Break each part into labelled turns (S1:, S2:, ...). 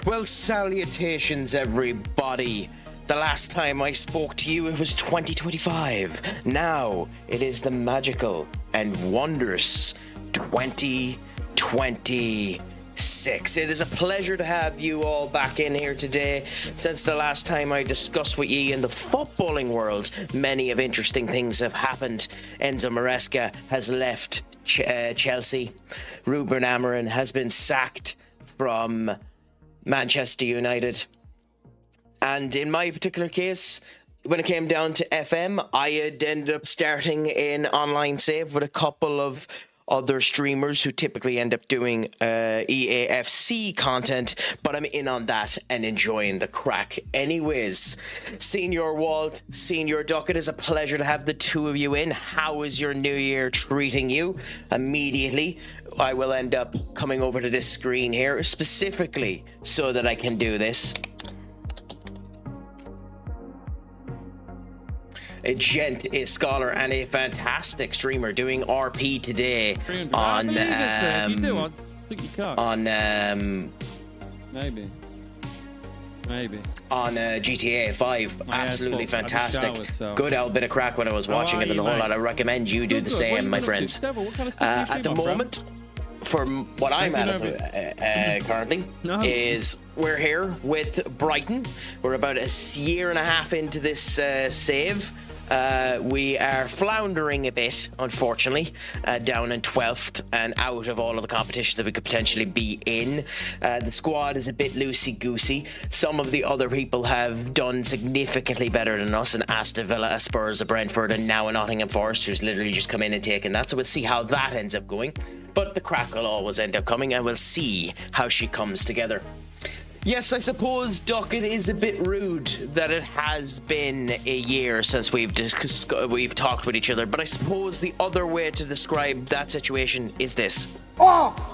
S1: Well, salutations, everybody. The last time I spoke to you, it was 2025. Now, it is the magical and wondrous 2026. It is a pleasure to have you all back in here today. Since the last time I discussed with you in the footballing world, many of interesting things have happened. Enzo Maresca has left Chelsea. Ruben Amorim has been sacked from Manchester United. And in my particular case, when it came down to FM, I had ended up starting in online save with a couple of other streamers who typically end up doing EAFC content, but I'm in on that and enjoying the crack anyways. Senior Walt, Senior Duck, it is a pleasure to have the two of you in. How is your new year treating you? Immediately, I will end up coming over to this screen here specifically so that I can do this. A gent, a scholar, and a fantastic streamer doing RP today on
S2: maybe
S1: on GTA 5. Absolutely fantastic. Good old bit of crack when I was watching it and the whole lot. I recommend you do the same, my friends. At the moment, for what I'm at currently, is we're here with Brighton. We're about a year and a half into this save. We are floundering a bit, unfortunately, down in 12th and out of all of the competitions that we could potentially be in. The squad is a bit loosey-goosey. Some of the other people have done significantly better than us, and Aston Villa, a Spurs, a Brentford, and now a Nottingham Forest, who's literally just come in and taken that. So we'll see how that ends up going. But the crack will always end up coming, and we'll see how she comes together. Yes, I suppose, Duck, it is a bit rude that it has been a year since we've talked with each other, but I suppose the other way to describe that situation is this.
S3: Off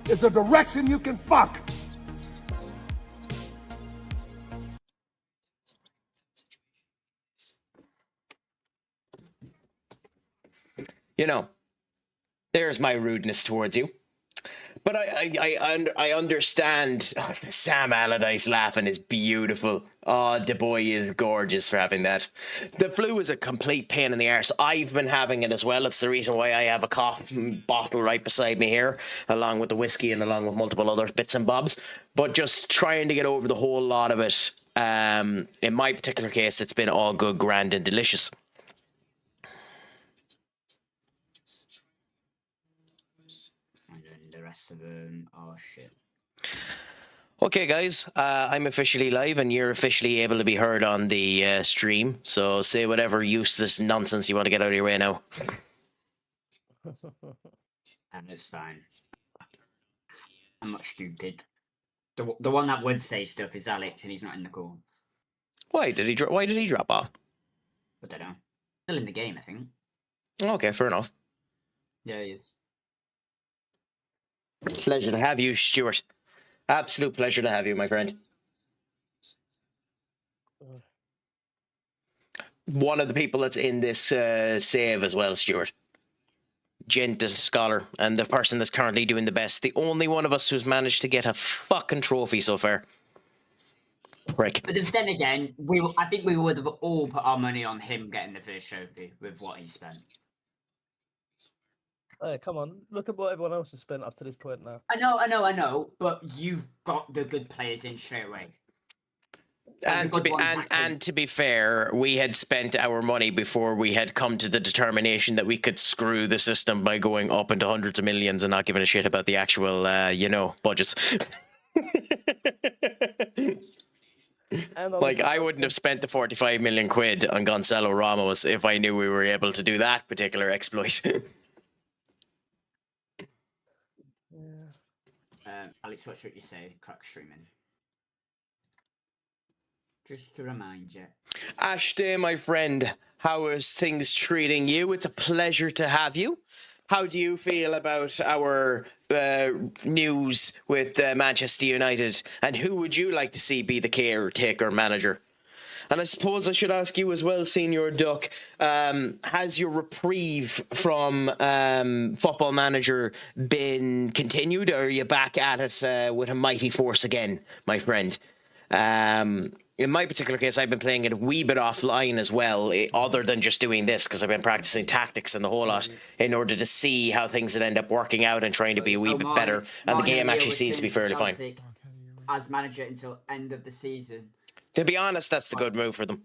S3: is a direction you can fuck.
S1: You know, there's my rudeness towards you. But I understand. Oh, Sam Allardyce laughing is beautiful. Oh, the boy is gorgeous for having that. The flu is a complete pain in the arse. I've been having it as well. It's the reason why I have a cough bottle right beside me here, along with the whiskey and along with multiple other bits and bobs. But just trying to get over the whole lot of it. In my particular case, it's been all good, grand, and delicious.
S4: Of them. Oh shit.
S1: Okay, guys, I'm officially live and you're officially able to be heard on the stream. So say whatever useless nonsense you want to get out of your way now.
S4: And it's fine. I'm not stupid. The one that would say stuff is Alex, and he's not in the call.
S1: Why did he drop off?
S4: I don't know. Still in the game, I think.
S1: Okay, fair enough.
S4: Yeah, he is.
S1: Pleasure to have you, Stuart. Absolute pleasure to have you, my friend. One of the people that's in this save as well, Stuart. Gent is a scholar, and the person that's currently doing the best. The only one of us who's managed to get a fucking trophy so far. Prick.
S4: But then again, I think we would have all put our money on him getting the first trophy with what he spent.
S2: Hey, come on, look at what everyone else has spent up to this point now.
S4: I know, but you've got the good players in straight away.
S1: And to be fair, we had spent our money before we had come to the determination that we could screw the system by going up into hundreds of millions and not giving a shit about the actual, budgets. Like, I wouldn't have spent the 45 million quid on Gonzalo Ramos if I knew we were able to do that particular exploit.
S4: Alex, what's what you say? Crack streaming. Just to remind you.
S1: Ashday, my friend, how is things treating you? It's a pleasure to have you. How do you feel about our news with Manchester United? And who would you like to see be the caretaker manager? And I suppose I should ask you as well, Senior Duck, has your reprieve from Football Manager been continued, or are you back at it with a mighty force again, my friend? In my particular case, I've been playing it a wee bit offline as well, other than just doing this, because I've been practicing tactics and the whole lot in order to see how things would end up working out and trying to be a wee bit better. And the game actually seems to be fairly fine.
S4: As manager until end of the season.
S1: To be honest, that's the good move for them.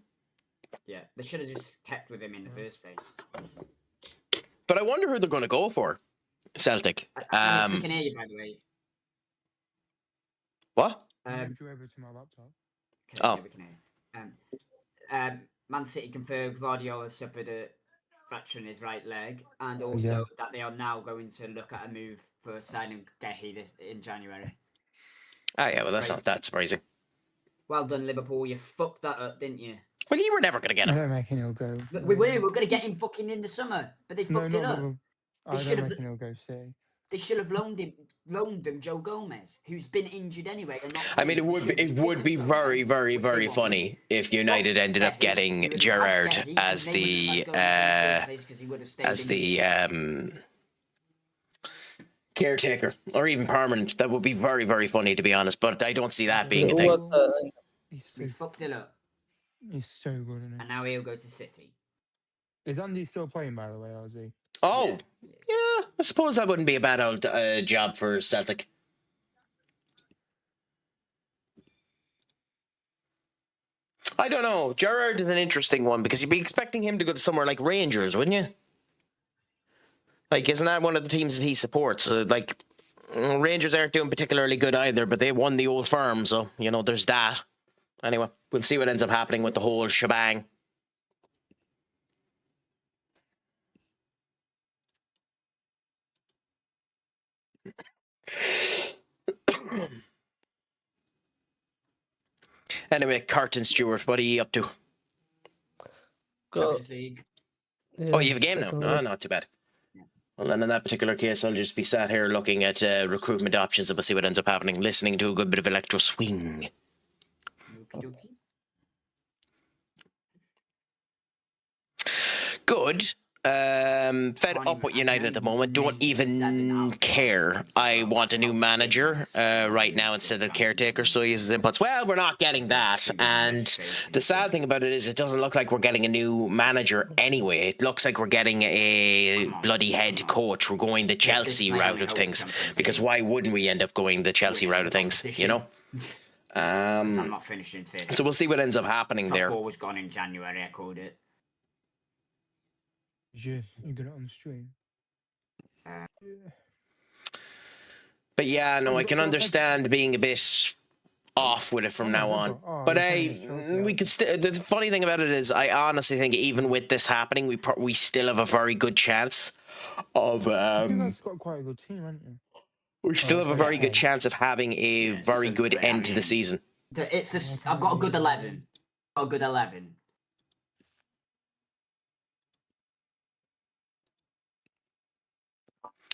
S4: Yeah, they should have just kept with him in the first place.
S1: But I wonder who they're going to go for. Celtic.
S4: We can hear you, by the way.
S1: What?
S5: Moved you over to my laptop.
S4: We can hear you. Man City confirmed Guardiola suffered a fracture in his right leg, and also that they are now going to look at a move for signing Gehi in January.
S1: Ah, yeah, well, that's not that surprising.
S4: Well done, Liverpool. You fucked that up, didn't you?
S1: Well, you were never going to get him.
S5: I don't reckon he'll go.
S4: We were going to get him fucking in the summer, but they fucked it up.
S5: I don't reckon he'll go City.
S4: They should have loaned him Joe Gomez, who's been injured anyway.
S1: I mean, it would be very, very, very funny if United ended up getting Gerrard as the caretaker, or even permanent. That would be very, very funny, to be honest. But I don't see that being a thing.
S4: He fucked it up.
S5: He's so good, isn't he?
S4: And now he'll go to City.
S5: Is Andy still playing, by the way, or is he?
S1: Oh, yeah. I suppose that wouldn't be a bad old job for Celtic. I don't know. Gerrard is an interesting one because you'd be expecting him to go to somewhere like Rangers, wouldn't you? Like, isn't that one of the teams that he supports? Rangers aren't doing particularly good either, but they won the Old Firm, so, you know, there's that. Anyway, we'll see what ends up happening with the whole shebang. Anyway, Carton Stewart, what are you up to?
S4: Champions League.
S1: Oh, you have a game now? No, not too bad. Well, then in that particular case, I'll just be sat here looking at recruitment options and we'll see what ends up happening, listening to a good bit of electro swing. Good. Fed up with United at the moment. Don't even care. I want a new manager right now instead of caretaker, so he uses inputs. Well, we're not getting that. And the sad thing about it is it doesn't look like we're getting a new manager anyway. It looks like we're getting a bloody head coach. We're going the Chelsea route of things. Because why wouldn't we end up going the Chelsea route of things, you know?
S4: I'm not finishing fifth.
S1: So we'll see what ends up happening there.
S4: Top 4 was gone in January, I called it.
S5: You got it on stream.
S1: But yeah, no, I can understand being a bit off with it from now on. But we could still. The funny thing about it is, I honestly think even with this happening, we still have a very good chance of.
S5: I think that's got quite a good team, haven't you?
S1: We still have a very good chance of having a very good end to the season.
S4: I've got a good 11. Got a good 11.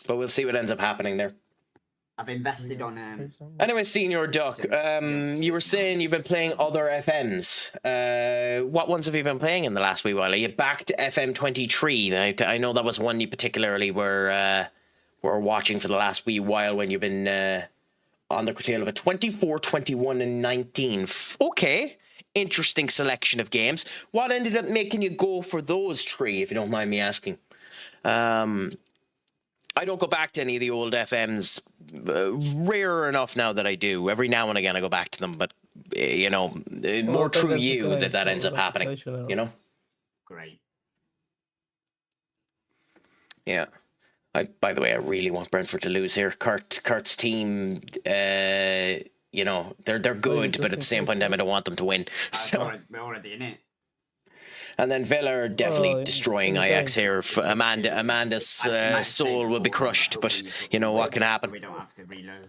S1: But we'll see what ends up happening there.
S4: I've invested on...
S1: Anyway, Senior Duck, you were saying you've been playing other FMs. What ones have you been playing in the last wee while? Are you back to FM 23? I know that was one you particularly were watching for the last wee while when you've been on the curtail of a 24, 21 and 19. Okay, interesting selection of games. What ended up making you go for those 3, if you don't mind me asking? I don't go back to any of the old FMs. Rare enough now that I do. Every now and again I go back to them, but you know, more through you that ends up happening. You know.
S4: Great.
S1: Yeah. By the way, I really want Brentford to lose here. Kurt's team, you know, they're good, but at the same point in time, I don't want them to win. So
S4: we're already in it.
S1: And then Villa are definitely destroying Ajax here. Amanda's soul will be crushed, but you know what can happen.
S4: We don't have to reload.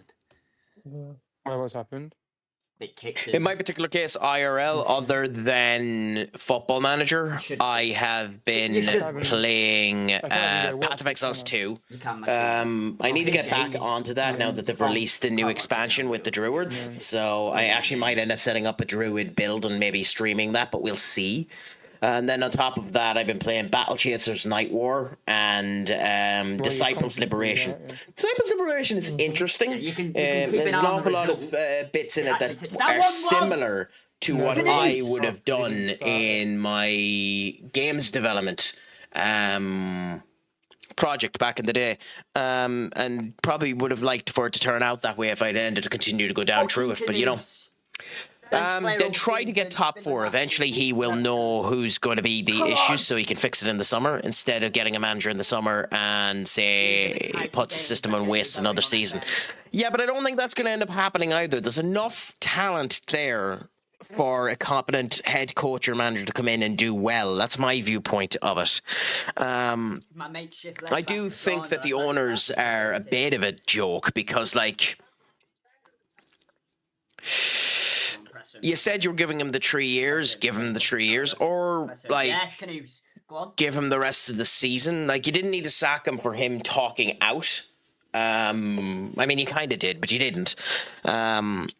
S5: What's happened?
S1: In my particular case, IRL, other than Football Manager, I have been playing Path of Exiles 2. I need to get back onto that now that they've released the new expansion with the Druids. So I actually might end up setting up a Druid build and maybe streaming that, but we'll see. And then on top of that, I've been playing Battle Chasers Night War and Disciples Liberation. Disciples Liberation is interesting. There's an awful lot of bits in it that are similar to what I would have done in my games development project back in the day, and probably would have liked for it to turn out that way if I'd ended to continue to go down through it. But you know. Then try to get top 4. Eventually he will know who's going to be the issues so he can fix it in the summer instead of getting a manager in the summer and say puts the system on waste another season. Yeah, but I don't think that's going to end up happening either. There's enough talent there for a competent head coach or manager to come in and do well. That's my viewpoint of it. I do think that the owners are a bit of a joke because, like, you said you were giving him the 3 years, give him the 3 years, or, like, give him the rest of the season. Like, you didn't need to sack him for him talking out. I mean, you kind of did, but you didn't. And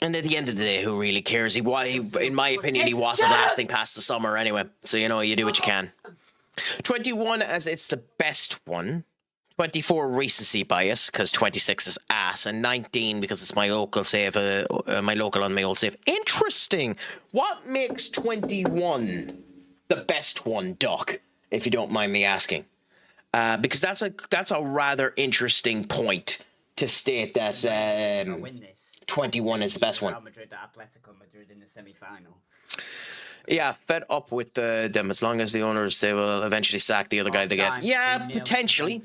S1: at the end of the day, who really cares? In my opinion, he wasn't lasting past the summer anyway. So, you know, you do what you can. 21 as it's the best one. 24 recency bias because 26 is ass, and 19 because it's my local save, my local on my old save. Interesting. What makes 21 the best one, Doc? If you don't mind me asking, because that's a rather interesting point to state that 21 is the best one.
S4: Madrid in the semi-final.
S1: Yeah, fed up with them. As long as the owners, they will eventually sack the other guy they get. Yeah, potentially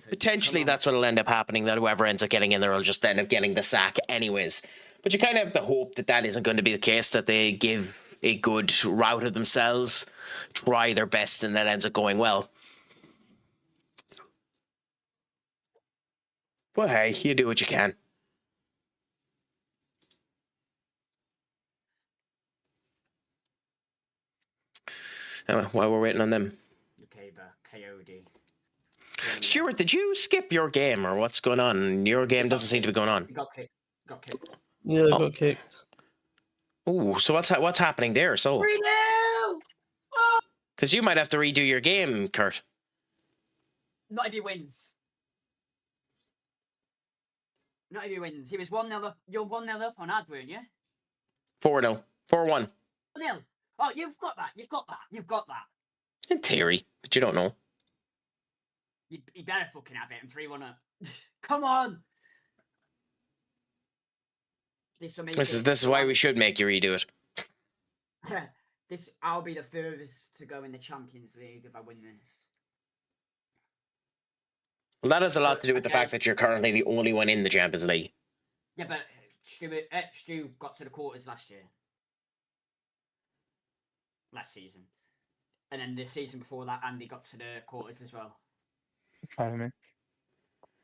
S1: that's what'll end up happening. That whoever ends up getting in there will just end up getting the sack anyways. But you kind of have to hope that that isn't going to be the case. That they give a good route of themselves, try their best, and that ends up going well. Well, hey, you do what you can. Anyway, while we're waiting on them. Stuart, did you skip your game or what's going on? Your game doesn't seem to be going on.
S4: Got kicked.
S2: Yeah, I got kicked.
S1: Oh, so what's happening there? So, because you might have to redo your game, Kurt.
S4: Not if he wins. Not if he wins. He was 1-0 up. You're 1-0 up on ad, weren't you?
S1: 4-0. 4-1.
S4: 4-0. Oh, you've got that. You've got that.
S1: In theory, but you don't know.
S4: You better fucking have it and 3-1 up. Come on. This
S1: is why we should make you redo
S4: it. I'll be the furthest to go in the Champions League if I win this.
S1: Well, that has a lot to do with the fact that you're currently the only one in the Champions League.
S4: Yeah, but Stu got to the quarters last season. And then the season before that, Andy got to the quarters as well.
S5: Pardon me.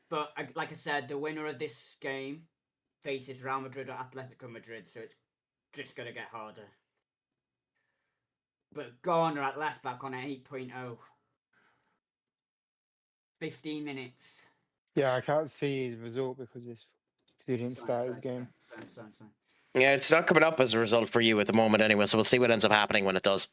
S4: But like I said, the winner of this game faces Real Madrid or Atletico Madrid, so it's just going to get harder. But Garner at left back on an 8.0. 15 minutes.
S5: Yeah, I can't see his result because he didn't start his game.
S1: Yeah, it's not coming up as a result for you at the moment anyway, so we'll see what ends up happening when it does.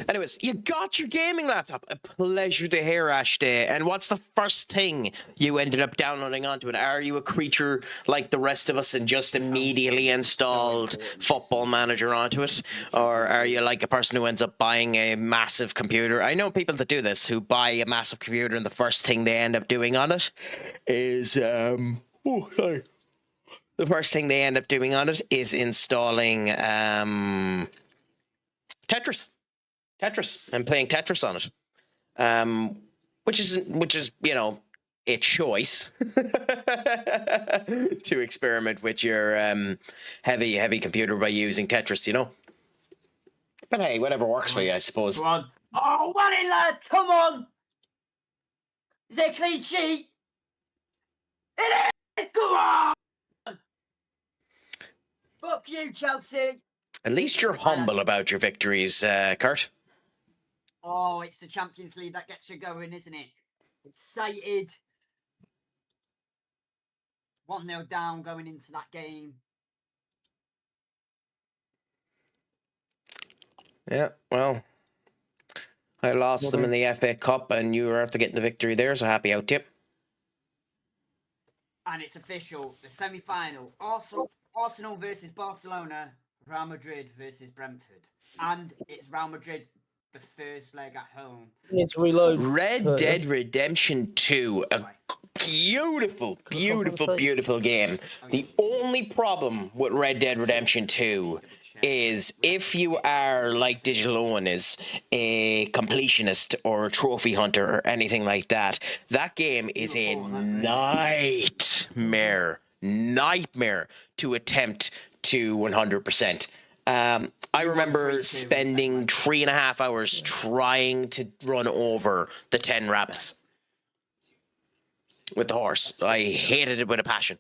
S1: Anyways, you got your gaming laptop. A pleasure to hear, Ashday. And what's the first thing you ended up downloading onto it? Are you a creature like the rest of us and just immediately installed Football Manager onto it? Or are you like a person who ends up buying a massive computer? I know people that do this, who buy a massive computer and the first thing they end up doing on it is... The first thing they end up doing on it is installing Tetris and playing Tetris on it, which is you know, a choice to experiment with your heavy computer by using Tetris, you know. But hey, whatever works for you, I suppose.
S4: Come on. Oh, what in lad? Come on. Is it a clean sheet? It is! Go on! Fuck you, Chelsea!
S1: At least you're humble about your victories, Kurt.
S4: Oh, it's the Champions League that gets you going, isn't it? Excited. 1-0 down going into that game.
S1: Yeah, well, I lost them in the FA Cup, and you were after getting the victory there, so happy out to you.
S4: And it's official, the semi-final. Arsenal versus Barcelona, Real Madrid versus Brentford. And it's Real Madrid, the first leg at home.
S2: It's reload.
S1: Red Dead Redemption 2, a beautiful, beautiful, beautiful game. The only problem with Red Dead Redemption 2 is if you are like Digital Owen is a completionist or a trophy hunter or anything like that, that game is a nightmare to attempt to 100%. I remember spending 3.5 hours trying to run over the 10 rabbits with the horse. I hated it with a passion.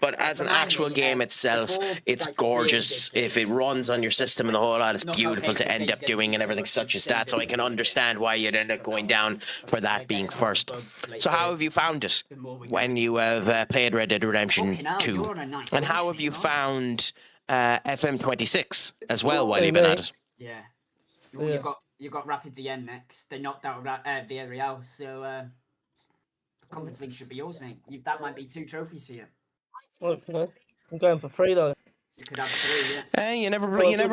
S1: But as an actual game itself, it's gorgeous. If it runs on your system and the whole lot, it's beautiful to end up doing and everything such as that. So I can understand why you'd end up going down for that being first. So how have you found it when you have played Red Dead Redemption 2? And how have you found FM26 as well while you've been at it?
S4: Yeah. Well, you got Rapid VN next. They knocked out Villarreal, so Conference League should be yours, mate. That might be 2 trophies for you.
S2: Well, I'm going for 3 though.
S4: You could have 3, yeah.
S1: Hey, you never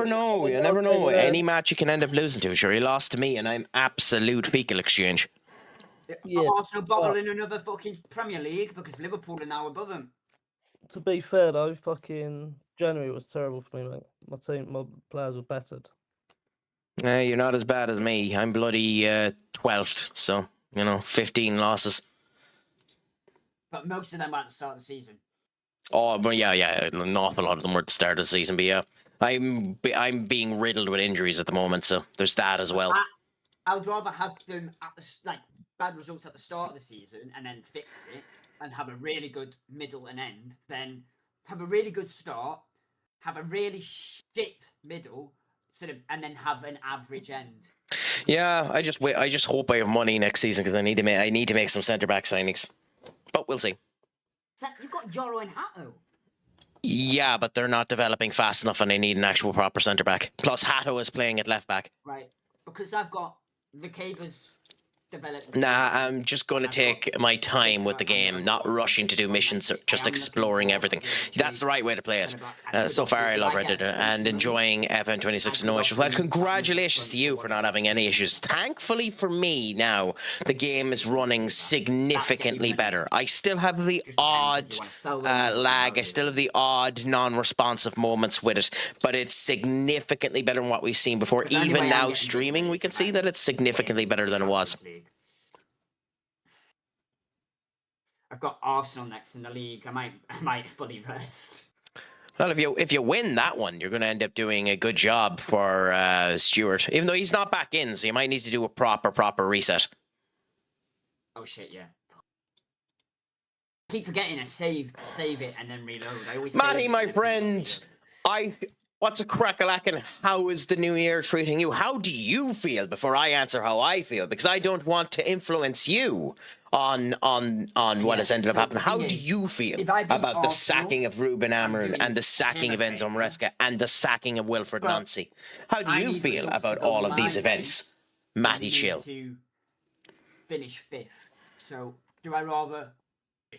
S1: know. You never know. Any match you can end up losing to. Sure, he lost to me, and I'm absolute fecal exchange.
S4: Yeah. Arsenal bottling another fucking Premier League because Liverpool are now above them.
S2: To be fair though, fucking January was terrible for me, mate. My players were battered.
S1: You're not as bad as me. I'm bloody 12th, so 15 losses.
S4: But most of them were at the start of the season.
S1: Oh, but yeah, an awful lot of them were at the start of the season. But yeah, I'm being riddled with injuries at the moment, so there's that as well.
S4: I'd rather have them at bad results at the start of the season and then fix it and have a really good middle and end than have a really good start, have a really shit middle, and then have an average end.
S1: Yeah, I just hope I have money next season because I need to make some centre back signings. But we'll see.
S4: You've got Yoro and Hatto.
S1: Yeah, but they're not developing fast enough and they need an actual proper centre-back. Plus, Hatto is playing at left-back.
S4: Right. Because I've got the Cabers developed.
S1: Nah, I'm just going to take my time with the game, not rushing to do missions, just exploring everything. That's the right way to play it. So far, I love Red Dead and enjoying FM26 no issues. Well, congratulations to you for not having any issues. Thankfully for me now, the game is running significantly better. I still have the odd lag. I still have the odd non-responsive moments with it, but it's significantly better than what we've seen before. Even now streaming, we can see that it's significantly better than it was.
S4: I've got Arsenal next in the league. I might fully rest.
S1: Well, if you win that one, you're going to end up doing a good job for Stuart. Even though he's not back in, so you might need to do a proper reset.
S4: Oh shit, yeah. I keep forgetting to save it and then reload. I always
S1: Matty, my friend, what's a crack-a-lack and how is the new year treating you? How do you feel before I answer how I feel? Because I don't want to influence you on what has ended up happening. How do you feel about the sacking of Ruben Amorim and the sacking of Enzo Maresca and the sacking of Wilfred Nancy? How do you feel about all of these events? Matty Chill.
S4: To finish 5th. So do I rather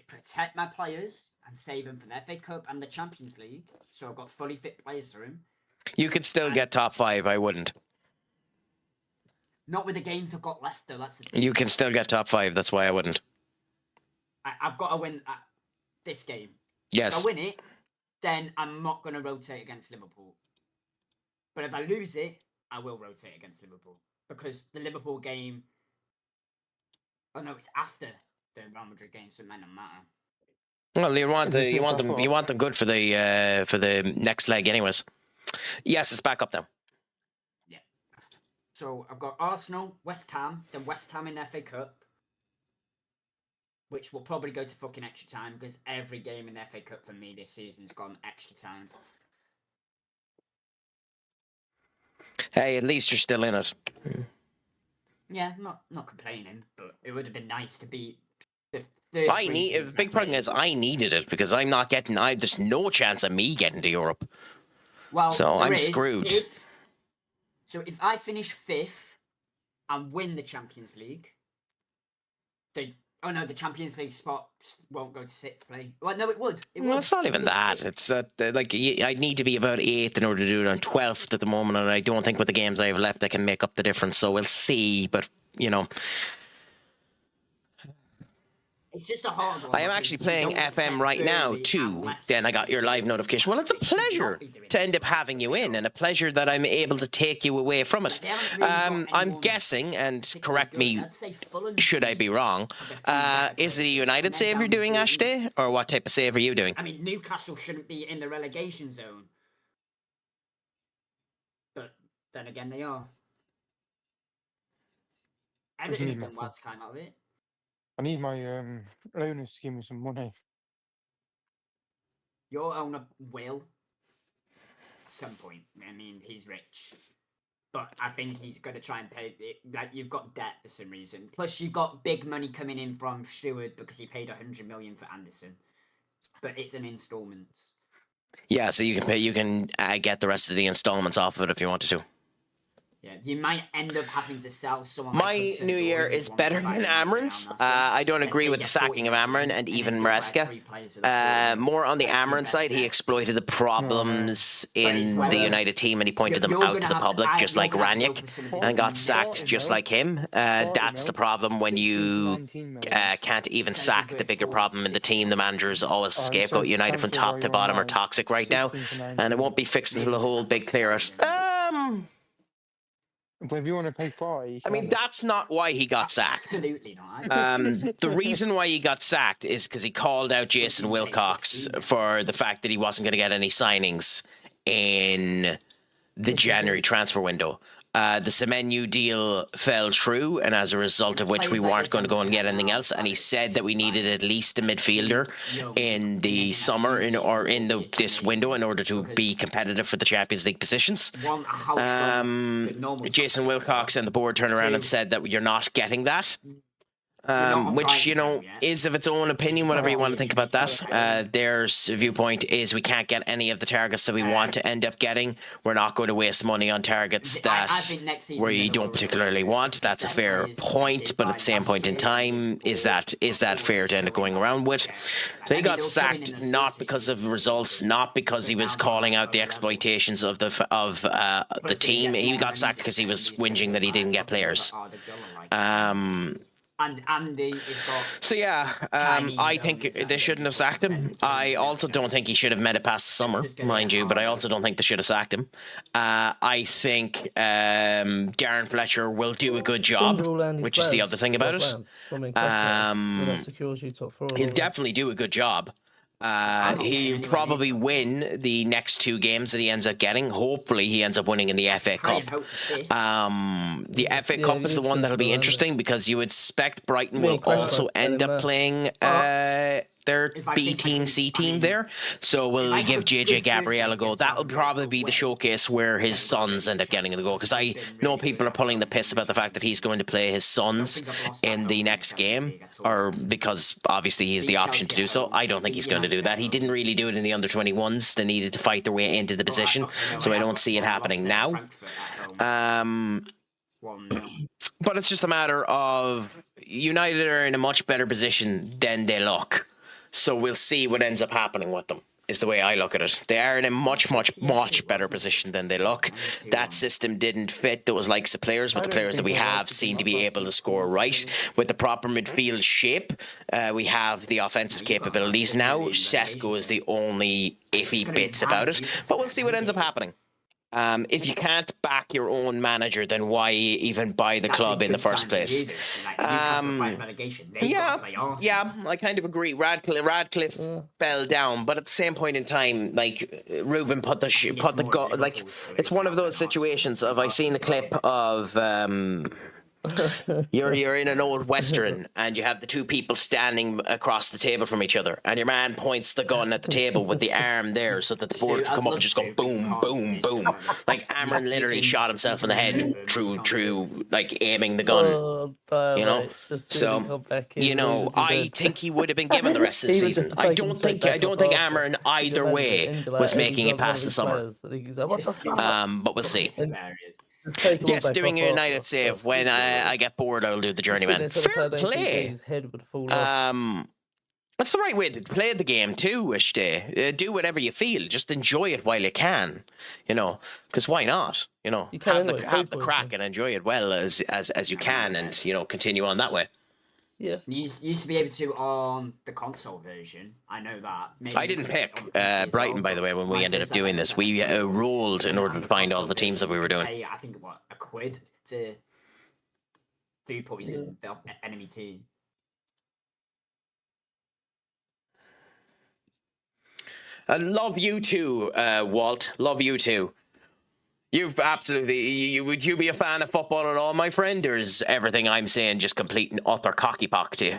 S4: protect my players and save them for the FA Cup and the Champions League? So I've got fully fit players for him.
S1: You could still get top 5. I wouldn't.
S4: Not with the games I've got left, though. That's
S1: you can still get top 5. That's why I wouldn't.
S4: I've got to win this game.
S1: Yes.
S4: If I win it, then I'm not going to rotate against Liverpool. But if I lose it, I will rotate against Liverpool because the Liverpool game. Oh no, it's after the Real Madrid game, so it might not matter.
S1: Well, you want them good for the next leg, anyways. Yes, it's back up now.
S4: Yeah. So I've got Arsenal, West Ham, then West Ham in the FA Cup, which will probably go to fucking extra time because every game in the FA Cup for me this season's gone extra time.
S1: Hey, at least you're still in it.
S4: Yeah, not complaining, but it would have been nice to beat the
S1: big problem is I needed it because I'm not getting. There's no chance of me getting to Europe.
S4: Well,
S1: so I'm screwed.
S4: So if I finish 5th and win the Champions League, the Champions League spot won't go to 6th play. Well, no, it would.
S1: Well, it's not even that. It's like I'd need to be about 8th in order to do it on 12th at the moment, and I don't think with the games I have left I can make up the difference. So we'll see. But
S4: it's just a hard one.
S1: I am actually playing FM right now too. Then I got your live notification. Well, it's a pleasure to end up having you in, and a pleasure that I'm able to take you away from it. I'm guessing, and correct me should I be wrong, is it a United save you're doing, Ash Day? Or what type of save are you doing?
S4: I mean, Newcastle shouldn't be in the relegation zone. But then again, they are. Everton have done well to climb out of it.
S5: I need my owners to give me some money.
S4: Your owner will, at some point. I mean, he's rich. But I think he's going to try and pay it. Like, you've got debt for some reason. Plus, you've got big money coming in from Stewart because he paid 100 million for Anderson. But it's an instalment. Yeah,
S1: so you can pay. You can get the rest of the installments off of it if you wanted to.
S4: Yeah, you might end up having to sell someone.
S1: My New Year is better than Amarin's. I don't agree with the sacking of Amarin and even Maresca. More on the Amarin side, he exploited the problems in the United team and he pointed them out to the public, just like Ranić, and got sacked just like him. That's the problem when you can't even sack the bigger problem in the team. The manager is always a scapegoat. United from top to bottom are toxic right now, and it won't be fixed until the whole big clear out.
S5: But if you want to pay 5...
S1: I mean, that's not why he got sacked.
S4: Absolutely not.
S1: The reason why he got sacked is because he called out Jason Wilcox for the fact that he wasn't going to get any signings in the January transfer window. The Semenyo deal fell through, and as a result of which we weren't going to go and get anything else. And he said that we needed at least a midfielder in the summer in this window in order to be competitive for the Champions League positions. Jason Wilcox and the board turned around and said that you're not getting that. Which, is of its own opinion, whatever you want to think about that. Their viewpoint is we can't get any of the targets that we want to end up getting. We're not going to waste money on targets that we don't particularly want. That's a fair point, but at the same point in time, is that fair to end up going around with? So he got sacked not because of results, not because he was calling out the exploitations of the team. He got sacked because he was whinging that he didn't get players.
S4: And Andy has got...
S1: So yeah, I think they shouldn't have sacked him. I also don't think he should have made it past the summer, mind you, but I also don't think they should have sacked him. I think Darren Fletcher will do a good job, which is the other thing about it. He'll definitely do a good job. He'll probably win the next 2 games that he ends up getting. Hopefully, he ends up winning in the FA Cup. The FA Cup is the one that'll be interesting because you would expect Brighton will also end up playing their B team, C team there. So we'll give JJ Gabriel a go. That'll probably be the showcase where his sons end up getting the goal. Because I know people are pulling the piss about the fact that he's going to play his sons in the next game, or because obviously he has the option to do so. I don't think he's going to do that. He didn't really do it in the under-21s. They needed to fight their way into the position, so I don't see it happening now. But it's just a matter of United are in a much better position than they look. So we'll see what ends up happening with them, is the way I look at it. They are in a much better position than they look. That system didn't fit those likes of players, but the players that we have seem to be able to score right. With the proper midfield shape, we have the offensive capabilities now. Sesko is the only iffy bits about it, but we'll see what ends up happening. If you can't back your own manager, then why even buy the club in the first place? Yeah, I kind of agree. Radcliffe fell down, but at the same point in time, like Ruben it's one of those situations of I seen a clip of you're in an old western and you have the two people standing across the table from each other, and your man points the gun at the table with the arm there so that the board can come up and just go boom, boom, boom. Like Amron literally shot himself in the head through like aiming the gun. You know, so I think he would have been given the rest of the season. I don't think Amron either way was making it past the summer. But we'll see. Yes, doing a United save. When I get bored, I'll do the journeyman. Fair play. That's the right way to play the game too, Ishte. Do whatever you feel. Just enjoy it while you can. Because why not? Have the crack and enjoy it well as you can, and continue on that way.
S2: Yeah.
S4: You used to be able to on the console version. I know that. Maybe
S1: I didn't pick Brighton, by the way, when we ended up doing this. We rolled in order to find all the teams that we were doing.
S4: I think, £1 to food poison the enemy team.
S1: Love you too, Walt. Love you too. You've absolutely... Would you be a fan of football at all, my friend? Or is everything I'm saying just complete and utter cocky-pock to you?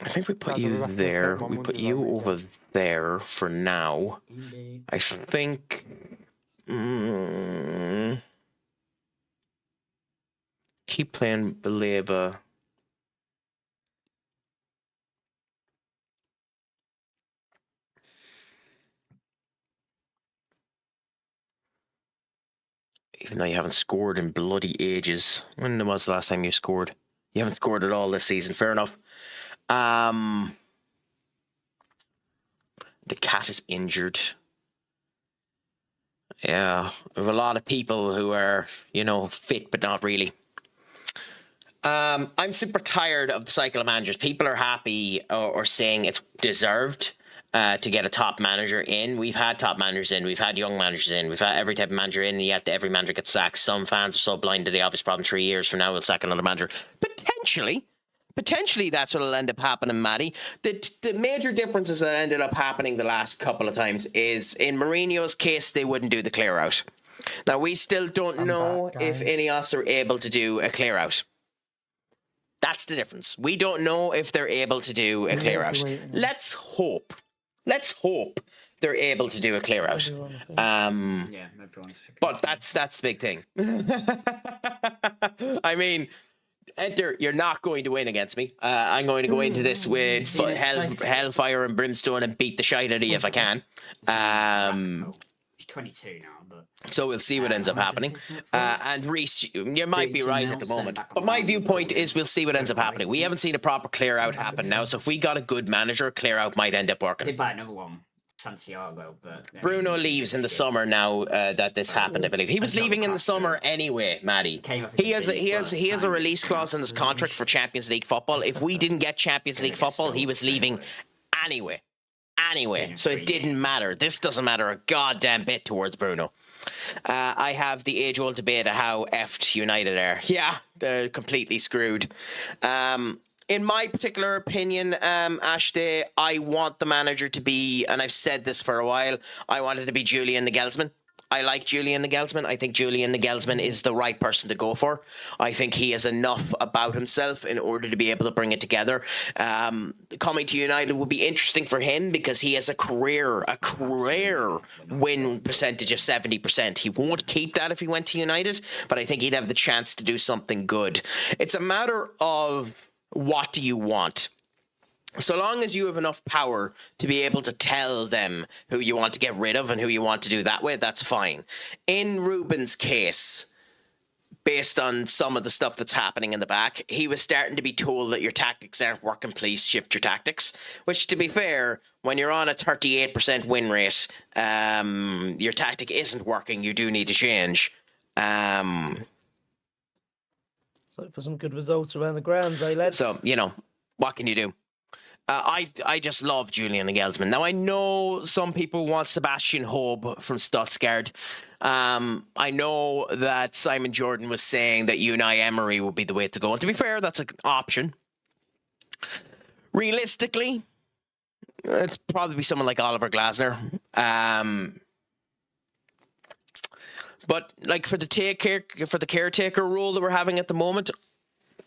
S1: I think we put you there. We put you over there for now. I think... keep playing Baleba. Even though you haven't scored in bloody ages. When was the last time you scored? You haven't scored at all this season. Fair enough. The cat is injured. Yeah, we have a lot of people who are, fit but not really. I'm super tired of the cycle of managers. People are happy or saying it's deserved to get a top manager in. We've had top managers in. We've had young managers in. We've had every type of manager in, and yet every manager gets sacked. Some fans are so blind to the obvious problem. 3 years from now, we'll sack another manager. Potentially that's what will end up happening, Matty. The major differences that ended up happening the last couple of times is, in Mourinho's case, they wouldn't do the clear-out. Now, we still don't know if Ineos are able to do a clear-out. That's the difference. We don't know if they're able to do a clear-out. Let's hope they're able to do a clear-out. But that's the big thing. I mean... Enter, you're not going to win against me. I'm going to go into this with hellfire and brimstone and beat the shite out of you if I can.
S4: He's 22 now, but...
S1: So we'll see what ends up happening. And Reese, you might be right at the moment. But my viewpoint is we'll see what ends up happening. We haven't seen a proper clear-out happen now, so if we got a good manager, clear-out might end up working.
S4: They buy another one. Santiago, but
S1: Bruno leaves in the summer now that this happened, I believe. He was leaving in the summer anyway, Maddie. He has a release clause in his contract for Champions League football. If we didn't get Champions League football, he was leaving anyway. So it didn't matter. This doesn't matter a goddamn bit towards Bruno. I have the age-old debate of how effed United are. Yeah, they're completely screwed. In my particular opinion, Ashday, I want the manager to be, and I've said this for a while, I want it to be Julian Nagelsmann. I like Julian Nagelsmann. I think Julian Nagelsmann is the right person to go for. I think he has enough about himself in order to be able to bring it together. Coming to United would be interesting for him because he has a career win percentage of 70%. He won't keep that if he went to United, but I think he'd have the chance to do something good. It's a matter of... what do you want? So long as you have enough power to be able to tell them who you want to get rid of and who you want to do that way, that's fine. In Ruben's case, based on some of the stuff that's happening in the back, he was starting to be told that your tactics aren't working, please shift your tactics. Which, to be fair, when you're on a 38% win rate, your tactic isn't working, you do need to change.
S2: So for some good results around the grounds, eh, lads?
S1: So, you know, what can you do? I just love Julian Nagelsmann. Now, I know some people want Sebastian Hobe from Stuttgart. I know that Simon Jordan was saying that Unai Emery would be the way to go. And to be fair, that's an option. Realistically, it's probably someone like Oliver Glasner. But like for the caretaker role that we're having at the moment,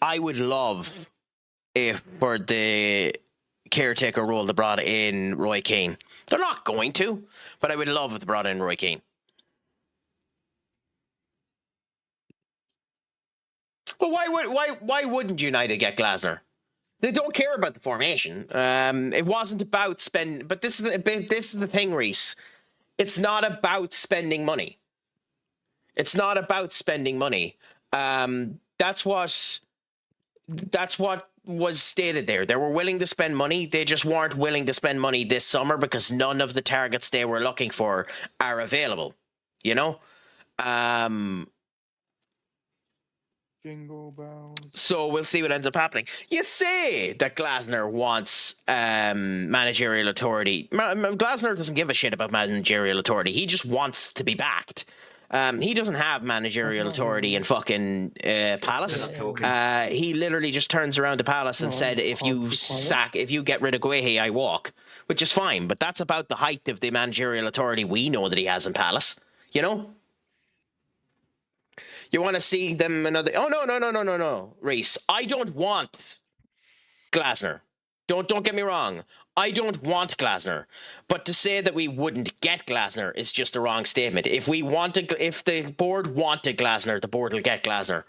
S1: I would love if for the caretaker role they brought in Roy Keane. They're not going to, but I would love if they brought in Roy Keane. Well, why wouldn't United get Glasner? They don't care about the formation. It wasn't about spend, but this is the thing, Reese. It's not about spending money. It's not about spending money. That's what was stated there. They were willing to spend money. They just weren't willing to spend money this summer because none of the targets they were looking for are available. You know?
S5: Jingle bells.
S1: So we'll see what ends up happening. You say that Glasner wants managerial authority. Glasner doesn't give a shit about managerial authority. He just wants to be backed. He doesn't have managerial authority in fucking Palace. He literally just turns around to Palace and said, if you get rid of Guehi, I walk. Which is fine, but that's about the height of the managerial authority we know that he has in Palace. You know? You want to see them another... Oh, no, Reese. I don't want Glasner. Don't get me wrong. I don't want Glasner. But to say that we wouldn't get Glasner is just a wrong statement. If the board wanted Glasner, the board will get Glasner.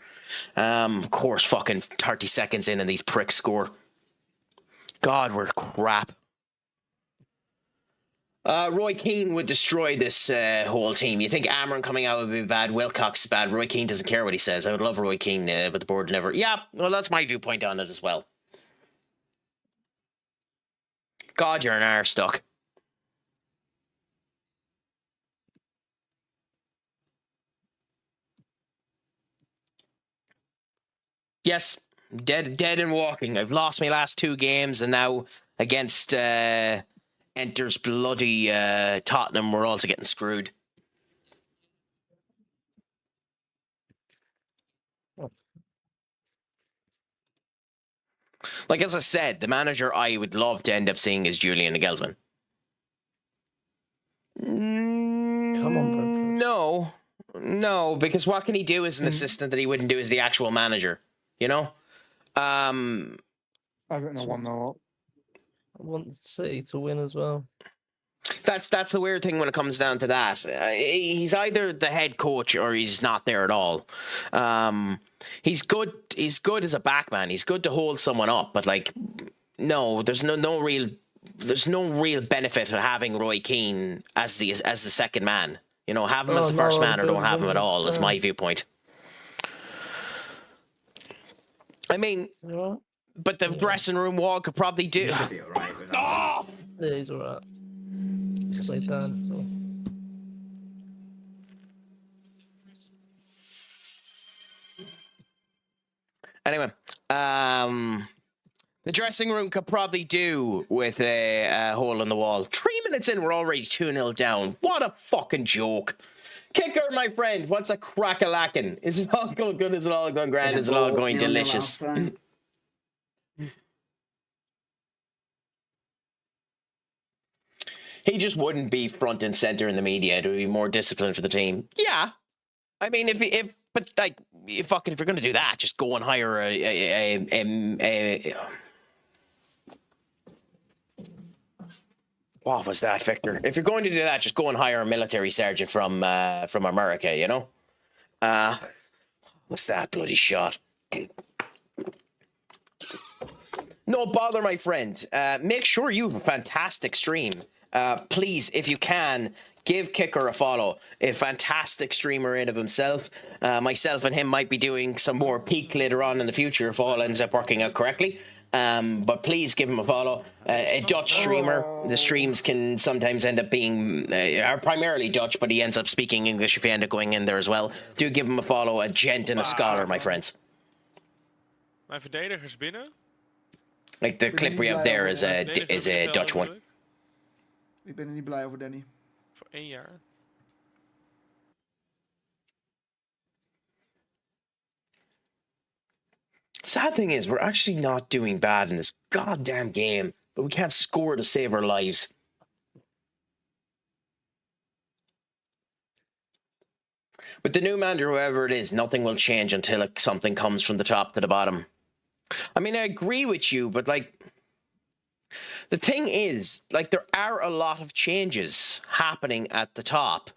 S1: Of course, fucking 30 seconds in and these pricks score. God, we're crap. Roy Keane would destroy this whole team. You think Amron coming out would be bad, Wilcox is bad, Roy Keane doesn't care what he says. I would love Roy Keane, but the board never... Yeah, well, that's my viewpoint on it as well. God, you're an arse, Duck. Yes, dead and walking. I've lost my last 2 games, and now against enters bloody Tottenham, we're also getting screwed. Like, as I said, the manager I would love to end up seeing is Julian Nagelsmann.
S2: Come on,
S1: No, because what can he do as an assistant that he wouldn't do as the actual manager? You know?
S5: I don't know one though.
S2: I want City to win as well.
S1: That's the weird thing when it comes down to that. He's either the head coach or he's not there at all. He's good as a backman. He's good to hold someone up, but like, no, there's no real benefit of having Roy Keane as the second man. You know, have him as the first man or don't have him at all. That's my viewpoint. I mean, but the dressing room wall could probably do.
S4: Should be alright with that.
S1: Oh!
S2: Yeah, he's alright. Just like that, so.
S1: Anyway, the dressing room could probably do with a hole in the wall. 3 minutes in, we're already 2-0 down. What a fucking joke. Kicker, my friend, what's a crack-a-lackin'? Is it all going good? Is it all going grand? Is it all going delicious? He just wouldn't be front and center in the media. It would be more discipline for the team. Yeah. I mean, if you're going to do that, just go and hire what was that, Victor? If you're going to do that, just go and hire a military sergeant from America, you know? What's that bloody shot? No bother, my friend. Make sure you have a fantastic stream. Please, if you can, give Kicker a follow. A fantastic streamer in of himself. Myself and him might be doing some more peak later on in the future if all ends up working out correctly. But please give him a follow. A Dutch streamer. The streams can sometimes end up being are primarily Dutch, but he ends up speaking English if you end up going in there as well. Do give him a follow. A gent and a scholar, my friends.
S6: Mijn verdedigers binnen.
S1: Like the clip we have there is a Dutch one.
S7: Ik ben er niet blij over, Danny.
S6: Voor 1 jaar.
S1: Sad thing is, we're actually not doing bad in this goddamn game, but we can't score to save our lives. With the new manager, whoever it is, nothing will change until something comes from the top to the bottom. I mean, I agree with you, but like, the thing is, like, there are a lot of changes happening at the top.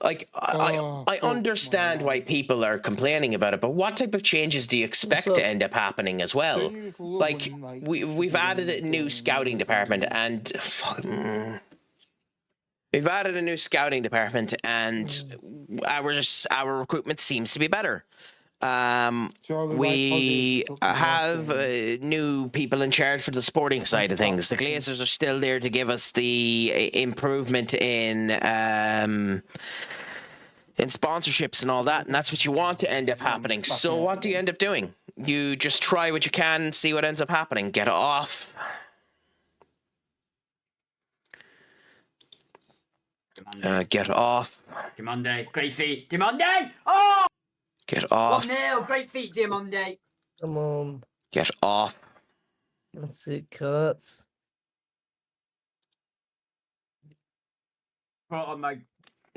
S1: Like, I understand why people are complaining about it, but what type of changes do you expect to end up happening as well? Like, we've added a new scouting department, and we've added a new scouting department, and our recruitment seems to be better. We have new people in charge for the sporting side of things. The Glazers are still there to give us the improvement in sponsorships and all that, and that's what you want to end up happening. So what do you end up doing? You just try what you can and see what ends up happening. Get off. Get off.
S4: Diamande, great feet. Diamande! Oh!
S1: Get off.
S4: 1-0, great feet, Diamande.
S2: Come on.
S1: Get off.
S2: That's it, Kurt.
S4: Oh, my...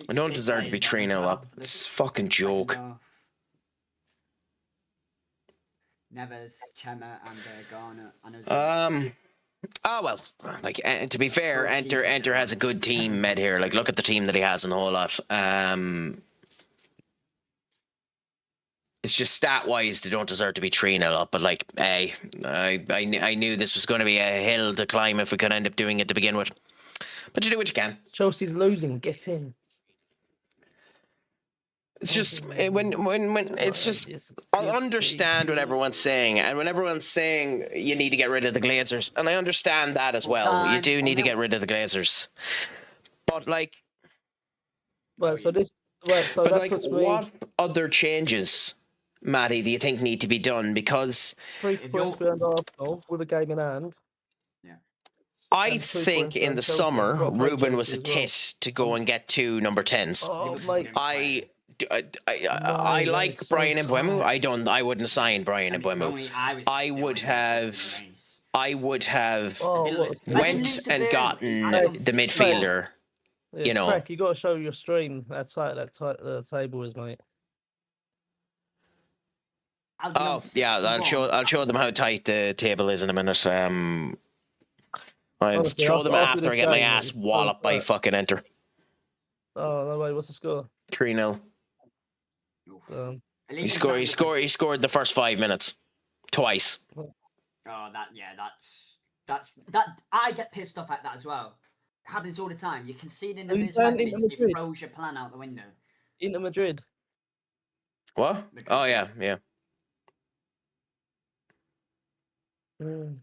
S1: I don't deserve to be 3-0 up. It's a fucking joke.
S4: Neves, Chema, and Ghana.
S1: Oh well, like to be fair, Enter has a good team med here. Like, look at the team that he has and a whole lot. It's just stat wise they don't deserve to be 3-0 up, but like, hey, I knew this was going to be a hill to climb if we could end up doing it to begin with. But you do what you can.
S2: Chelsea's losing. Get in.
S1: It's just when it's just, I understand what everyone's saying, and when everyone's saying you need to get rid of the Glazers, and I understand that as well. You do need to get rid of the Glazers, but like,
S2: Well, so this. Well, so
S1: but
S2: that
S1: like,
S2: puts me
S1: what other changes, Matty, do you think need to be done? Because
S2: 3 points behind Arsenal with a game in hand.
S1: I think in the summer, Ruben was a tit to go and get 2 number 10s.
S2: Oh, mate.
S1: I like Brian Mbeumo. I wouldn't sign Brian Mbeumo. I would have went and gotten the midfielder.
S2: Yeah,
S1: you know.
S2: Craic, you got to show your stream how tight that table is, mate.
S1: Oh yeah, I'll show them how tight the table is in a minute. I'll show them after I get my ass walloped by fucking Enter.
S2: Oh no way! What's the score?
S1: 3-0. He scored the first 5 minutes, twice.
S4: Oh, that's I get pissed off at that as well. Happens all the time. You concede in the first 5 minutes, it throws your plan out the window.
S2: Inter Madrid.
S1: What? Oh yeah. And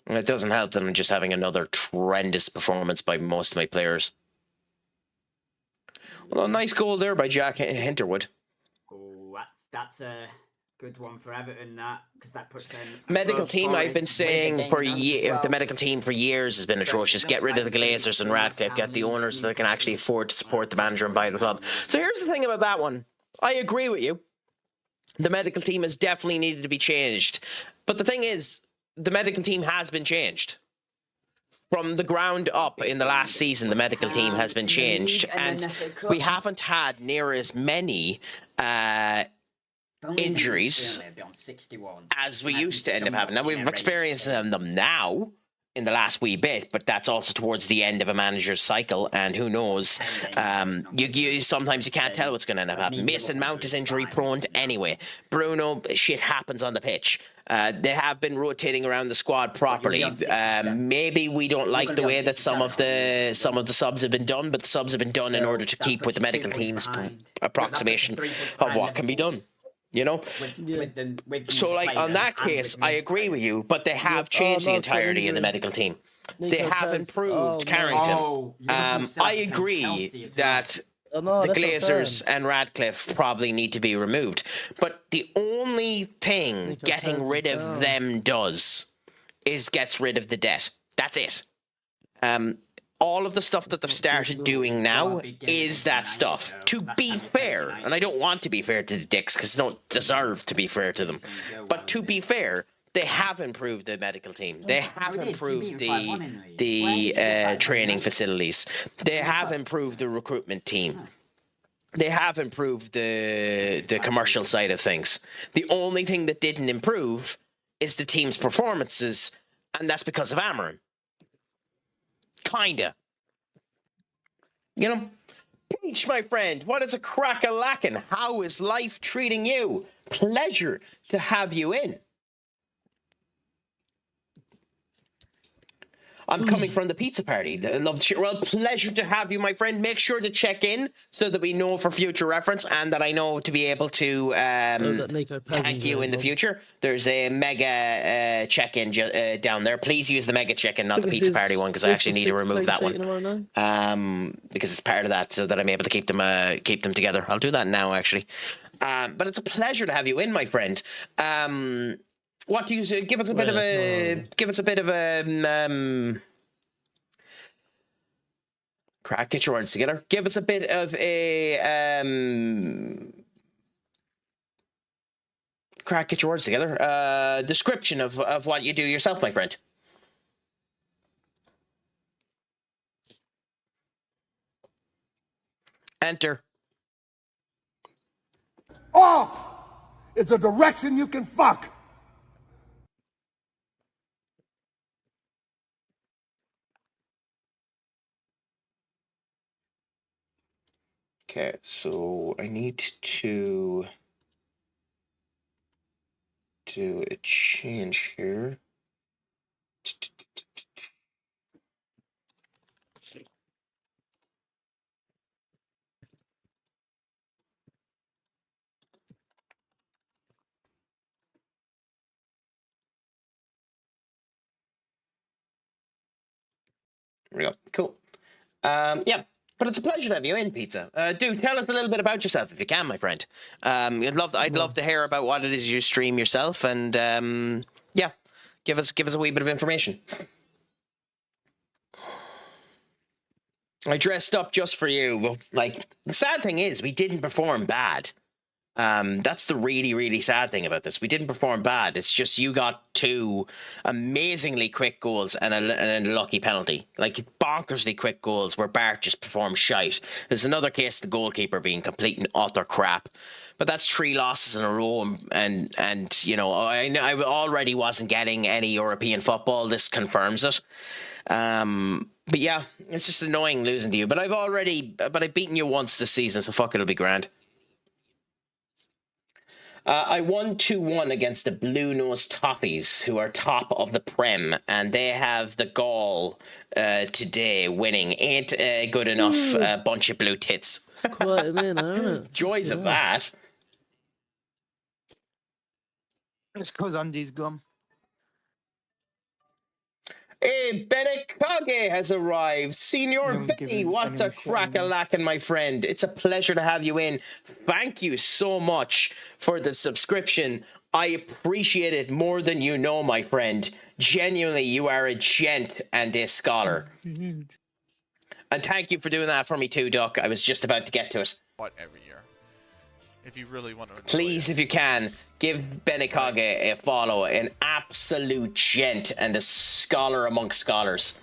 S1: it doesn't help that I'm just having another tremendous performance by most of my players. Well, a nice goal there by Jack Hinterwood.
S4: Oh, that's a good one for Everton, that, because that puts them...
S1: Medical team, I've been saying for years, the medical team for years has been atrocious. Get rid of the Glazers and Radcliffe, get the owners that can actually afford to support the manager and buy the club. So here's the thing about that one. I agree with you. The medical team has definitely needed to be changed. But the thing is, the medical team has been changed. From the ground up in the last season, the medical team has been changed. And we haven't had near as many injuries as we used to end up having. Now, we've experienced them now in the last wee bit, but that's also towards the end of a manager's cycle, and who knows, sometimes you can't tell what's going to end up happening. Mason Mount is injury prone anyway. Bruno, shit happens on the pitch. They have been rotating around the squad properly. Maybe we don't like the way that some of the subs have been done, but the subs have been done in order to keep with the medical team's approximation of what can be done. You know? So, like, on that case, I agree with you, but they have changed the entirety of the medical team. They have improved Carrington. I agree that
S2: No,
S1: the
S2: that's what I'm
S1: Glazers
S2: saying.
S1: and Radcliffe probably need to be removed. But the only thing
S2: Nico
S1: getting
S2: turns
S1: rid
S2: it
S1: of
S2: down.
S1: them does is gets rid of the debt. That's it. All of the stuff that they've started doing now is that stuff. To be fair, and I don't want to be fair to the Dicks because they don't deserve to be fair to them, but to be fair, they have improved the medical team. They have improved the training facilities. They have improved the recruitment team. They have improved the commercial side of things. The only thing that didn't improve is the team's performances, and that's because of Amarin. Kinda. You know? Peach, my friend, what is a crack-a-lackin'? How is life treating you? Pleasure to have you in. I'm coming from the pizza party. Love to well, pleasure to have you, my friend. Make sure to check in so that we know for future reference and that I know to be able to tag you in the future. There's a mega check-in down there. Please use the mega check-in, not the pizza party one, because I actually need to remove that one. Because it's part of that, so that I'm able to keep them together. I'll do that now, actually. But it's a pleasure to have you in, my friend. What do you say? Give us a bit of a. Craic, get your words together. Give us a bit of a. Craic, get your words together. Description of what you do yourself, my friend. Enter.
S3: Off is a direction you can fuck.
S1: Okay, so I need to do a change here. There we go. Cool. Yeah. But it's a pleasure to have you in, Pizza. Do tell us a little bit about yourself if you can, my friend. I'd love to hear about what it is you stream yourself, and yeah, give us a wee bit of information. I dressed up just for you. Well, like, the sad thing is, we didn't perform bad. That's the really, really sad thing about this. We didn't perform bad. It's just you got 2 amazingly quick goals and a lucky penalty. Like, bonkersly quick goals where Bart just performed shite. There's another case of the goalkeeper being complete and utter crap. But that's 3 losses in a row, and you know, I already wasn't getting any European football. This confirms it. But yeah, it's just annoying losing to you. But I've beaten you once this season, so fuck, it'll be grand. I won 2-1 against the Blue Nose Toffees, who are top of the Prem, and they have the gall today winning. Ain't good enough bunch of blue tits.
S2: Quite a minute, isn't it?
S1: Joys of that.
S5: It's because Andy's gone.
S1: Hey, Benekage has arrived. Senior Benny, what's a crack-a-lackin', my friend? It's a pleasure to have you in. Thank you so much for the subscription. I appreciate it more than you know, my friend. Genuinely, you are a gent and a scholar. And thank you for doing that for me too, Duck. I was just about to get to it.
S6: What, every year? If you really want to.
S1: Please, if you can, give Benekage a follow. An absolute gent and a scholar amongst scholars.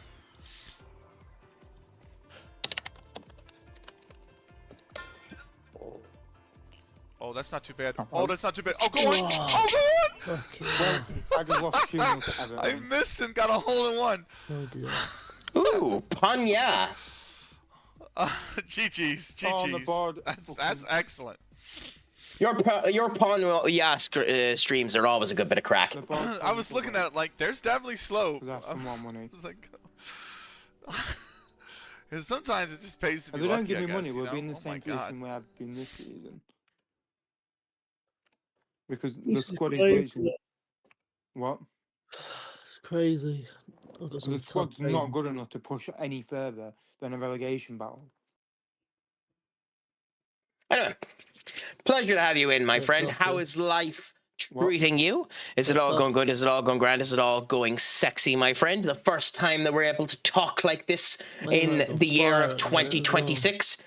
S6: Oh, that's not too bad. Oh, that's not too bad. Oh, go on! Oh, go on!
S5: Well, I just lost 2-0 to Everton.
S6: I missed and got a hole-in-one.
S2: Oh dear.
S1: Ooh, Panya.
S6: GG's.
S5: On the board.
S6: That's excellent.
S1: Your Panya streams are always a good bit of crack.
S6: I was looking at it like, there's definitely slope.
S5: That's from 118.
S6: It's like, because sometimes it just pays to
S5: If
S6: be
S5: they don't
S6: lucky,
S5: give me
S6: I guess,
S5: money,
S6: you
S5: we'll
S6: know?
S5: be in the
S6: Oh my
S5: same
S6: God.
S5: position we have been this season. Because
S2: This
S5: the
S2: is
S5: squad
S2: crazy.
S5: inflation. What?
S2: It's crazy. I've got some
S5: The squad's
S2: top
S5: not good enough to push any further than a relegation battle.
S1: Anyway, pleasure to have you in, my friend. How is life treating you? Is it all going good? Is it all going grand? Is it all going sexy, my friend? The first time that we're able to talk like this in the year of 2026.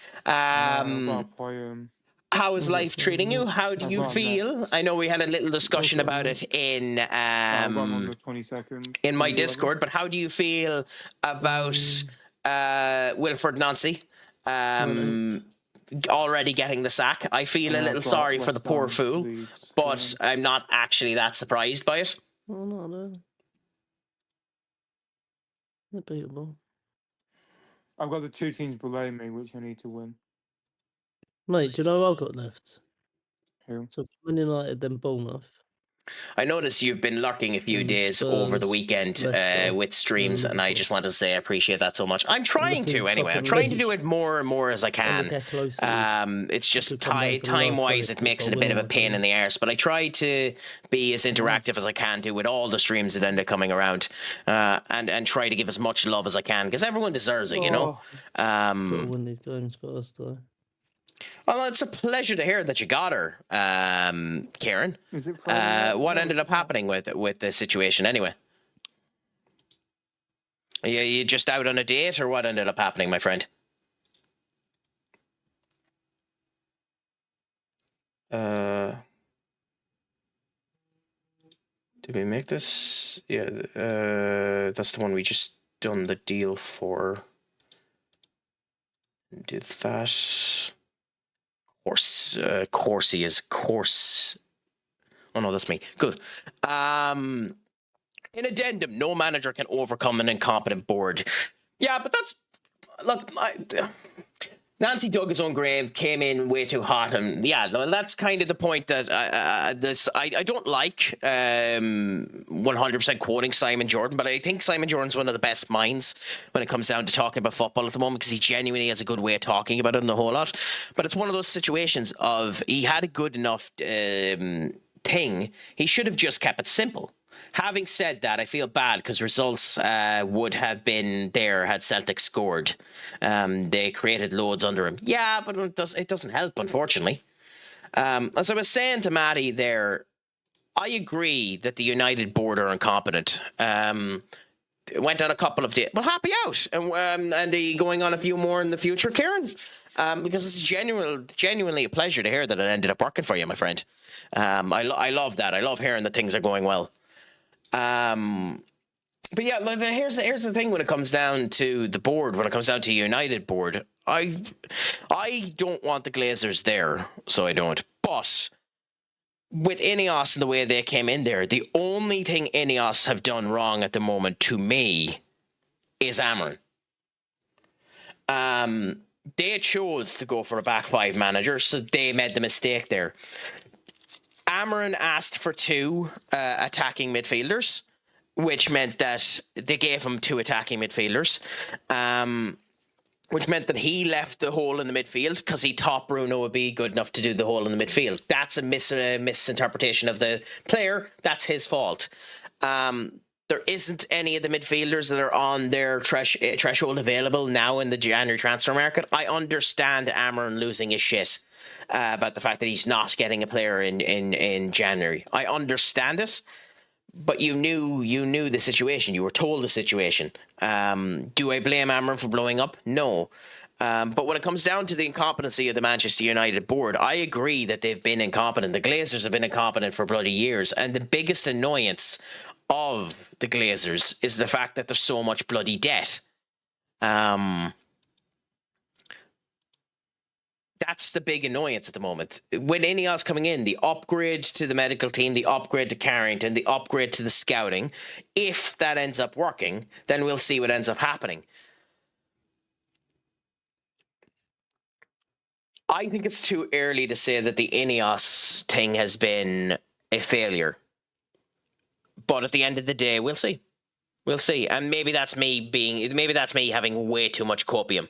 S1: How is life treating you? How do you feel? I know we had a little discussion about it in my Discord, but how do you feel about Wilfred Nancy already getting the sack? I feel a little sorry for the poor fool, but I'm not actually that surprised by it.
S2: Oh, no. They're beatable.
S5: I've got the 2 teams below me, which I need to win.
S2: Mate, do you know who I've got left?
S5: Who?
S2: So Man United, then Bournemouth.
S1: I noticed you've been lurking a few days over the weekend with streams, and I just wanted to say I appreciate that so much. I'm trying to, anyway. I'm trying to do it more and more as I can. It's just time-wise, it makes it a bit of a pain in the arse, but I try to be as interactive as I can do with all the streams that end up coming around, and try to give as much love as I can, because everyone deserves it, you know?
S2: Win these games first, though.
S1: Well, it's a pleasure to hear that you got her, Kieran. What ended up happening with the situation anyway? Are you just out on a date, or what ended up happening, my friend? Did we make this? Yeah, that's the one we just done the deal for. Did that... Corsi is course. Oh no, that's me. Good. In addendum, no manager can overcome an incompetent board. Yeah, but that's... Look, Nancy dug his own grave, came in way too hot, and yeah, that's kind of the point that I don't like 100% quoting Simon Jordan, but I think Simon Jordan's one of the best minds when it comes down to talking about football at the moment, because he genuinely has a good way of talking about it in the whole lot. But it's one of those situations of he had a good enough thing, he should have just kept it simple. Having said that, I feel bad because results would have been there had Celtic scored. They created loads under him. Yeah, but it doesn't help, unfortunately. As I was saying to Matty there, I agree that the United board are incompetent. Went on a couple of days. Well, happy out. And are you going on a few more in the future, Kieran? Because it's genuinely a pleasure to hear that it ended up working for you, my friend. I love that. I love hearing that things are going well. But yeah, here's the thing when it comes down to the board, when it comes down to United board, I don't want the Glazers there, so I don't. But with Ineos and the way they came in there, the only thing Ineos have done wrong at the moment, to me, is Amron. They chose to go for a back five manager, so they made the mistake there. Amron asked for 2 attacking midfielders, which meant that they gave him 2 attacking midfielders, which meant that he left the hole in the midfield because he thought Bruno would be good enough to do the hole in the midfield. That's a misinterpretation of the player. That's his fault. There isn't any of the midfielders that are on their threshold available now in the January transfer market. I understand Amron losing his shit about the fact that he's not getting a player in January. I understand it, but you knew the situation. You were told the situation. Do I blame Amron for blowing up? No. But when it comes down to the incompetency of the Manchester United board, I agree that they've been incompetent. The Glazers have been incompetent for bloody years, and the biggest annoyance of the Glazers is the fact that there's so much bloody debt. That's the big annoyance at the moment. When Ineos coming in, the upgrade to the medical team, the upgrade to Carrington, the upgrade to the scouting, if that ends up working, then we'll see what ends up happening. I think it's too early to say that the Ineos thing has been a failure. But at the end of the day, we'll see. We'll see. And maybe that's me having way too much copium.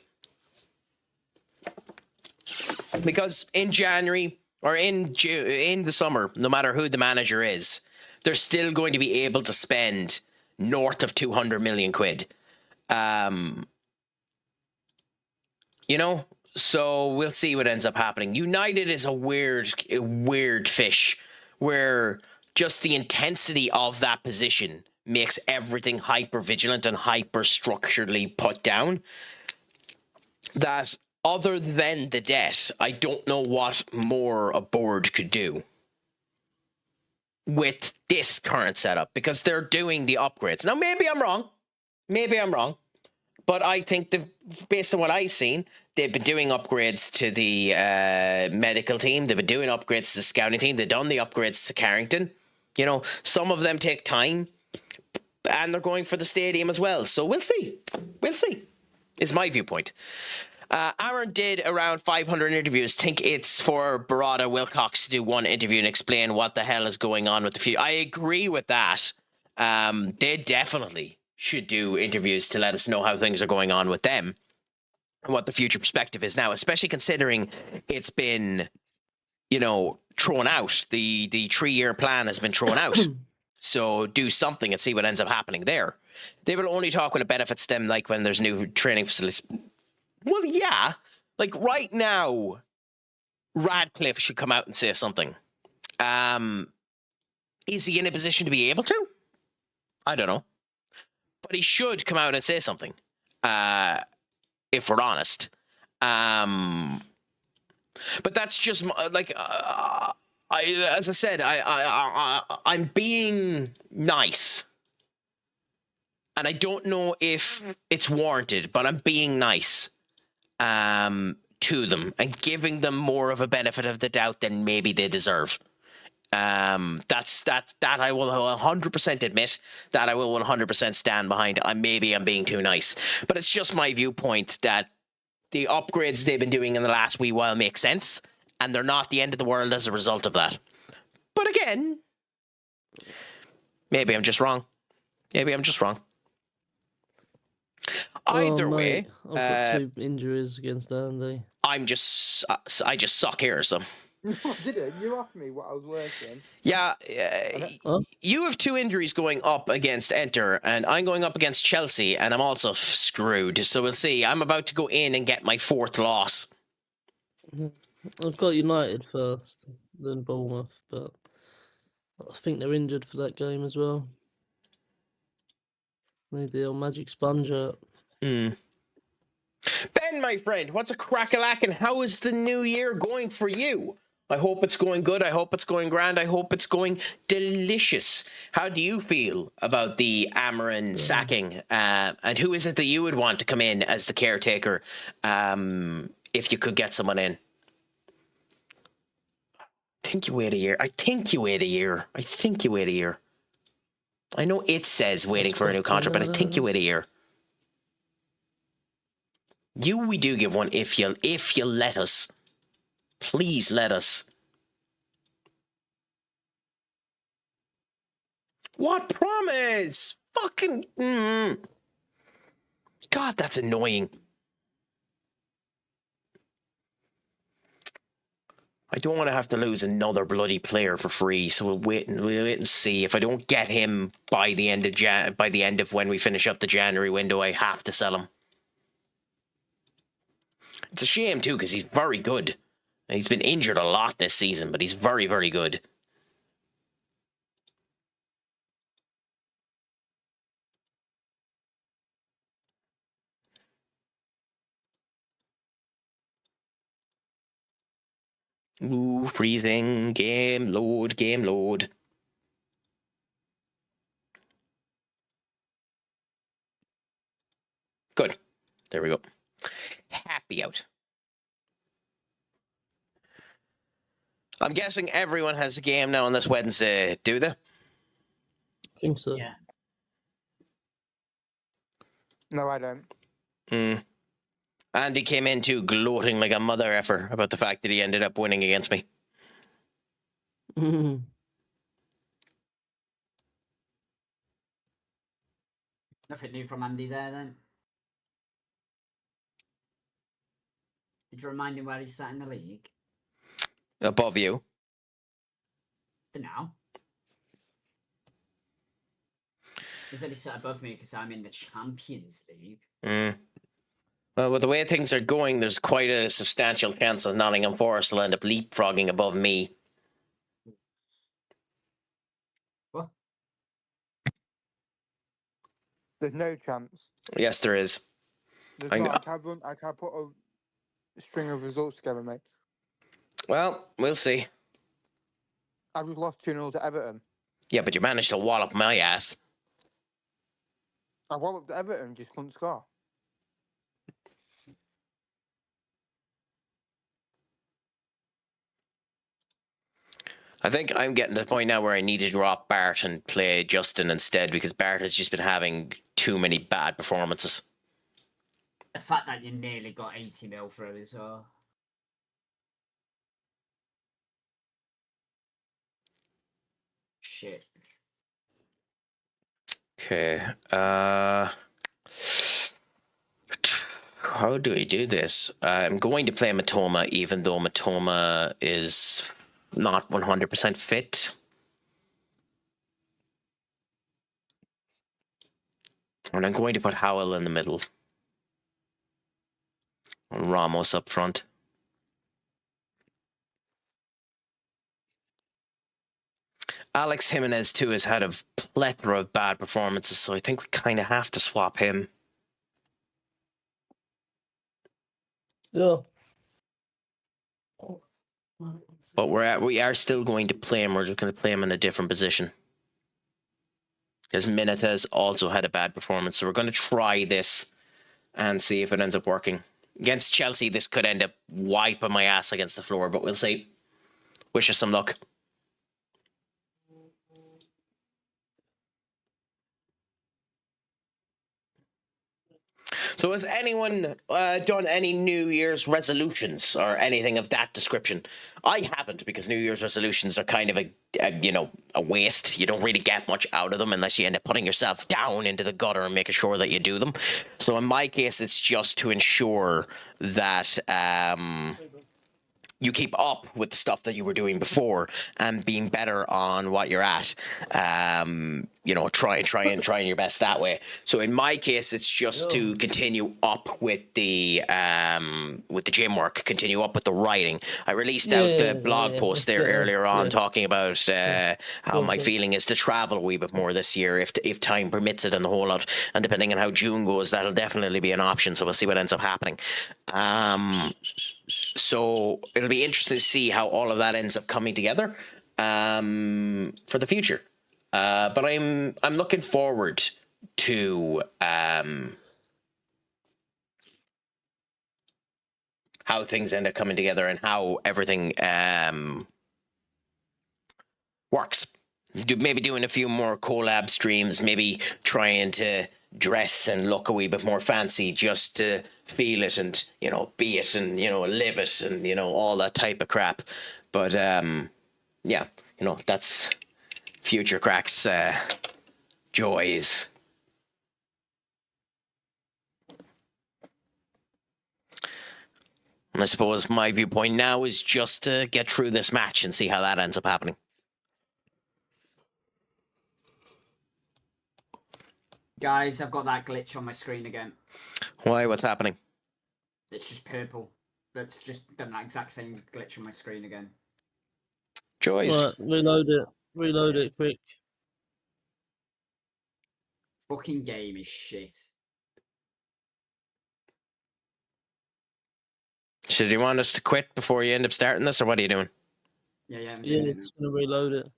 S1: Because in January or in the summer, no matter who the manager is, they're still going to be able to spend north of 200 million quid. You know, So we'll see what ends up happening. United is a weird fish where just the intensity of that position makes everything hyper vigilant and hyper structurally put down. That other than the debt, I don't know what more a board could do with this current setup, because they're doing the upgrades. Now, maybe I'm wrong, but I think based on what I've seen, they've been doing upgrades to the medical team. They've been doing upgrades to the scouting team. They've done the upgrades to Carrington. You know, some of them take time, and they're going for the stadium as well. So we'll see. We'll see, is my viewpoint. Aaron did around 500 interviews. Think it's for Barada Wilcox to do one interview and explain what the hell is going on with the future. I agree with that. They definitely should do interviews to let us know how things are going on with them and what the future perspective is now, especially considering it's been, you know, thrown out. The 3-year plan has been thrown out. So do something and see what ends up happening there. They will only talk when it benefits them, like when there's new training facilities. Well, yeah. Like right now, Radcliffe should come out and say something. Is he in a position to be able to? I don't know. But he should come out and say something, if we're honest. But that's just like, as I said, I'm being nice. And I don't know if it's warranted, but I'm being nice to them and giving them more of a benefit of the doubt than maybe they deserve. That I will 100% admit, that I will 100% stand behind. Maybe I'm being too nice, but it's just my viewpoint that the upgrades they've been doing in the last wee while make sense, and they're not the end of the world as a result of that. But again, maybe I'm just wrong. Either way,
S2: I've got 2 injuries against Andy.
S1: I just suck here, so.
S5: I didn't. You asked me what I was working.
S1: Yeah, you have 2 injuries going up against Enter, and I'm going up against Chelsea, and I'm also screwed. So we'll see. I'm about to go in and get my 4th loss.
S2: I've got United first, then Bournemouth, but I think they're injured for that game as well. Need the old magic sponge up.
S1: Ben, my friend, what's a crack-a-lack, and how is the new year going for you? I hope it's going good. I hope it's going grand. I hope it's going delicious. How do you feel about the Amarin sacking? And who is it that you would want to come in as the caretaker if you could get someone in? I think you wait a year. I know it says waiting for a new contract, but I think you wait a year. We do give one if you let us. Please let us. What promise? Fucking. God, that's annoying. I don't want to have to lose another bloody player for free, so we'll wait and see. If I don't get him by the end of when we finish up the January window, I have to sell him. It's a shame too, because he's very good. He's been injured a lot this season, but he's very, very good. Ooh, freezing. Game load. Good. There we go. Happy out. I'm guessing everyone has a game now on this Wednesday, do they?
S2: I think so.
S4: Yeah.
S5: No, I don't.
S1: Andy came in too, gloating like a mother effer about the fact that he ended up winning against me.
S4: Nothing new from Andy there then. Did you remind him where he's sat in the league?
S1: Above you.
S4: For now. He's only sat above me because I'm in the Champions League.
S1: Well, with the way things are going, there's quite a substantial chance that Nottingham Forest will end up leapfrogging above me.
S4: What?
S5: There's no chance.
S1: Yes, there is.
S5: There's not. I can't put a string of results together, mate.
S1: Well, we'll see.
S5: I just lost 2-0 to Everton.
S1: Yeah, but you managed to wallop my ass.
S5: I walloped Everton, just couldn't score.
S1: I think I'm getting to the point now where I need to drop Bart and play Justin instead, because Bart has just been having too many bad performances.
S4: The fact that you nearly got 80 mil through as well. Shit.
S1: Okay. How do we do this? I'm going to play Matoma, even though Matoma is not 100% fit. And I'm going to put Howell in the middle. And Ramos up front. Alex Jimenez, too, has had a plethora of bad performances, so I think we kind of have to swap him.
S2: Yeah.
S1: But we are still going to play him. We're just going to play him in a different position. Because Mineta also had a bad performance. So we're going to try this and see if it ends up working. Against Chelsea, this could end up wiping my ass against the floor, but we'll see. Wish us some luck. So has anyone done any New Year's resolutions or anything of that description? I haven't, because New Year's resolutions are kind of a waste. You don't really get much out of them unless you end up putting yourself down into the gutter and making sure that you do them. So in my case, it's just to ensure that you keep up with the stuff that you were doing before and being better on what you're at. Trying your best that way. So in my case, it's just to continue up with the gym work, continue up with the writing. I released out the blog post there earlier on talking about how my feeling is to travel a wee bit more this year if time permits it and the whole lot. And depending on how June goes, that'll definitely be an option. So we'll see what ends up happening. So it'll be interesting to see how all of that ends up coming together for the future. But I'm looking forward to how things end up coming together and how everything works. Maybe doing a few more collab streams, maybe trying to dress and look a wee bit more fancy just to feel it and, be it and, live it and, all that type of crap. But, that's future Craic's joys. And I suppose my viewpoint now is just to get through this match and see how that ends up happening.
S4: Guys, I've got that glitch on my screen again.
S1: Why? What's happening?
S4: It's just purple. That's just done that exact same glitch on my screen again.
S1: Joys.
S2: Right, reload it. Reload it quick.
S4: Fucking game is shit.
S1: Should you want us to quit before you end up starting this, or what are you doing?
S4: Yeah,
S2: it's gonna reload it.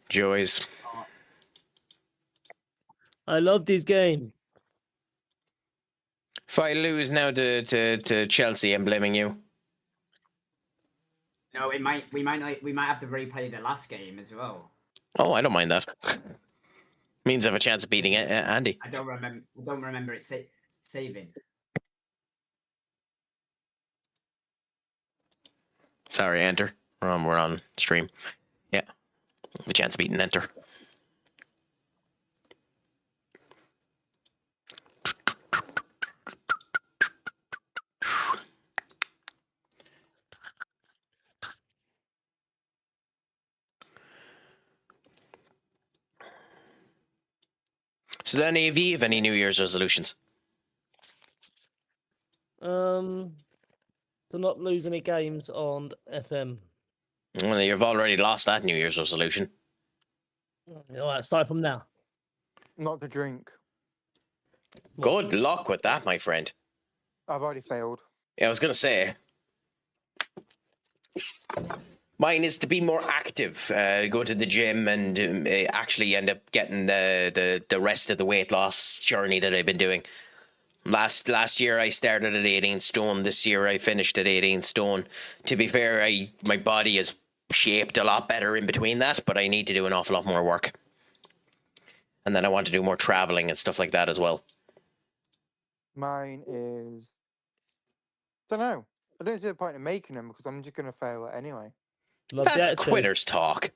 S1: Joys.
S2: I love this game.
S1: If I lose now to Chelsea, I'm blaming you.
S4: No, we might have to replay the last game as well.
S1: Oh, I don't mind that. Means I have a chance of beating Andy.
S4: I don't remember it saving.
S1: Sorry, enter. We're on stream. Yeah, have a chance of beating enter. So, do any of you have any New Year's resolutions?
S2: To not lose any games on FM.
S1: Well, you've already lost that New Year's resolution.
S2: All right, start from now.
S5: Not to drink.
S1: Good luck with that, my friend.
S5: I've already failed.
S1: Yeah, I was going to say. Mine is to be more active, go to the gym and actually end up getting the rest of the weight loss journey that I've been doing. Last year I started at 18 stone. This year I finished at 18 stone. To be fair, my body is shaped a lot better in between that, but I need to do an awful lot more work. And then I want to do more traveling and stuff like that as well.
S5: Mine is... I don't know. I don't see the point in making them because I'm just going to fail it anyway.
S1: That's quitters talk.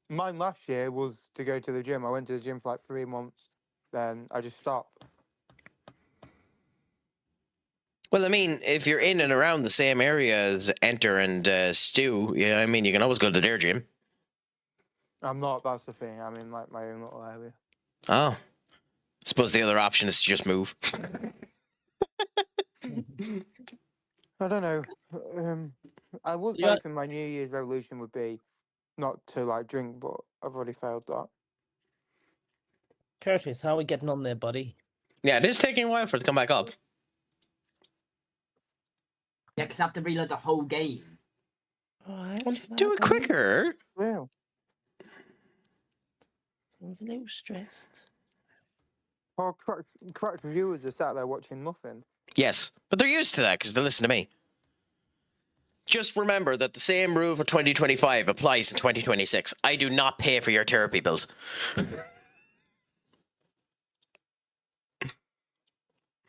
S5: Mine last year was to go to the gym. I went to the gym for like 3 months. Then I just stopped.
S1: Well, I mean, if you're in and around the same area as Enter and Stu, yeah, I mean, you can always go to their gym.
S5: I'm not, that's the thing. I'm in like my own little area.
S1: Oh. I suppose the other option is to just move.
S5: I don't know. I was hoping my New Year's resolution would be not to like drink, but I've already failed that.
S2: Curtis, how are we getting on there, buddy?
S1: Yeah, it is taking a while for it to come back up.
S4: Yeah, because I have to reload the whole game.
S2: Alright,
S1: do it quicker.
S5: Well,
S2: I was a little stressed.
S5: our correct viewers are sat there watching nothing.
S1: Yes, but they're used to that because they listen to me. Just remember that the same rule for 2025 applies in 2026. I do not pay for your therapy bills.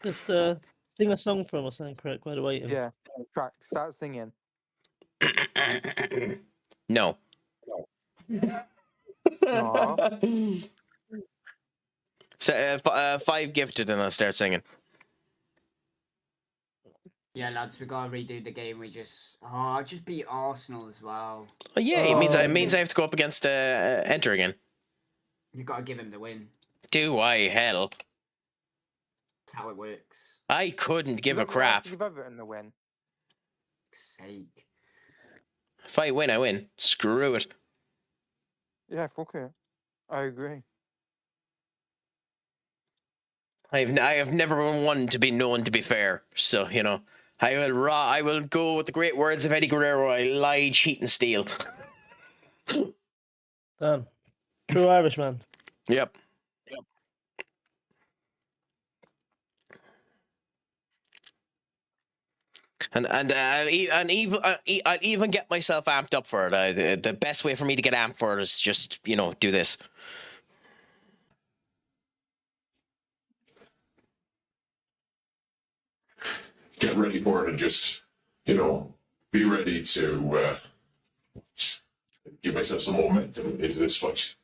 S2: Just sing a song from us, then, Craic, while waiting.
S5: Yeah, Craic, start singing.
S1: No. So 5 gifted and I'll start singing.
S4: Yeah, lads, we gotta redo the game. We just beat Arsenal as well.
S1: Oh, yeah, it means I have to go up against Enter again.
S4: You gotta give him the win.
S1: Do I? Hell.
S4: That's how it works.
S1: I couldn't give a crap.
S5: Give Everton the win.
S4: Sake.
S1: If I win, I win. Screw it.
S5: Yeah, fuck it. I agree.
S1: I have never been one to be known to be fair, so you know I will go with the great words of Eddie Guerrero. I lie, cheat, and steal.
S2: Done. True Irishman.
S1: Yep. And I'll even get myself amped up for it. The best way for me to get amped for it is just do this.
S8: Get ready for it and just, be ready to give myself some momentum into this fight.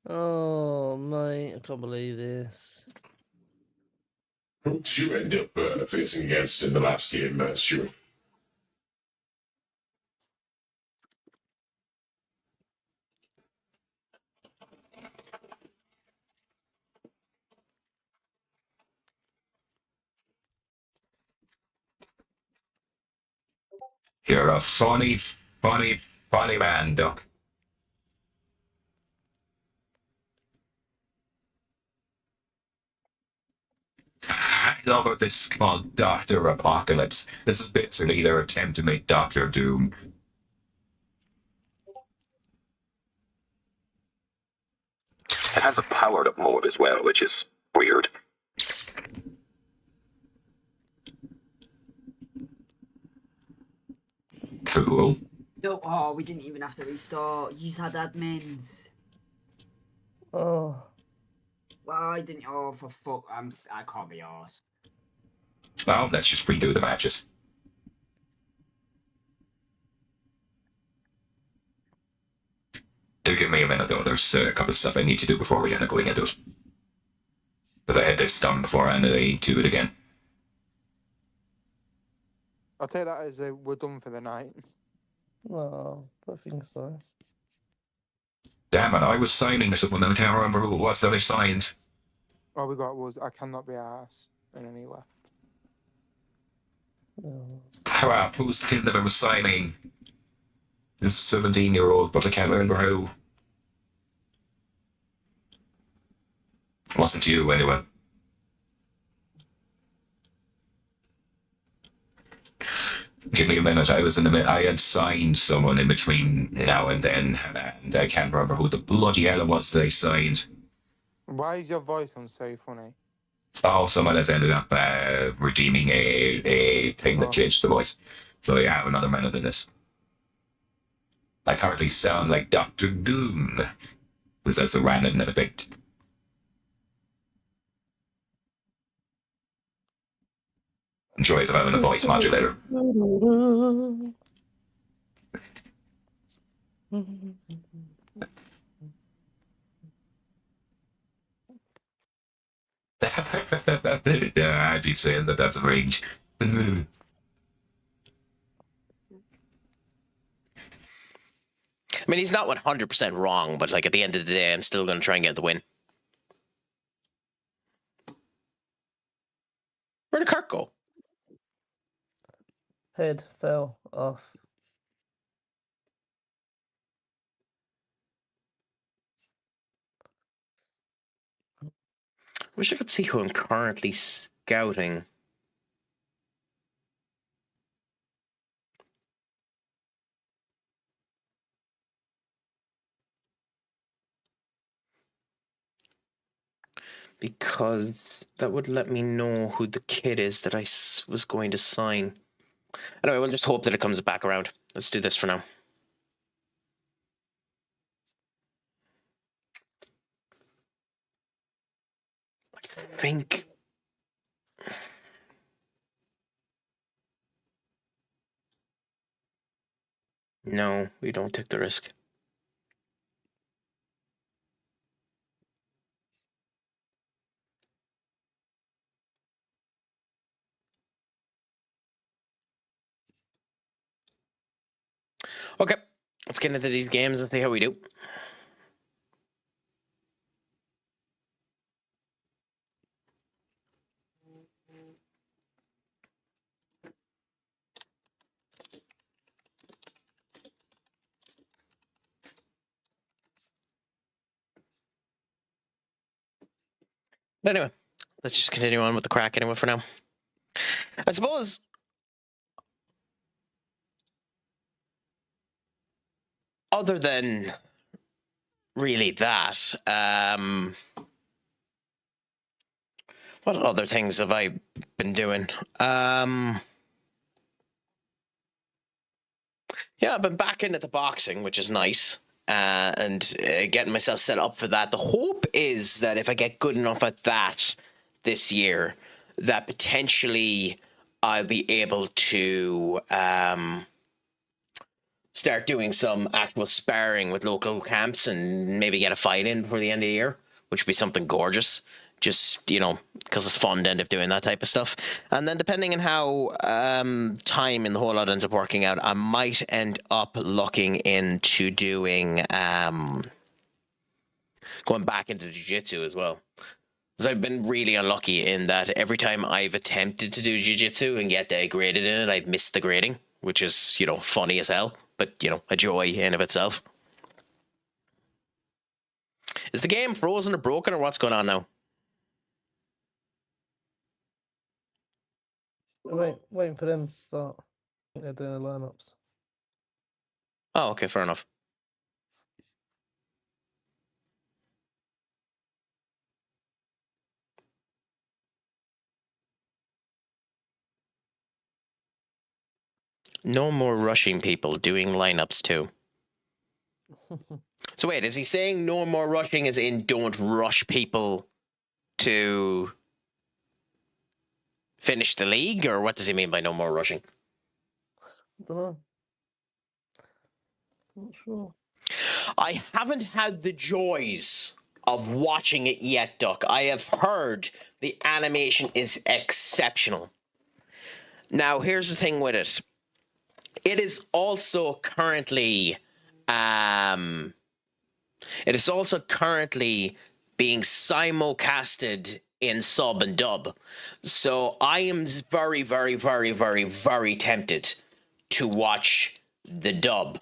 S2: Oh, mate, I can't believe this.
S8: Who did you end up facing against in the last game, Stuart?
S9: You're a funny man, Duck. I love about this called Dr. Apocalypse. This is basically their attempt to make Dr. Doom.
S10: It has a powered-up mode as well, which is weird.
S9: Cool.
S4: No, we didn't even have to restart. You had admins.
S2: Oh.
S4: Why didn't? Oh, for fuck! I can't be arsed.
S9: Well, let's just redo the matches. Do give me a minute though, there's a couple of stuff I need to do before we end up going into it. But I had this done before I do it again.
S5: I'll take that as we're done for the night.
S2: No, I think so.
S9: Damn it, I was signing someone and I can't remember who it was that I signed.
S5: All we got was I cannot be arsed, and then he left.
S2: No.
S9: Crap, who was the kid that I was signing? It's a 17-year-old, but I can't remember who. It wasn't you, anyway. Give me a minute. I had signed someone in between now and then, and I can't remember who the bloody hell it was that I signed.
S5: Why is your voice on so funny?
S9: Oh, someone has ended up redeeming a thing that changed the voice. So yeah, I have another minute in this. I currently sound like Dr. Doom, because that's a random and a bit. Joys of having a voice modulator. Yeah, I'd be saying that that's a range.
S1: I mean, he's not 100% wrong, but like at the end of the day, I'm still going to try and get the win. Where did Kirk go?
S2: Head fell off.
S1: Wish I could see who I'm currently scouting. Because that would let me know who the kid is that I was going to sign. Anyway, we'll just hope that it comes back around. Let's do this for now. I think... No, we don't take the risk. Okay, let's get into these games and see how we do. But anyway, let's just continue on with the Craic anyway for now. I suppose... Other than really that, what other things have I been doing? Yeah, I've been back into the boxing, which is nice, and getting myself set up for that. The hope is that if I get good enough at that this year, that potentially I'll be able to start doing some actual sparring with local camps and maybe get a fight in before the end of the year, which would be something gorgeous. Just, you know, because it's fun to end up doing that type of stuff. And then depending on how time in the whole lot ends up working out, I might end up looking into doing, going back into jiu-jitsu as well. Because I've been really unlucky in that every time I've attempted to do jiu-jitsu and get graded in it, I've missed the grading, which is, you know, funny as hell, but, you know, a joy in of itself. Is the game frozen or broken or what's going on now?
S2: Waiting for them to start. I think they're doing the lineups.
S1: Oh, okay, fair enough. No more rushing people, doing lineups too. So wait, is he saying no more rushing as in don't rush people to finish the league, or what does he mean by no more rushing?
S2: I don't know. Not sure.
S1: I haven't had the joys of watching it yet, Duck. I have heard the animation is exceptional. Now, here's the thing with it. It is also currently being simulcasted in sub and dub. So I am very, very, very, very, very tempted to watch the dub.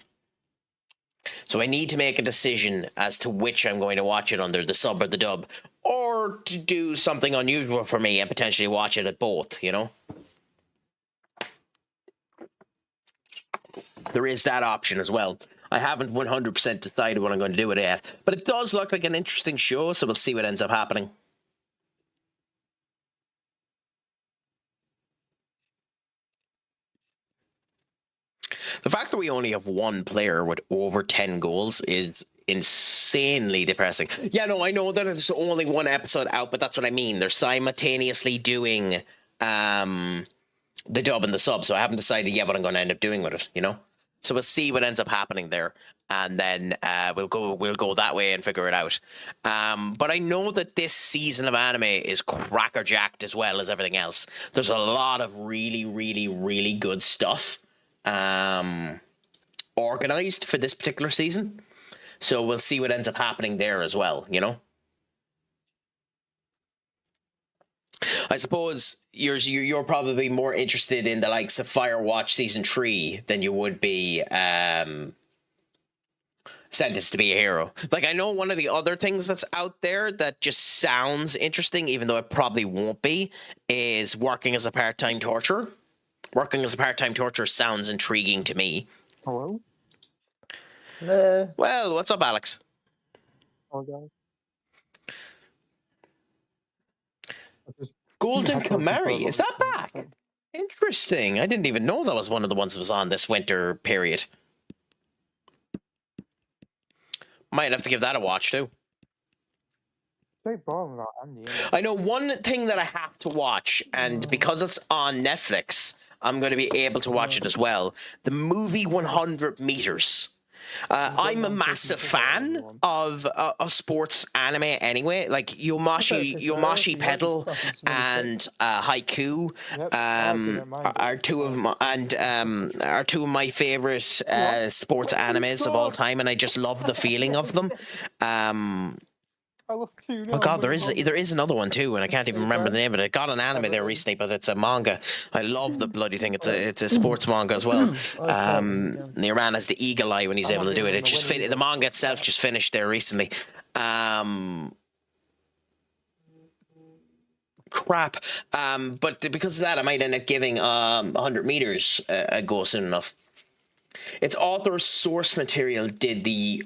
S1: So I need to make a decision as to which I'm going to watch it under, the sub or the dub, or to do something unusual for me and potentially watch it at both, you know? There is that option as well. I haven't 100% decided what I'm going to do with it yet, but it does look like an interesting show, so we'll see what ends up happening. The fact that we only have one player with over 10 goals is insanely depressing. Yeah, no, I know that there's only one episode out, but that's what I mean. They're simultaneously doing the dub and the sub, so I haven't decided yet what I'm going to end up doing with it, you know? So we'll see what ends up happening there, and then we'll go that way and figure it out. But I know that this season of anime is crackerjacked as well as everything else. There's a lot of really, really, really good stuff organized for this particular season. So we'll see what ends up happening there as well, you know? I suppose you're probably more interested in the likes of Firewatch Season 3 than you would be Sentenced to be a Hero. Like, I know one of the other things that's out there that just sounds interesting, even though it probably won't be, is Working as a Part-Time Torturer. Working as a Part-Time Torturer sounds intriguing to me.
S5: Hello?
S1: Well, what's up, Alex?
S5: Okay.
S1: Golden Kamari, is that back? Interesting. I didn't even know that was one of the ones that was on this winter period. Might have to give that a watch too. I know one thing that I have to watch, and because it's on Netflix, I'm going to be able to watch it as well. The movie 100 Meters. I'm a massive fan of sports anime anyway. Like Yomashi Pedal and Haiku are two of my favorite sports animes of all time, and I just love the feeling of them. Oh god, there is another one too, and I can't even remember the name of it. It got an anime there recently, but it's a manga. I love the bloody thing. It's a sports manga as well. Niran has the eagle eye when he's able to do it. It just the manga itself just finished there recently. Crap. But because of that, I might end up giving 100 Meters a go soon enough. Its author's source material did the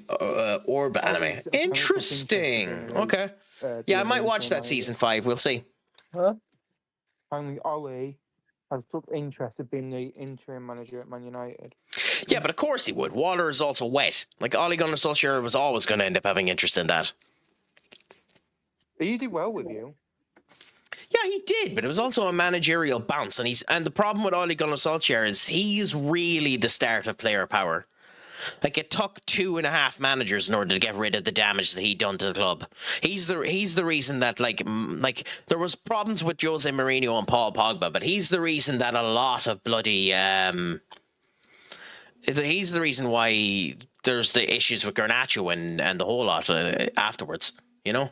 S1: Orb anime. Interesting. Okay. Yeah, I might watch that season 5. We'll see.
S5: Huh? Finally, Ollie has took interest in being the interim manager at Man United.
S1: Yeah, but of course he would. Water is also wet. Like, Ole Gunnar Solskjaer was always going to end up having interest in that.
S5: He did well with you.
S1: Yeah, he did, but it was also a managerial bounce, and the problem with Ole Gunnar Solskjaer is he's really the start of player power. Like, it took 2.5 managers in order to get rid of the damage that he'd done to the club. He's the reason that like there was problems with Jose Mourinho and Paul Pogba, but he's the reason that a lot of bloody he's the reason why there's the issues with Garnacho and the whole lot afterwards. You know?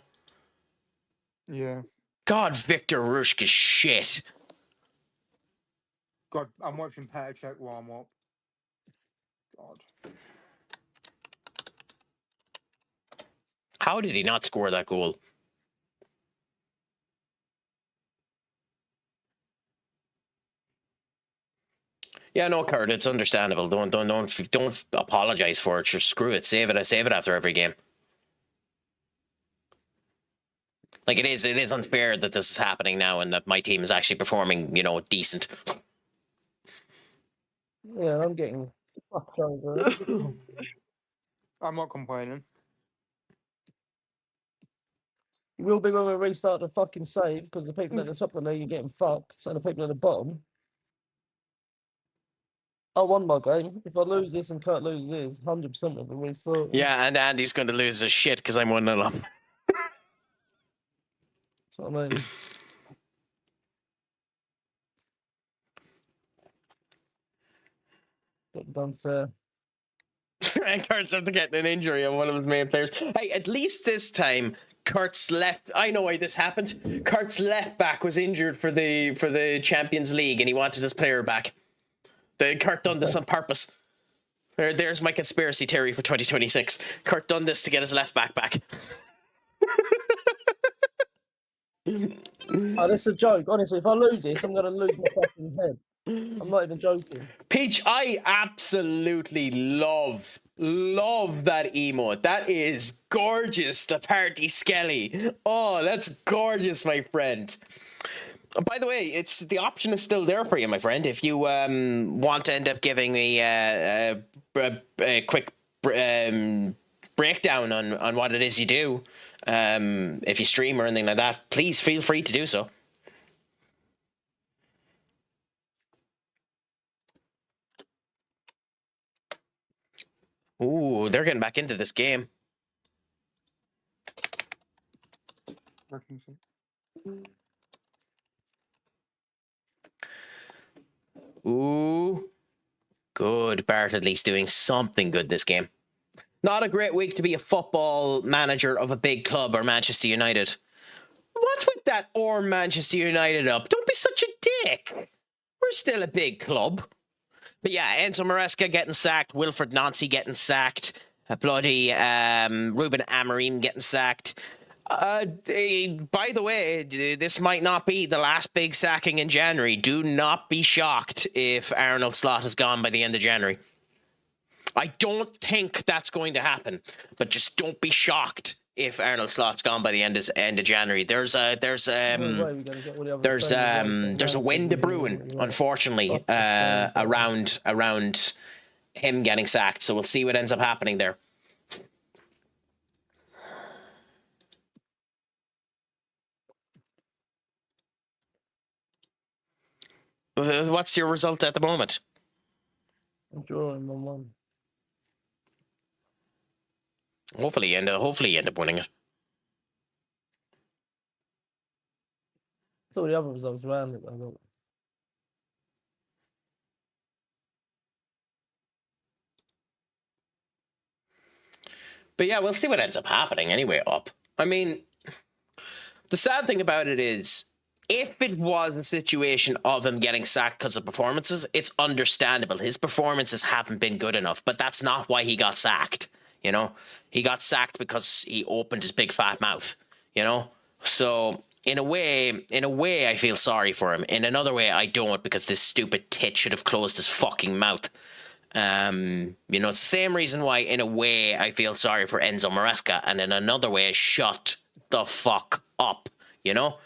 S5: Yeah.
S1: God, Victor Rushk is shit.
S5: God, I'm watching Petr Cech warm up. God.
S1: How did he not score that goal? Yeah, no, Kurt, it's understandable. Don't apologize for it. Just screw it. Save it after every game. Like, it is unfair that this is happening now and that my team is actually performing, decent.
S2: Yeah, I'm getting fucked over it.
S5: I'm not complaining.
S2: You will be when we restart the fucking save, because the people at the top of the league are getting fucked, and the people at the bottom. I won my game. If I lose this and Kurt loses, 100% of the restart.
S1: Yeah, and Andy's going to lose his shit because I'm 1-0 up.
S2: That's what I mean. Done fair.
S1: Kurt's after getting an injury on one of his main players. Hey, at least this time, Kurt's left. I know why this happened. Kurt's left back was injured for the Champions League, and he wanted his player back. Kurt done this on purpose. There's my conspiracy theory for 2026. Kurt done this to get his left back back.
S2: Oh, this is a joke. Honestly, if I lose this, I'm gonna lose my fucking head. I'm not even joking.
S1: Peach, I absolutely love that emote. That is gorgeous, the party skelly. Oh, that's gorgeous, my friend. By the way, the option is still there for you, my friend. If you want to end up giving me a quick breakdown on what it is you do, if you stream or anything like that, please feel free to do so. Ooh, they're getting back into this game. Ooh. Good. Bart at least doing something good this game. Not a great week to be a football manager of a big club or Manchester United. What's with that or Manchester United up? Don't be such a dick. We're still a big club. But yeah, Enzo Maresca getting sacked, Wilfred Nancy getting sacked, bloody Ruben Amorim getting sacked. By the way, this might not be the last big sacking in January. Do not be shocked if Arnold Slot is gone by the end of January. I don't think that's going to happen, but just don't be shocked if Arnold Slot's gone by the end of January. There's a wind brewing, unfortunately, around him getting sacked. So we'll see what ends up happening there. What's your result at the moment?
S2: I'm drawing 1-1.
S1: Hopefully you end up winning it.
S2: So the other results around it, though.
S1: But yeah, we'll see what ends up happening anyway, up. I mean, the sad thing about it is, if it was a situation of him getting sacked because of performances, it's understandable. His performances haven't been good enough, but that's not why he got sacked. You know, he got sacked because he opened his big fat mouth, you know? So in a way, I feel sorry for him. In another way, I don't, because this stupid tit should have closed his fucking mouth. You know, it's the same reason why, in a way, I feel sorry for Enzo Maresca, and in another way, shut the fuck up, you know?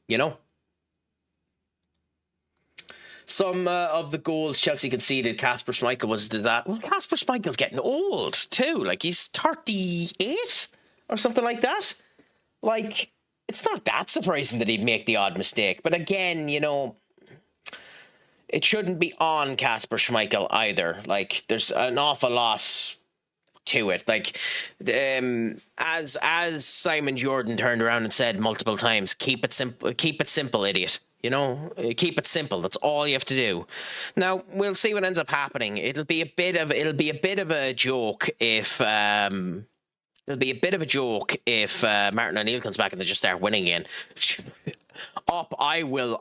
S1: You know? Some of the goals Chelsea conceded, Kasper Schmeichel was that. Well, Kasper Schmeichel's getting old too. Like, he's 38 or something like that. Like, it's not that surprising that he'd make the odd mistake. But again, you know, it shouldn't be on Kasper Schmeichel either. Like, there's an awful lot to it. Like, as Simon Jordan turned around and said multiple times, keep it simple, idiot. You know, keep it simple. That's all you have to do. Now, we'll see what ends up happening. It'll be a bit of a joke if Martin O'Neill comes back and they just start winning again. Up, I will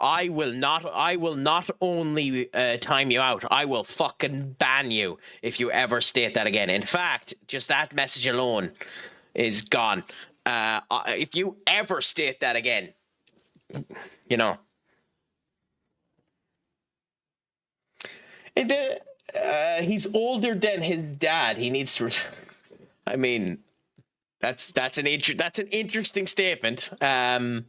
S1: not only time you out, I will fucking ban you if you ever state that again. In fact, just that message alone is gone. If you ever state that again, you know. He's older than his dad. He needs to. I mean, that's an interesting statement. Did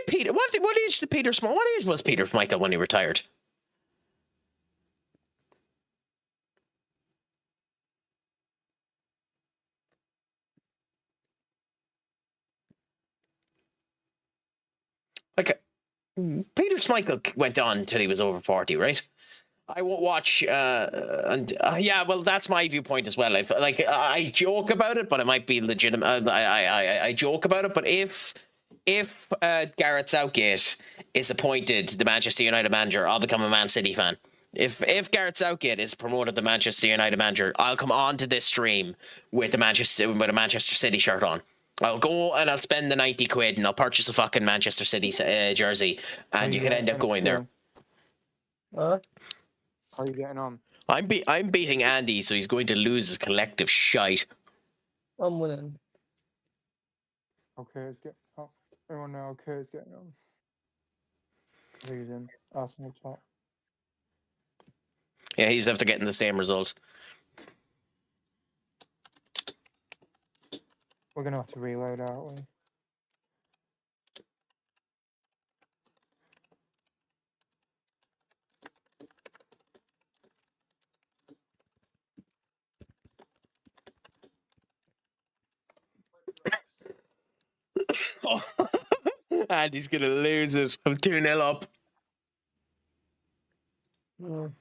S1: Peter? What age did Peter? What age was Peter Schmeichel when he retired? Like, Peter Schmeichel went on until he was over 40, right? I won't watch, yeah, well, that's my viewpoint as well. I joke about it, but it might be legitimate. I joke about it, but if if Gareth Southgate is appointed the Manchester United manager, I'll become a Man City fan. If Gareth Southgate is promoted the Manchester United manager, I'll come on to this stream with a Manchester City shirt on. I'll go and I'll spend the 90 quid and I'll purchase a fucking Manchester City jersey, and you can end up going there.
S5: How are you getting on?
S1: I'm beating Andy, so he's going to lose his collective shite.
S2: I'm winning.
S5: Okay, everyone know okay is getting on. Losing. Arsenal top.
S1: Yeah, he's after getting the same results.
S5: We're gonna have to reload, aren't we?
S1: Andy's gonna lose it. I'm 2-0 up.
S2: Mm.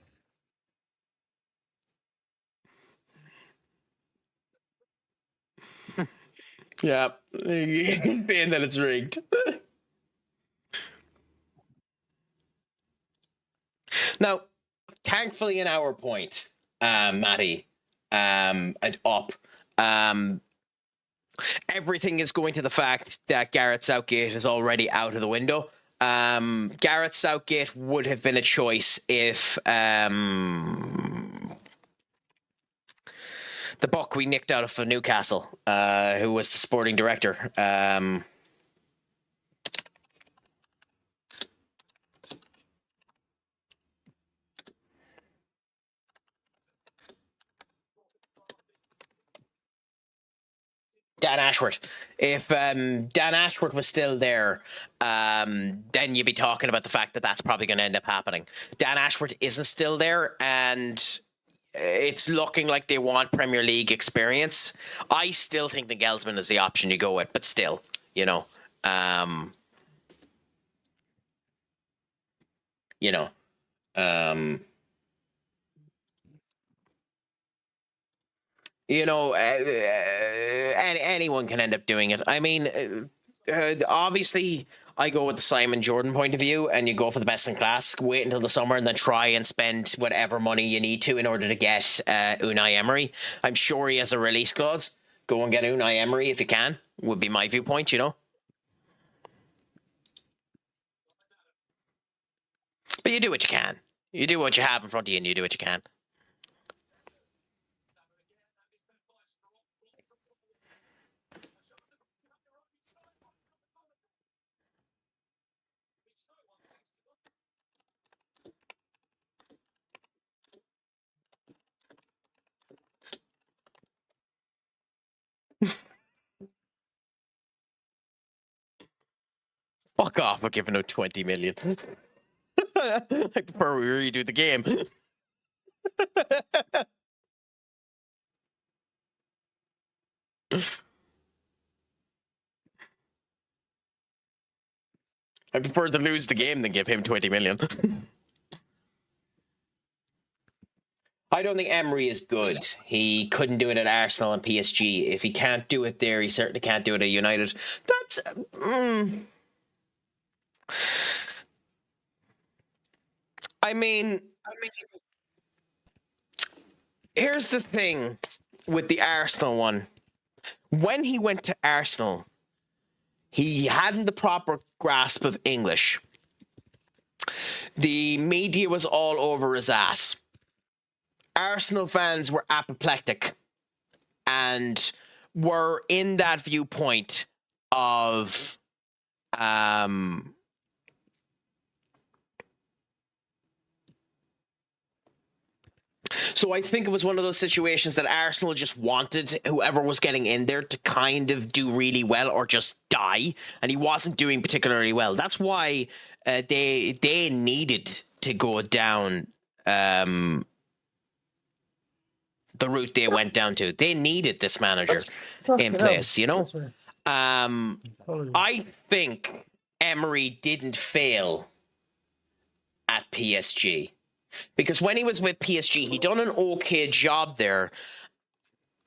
S1: Yeah, saying that it's rigged. Now, thankfully, in our point, Matty, and up, everything is going to the fact that Gareth Southgate is already out of the window. Gareth Southgate would have been a choice if the buck we nicked out of Newcastle, who was the sporting director. Dan Ashworth. If Dan Ashworth was still there, then you'd be talking about the fact that that's probably going to end up happening. Dan Ashworth isn't still there, and it's looking like they want Premier League experience. I still think the Nagelsmann is the option you go with, but still, you know. Anyone can end up doing it. I mean, obviously, I go with the Simon Jordan point of view, and you go for the best in class, wait until the summer, and then try and spend whatever money you need to in order to get Unai Emery. I'm sure he has a release clause. Go and get Unai Emery if you can, would be my viewpoint, you know. But you do what you can. You do what you have in front of you, and you do what you can. Fuck off, I'm giving out 20 million. I prefer we redo the game. I prefer to lose the game than give him 20 million. I don't think Emery is good. He couldn't do it at Arsenal and PSG. If he can't do it there, he certainly can't do it at United. That's... I mean, here's the thing with the Arsenal one. When he went to Arsenal, he hadn't the proper grasp of English. The media was all over his ass. Arsenal fans were apoplectic and were in that viewpoint of so I think it was one of those situations that Arsenal just wanted whoever was getting in there to kind of do really well or just die, and he wasn't doing particularly well. That's why they needed to go down the route they went down to. They needed this manager in place, you know? I think Emery didn't fail at PSG. Because when he was with PSG, he done an okay job there.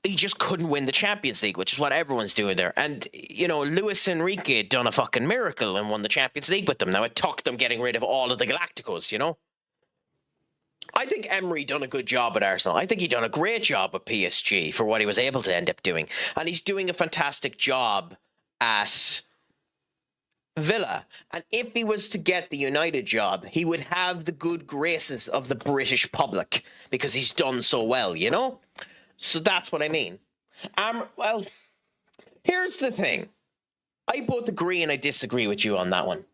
S1: he just couldn't win the Champions League, which is what everyone's doing there. And, you know, Luis Enrique done a fucking miracle and won the Champions League with them. Now, it took them getting rid of all of the Galacticos, you know? I think Emery done a good job at Arsenal. I think he done a great job at PSG for what he was able to end up doing. And he's doing a fantastic job at Villa. And if he was to get the United job, he would have the good graces of the British public because he's done so well, you know? So that's what I mean. Well, here's the thing. I both agree and I disagree with you on that one.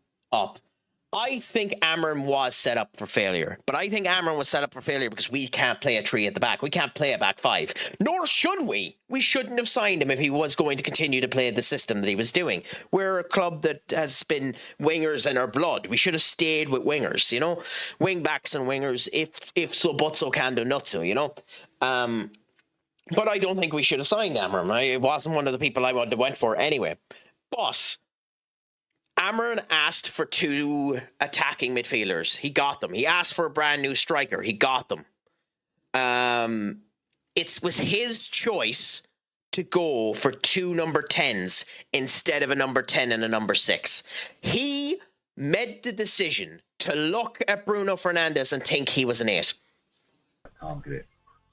S1: I think Amram was set up for failure. But I think Amram was set up for failure because we can't play a 3 at the back. We can't play a back 5. Nor should we. We shouldn't have signed him if he was going to continue to play the system that he was doing. We're a club that has been wingers in our blood. We should have stayed with wingers, you know? Wing backs and wingers, if so but so can do not so, you know? But I don't think we should have signed Amram. It wasn't one of the people I went for anyway. But Amram asked for 2 attacking midfielders. He got them. He asked for a brand new striker. He got them. It was his choice to go for 2 number 10s instead of a number 10 and a number 6. He made the decision to look at Bruno Fernandes and think he was an 8.
S11: I can't get it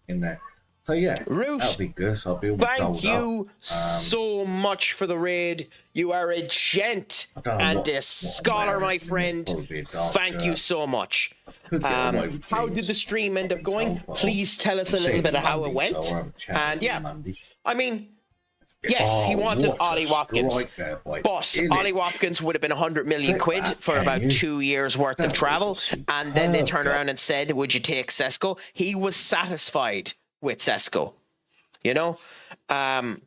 S11: in there. So yeah,
S1: Root,
S11: that'll be good. So I'll be all
S1: thank you so much for the raid. You are a gent and a scholar, my friend. Thank you so much. How did the stream end up going? Please tell us a little bit of how it went. And yeah, I mean, yes, he wanted Ollie Watkins, but Ollie Watkins would have been 100 million quid for about 2 years worth of travel. And then they turned around and said, would you take Sesko? He was satisfied with Sesko, you know? And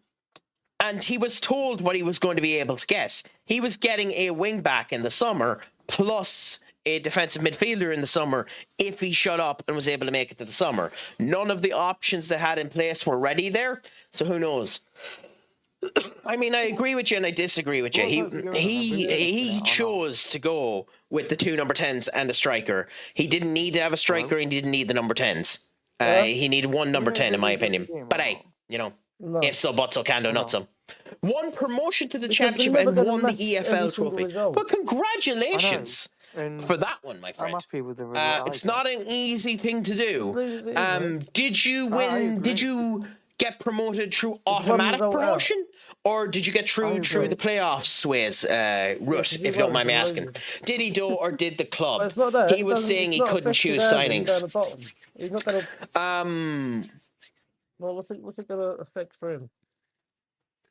S1: he was told what he was going to be able to get. He was getting a wing back in the summer, plus a defensive midfielder in the summer, if he shut up and was able to make it to the summer. None of the options they had in place were ready there, so who knows? I mean, I agree with you and I disagree with you. He chose to go with the 2 number 10s and a striker. He didn't need to have a striker and he didn't need the number 10s. He needed 1 number 10, in my opinion. But hey, you know, if so, but so, can do, not so. 1 promotion to the championship and won the EFL trophy. But congratulations for that one, my friend. It's not an easy thing to do. Did you win? Did you get promoted through automatic promotion? Or did you get through the playoffs ways, Rush, if you don't mind me asking? Did he do or did the club? He was saying he couldn't choose signings.
S2: He's not going to... Well, what's it going to affect for him?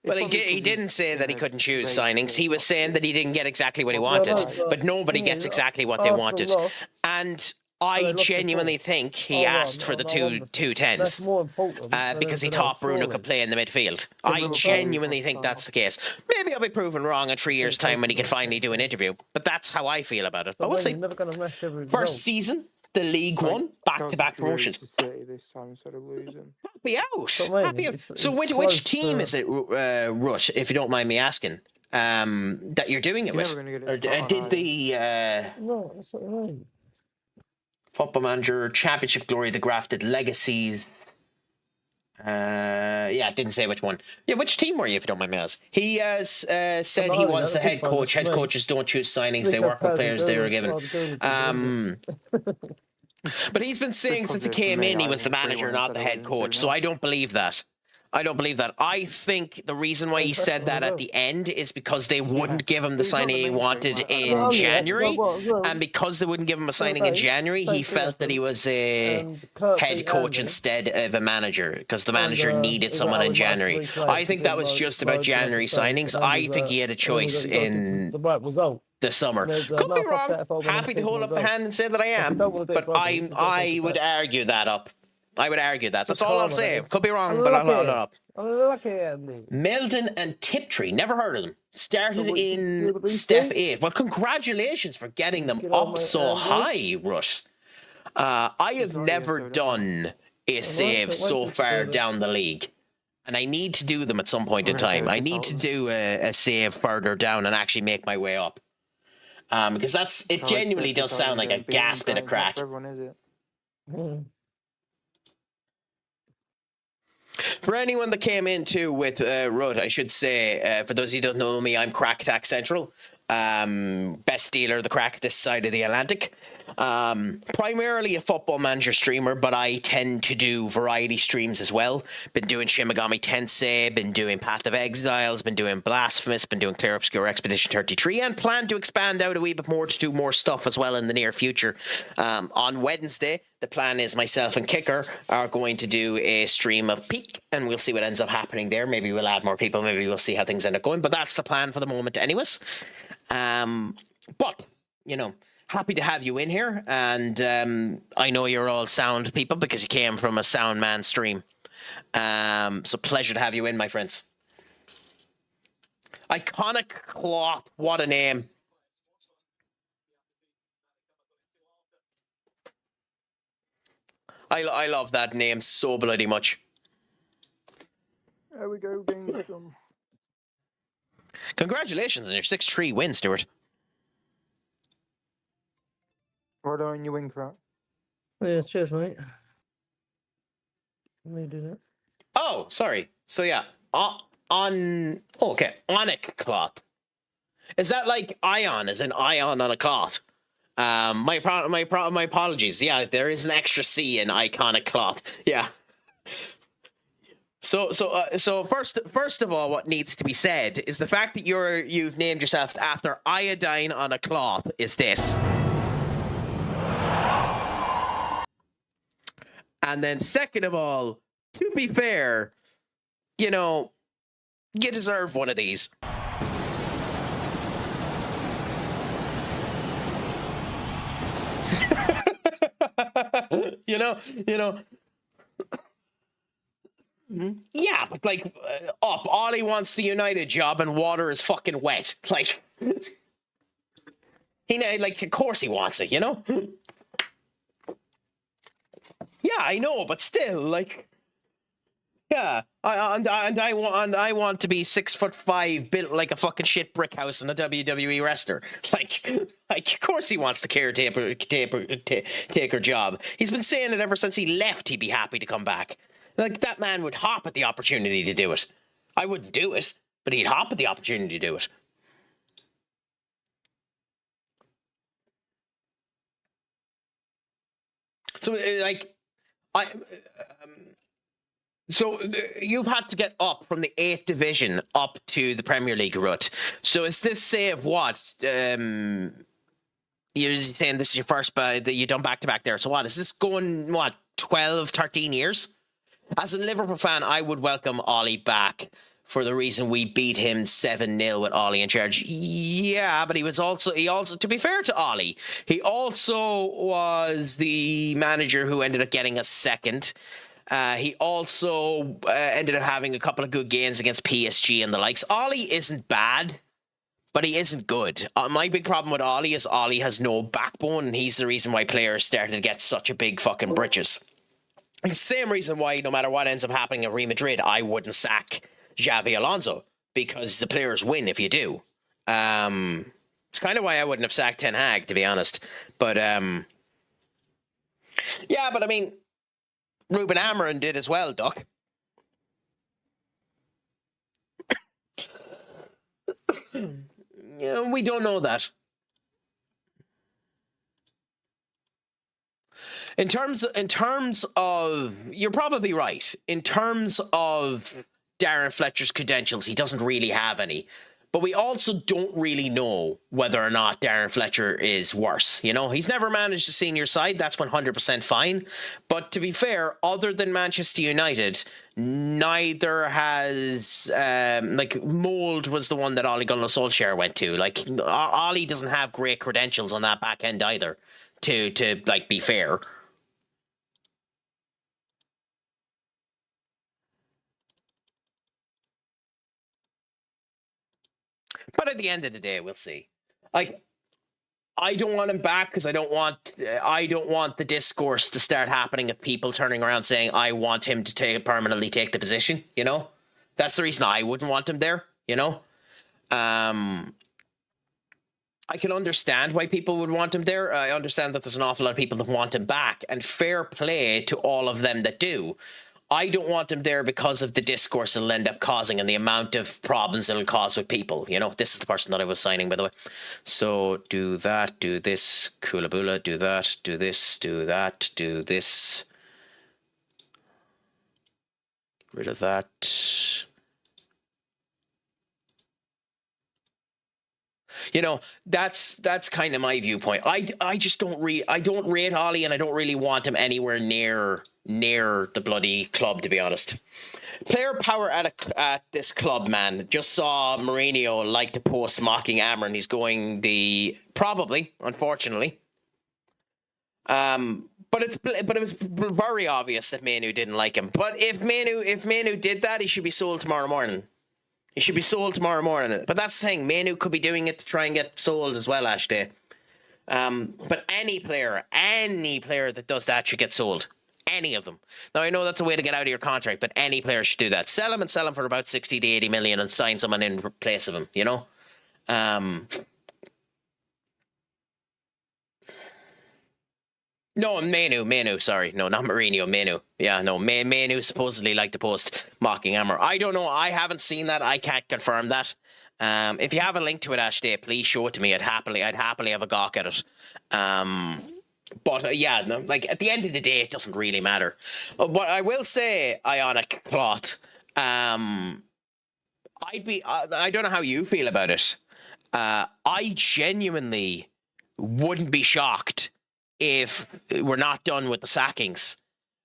S1: Well, he didn't say that he couldn't choose signings. He was saying that he didn't get exactly what he wanted. But nobody gets exactly what they wanted. And I genuinely think he asked for the two 10s because he thought Bruno could play in the midfield. I genuinely think that's the case. Maybe I'll be proven wrong in 3 years' time when he can finally do an interview. But that's how I feel about it. But we'll see. First season, the League One, back-to-back promotion. Happy out. Happy out. So which team is it, Rush, if you don't mind me asking, that you're doing it with? Or did the...
S2: No, that's what I mean.
S1: Football Manager, Championship Glory, The Grafted Legacies. Yeah, it didn't say which one. Yeah, which team were you, if you don't mind me asking? He has said he was the head coach. Head coaches don't choose signings. They work with players they were given. But he's been saying since he came in, he was the manager, not the head coach. So I don't believe that. I think the reason why he said that at the end is because they wouldn't give him the signing he wanted in January. And because they wouldn't give him a signing in January, he felt that he was a head coach instead of a manager because the manager needed someone in January. I think that was just about January signings. I think he had a choice in the summer. Could be wrong. Happy to hold up the hand and say that I am. But I would argue that up. I would argue that. That's all I'll say. Could be wrong, but I'll hold it up. Meldon and Tiptree. Never heard of them. Started in step 8. Well, congratulations for getting them up so high, Russ. I have never done a save so far down the league. And I need to do them at some point in time. I need to do a save further down and actually make my way up. Because it genuinely does sound like a gas bit of crack. For anyone that came in too with Rudd, I should say, for those of you who don't know me, I'm CraicAttackCentral, best dealer of the crack this side of the Atlantic. Primarily a Football Manager streamer, but I tend to do variety streams as well. Been doing Shin Megami Tensei, been doing Path of Exiles, been doing Blasphemous, been doing Clear Obscure Expedition 33, and plan to expand out a wee bit more to do more stuff as well in the near future. On Wednesday, the plan is myself and Kicker are going to do a stream of Peak, and we'll see what ends up happening there. Maybe we'll add more people, maybe we'll see how things end up going, but that's the plan for the moment anyways. But, you know, happy to have you in here, and I know you're all sound people because you came from a sound man stream. So pleasure to have you in, my friends. Iconic Cloth, what a name. I love that name so bloody much.
S5: There we go, being some.
S1: Congratulations on your 6-3 win, Stuart.
S5: Right on your wing for that.
S2: Yeah, cheers, mate. Let me do that.
S1: Oh, sorry. So yeah, Onic Cloth. Is that like ion, as an ion on a cloth? My apologies. Yeah, there is an extra C in Iconic Cloth. Yeah. So first of all, what needs to be said is the fact that you've named yourself after iodine on a cloth is this. And then second of all, to be fair, you know, you deserve one of these. you know. Yeah, but like, Ollie wants the United job and water is fucking wet. Like, of course he wants it, you know? Yeah, I know, but still, like, yeah, I want to be 6'5", built like a fucking shit brick house in a WWE wrestler. Like, of course he wants the caretaker job. He's been saying it ever since he left. He'd be happy to come back. Like, that man would hop at the opportunity to do it. I wouldn't do it, but he'd hop at the opportunity to do it. So, like, so you've had to get up from the 8th division up to the Premier League route. So is this, say, of what? You're saying this is your first, that you've done back-to-back there. So what, is this going, 12, 13 years? As a Liverpool fan, I would welcome Ollie back for the reason we beat him 7-0 with Ollie in charge. Yeah, but he also, to be fair to Ollie, he also was the manager who ended up getting us second. He also ended up having a couple of good games against PSG and the likes. Ollie isn't bad, but he isn't good. My big problem with Ollie is Ollie has no backbone, and he's the reason why players started to get such a big fucking britches. It's the same reason why, no matter what ends up happening at Real Madrid, I wouldn't sack Xavi Alonso, because the players win if you do. It's kind of why I wouldn't have sacked Ten Hag, to be honest. But, yeah, but I mean, Ruben Amorim did as well, Duck. Yeah, we don't know that. In terms of, you're probably right. In terms of Darren Fletcher's credentials, he doesn't really have any. But we also don't really know whether or not Darren Fletcher is worse. You know, he's never managed a senior side. That's 100% fine. But to be fair, other than Manchester United, neither has, Mould was the one that Ole Gunnar Solskjaer went to. Like, Ollie doesn't have great credentials on that back end either, to be fair. But at the end of the day, we'll see. Like, I don't want him back because I don't want the discourse to start happening of people turning around saying I want him to permanently take the position. You know, that's the reason I wouldn't want him there. You know, I can understand why people would want him there. I understand that there's an awful lot of people that want him back, and fair play to all of them that do. I don't want him there because of the discourse it'll end up causing and the amount of problems it'll cause with people. You know, this is the person that I was signing, by the way. So do that, do this, Kulabula, do that, do this, do that, do this. Get rid of that. You know, that's kind of my viewpoint. I just don't rate Ollie, and I don't really want him anywhere near the bloody club, to be honest. Player power at this club, man. Just saw Mourinho like to post mocking Amron. He's going probably, unfortunately. But it was very obvious that Manu didn't like him. But if Manu did that, he should be sold tomorrow morning. He should be sold tomorrow morning. But that's the thing. Manu could be doing it to try and get sold as well, Ashday. But any player that does that should get sold. Any of them. Now, I know that's a way to get out of your contract, but any player should do that. Sell him for about 60 to 80 million and sign someone in place of him, you know? No, Manu, sorry. No, not Mourinho, Manu. Yeah, no, Manu supposedly liked to post mocking Amor. I don't know. I haven't seen that. I can't confirm that. If you have a link to it, Ashday, please show it to me. I'd happily have a gawk at it. But yeah, no, like at the end of the day, it doesn't really matter. But I will say, Ionic Cloth, I don't know how you feel about it. I genuinely wouldn't be shocked if we're not done with the sackings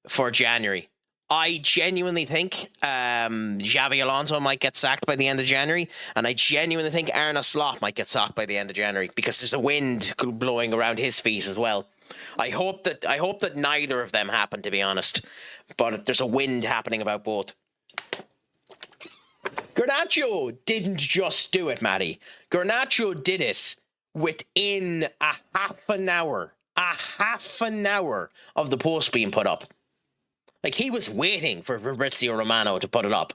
S1: for January. I genuinely think Xavi Alonso might get sacked by the end of January, and I genuinely think Arne Slot might get sacked by the end of January because there's a wind blowing around his feet as well. I hope that neither of them happen, to be honest, but there's a wind happening about both. Garnacho didn't just do it, Matty. Garnacho did it within a half an hour of the post being put up. Like, he was waiting for Fabrizio Romano to put it up.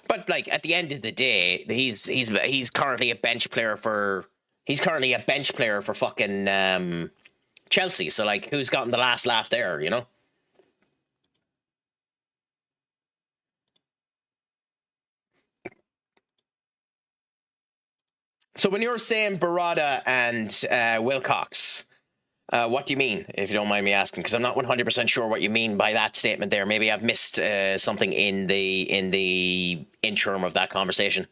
S1: But like at the end of the day, he's currently a bench player for fucking Chelsea. So like, who's gotten the last laugh there, you know? So when you're saying Barada and Wilcox, what do you mean, if you don't mind me asking? Because I'm not 100% sure what you mean by that statement there. Maybe I've missed something in the interim of that conversation.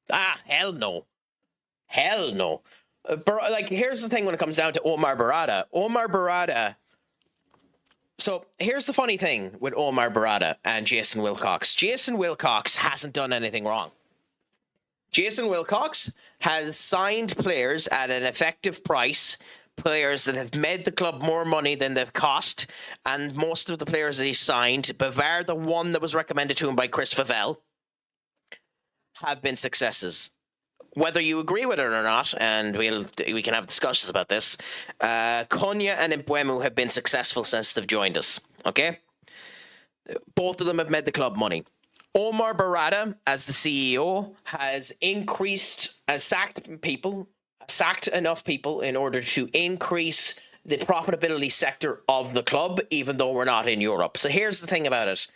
S1: Hell no. Like, here's the thing when it comes down to Omar Barada. So here's the funny thing with Omar Barada and Jason Wilcox. Jason Wilcox hasn't done anything wrong. Jason Wilcox has signed players at an effective price, players that have made the club more money than they've cost, and most of the players that he signed, bar the one that was recommended to him by Chris Favell, have been successes. Whether you agree with it or not, and we can have discussions about this, Konya and Mbeumo have been successful since they've joined us, okay? Both of them have made the club money. Omar Barada, as the CEO, has sacked enough people in order to increase the profitability sector of the club, even though we're not in Europe. So here's the thing about it.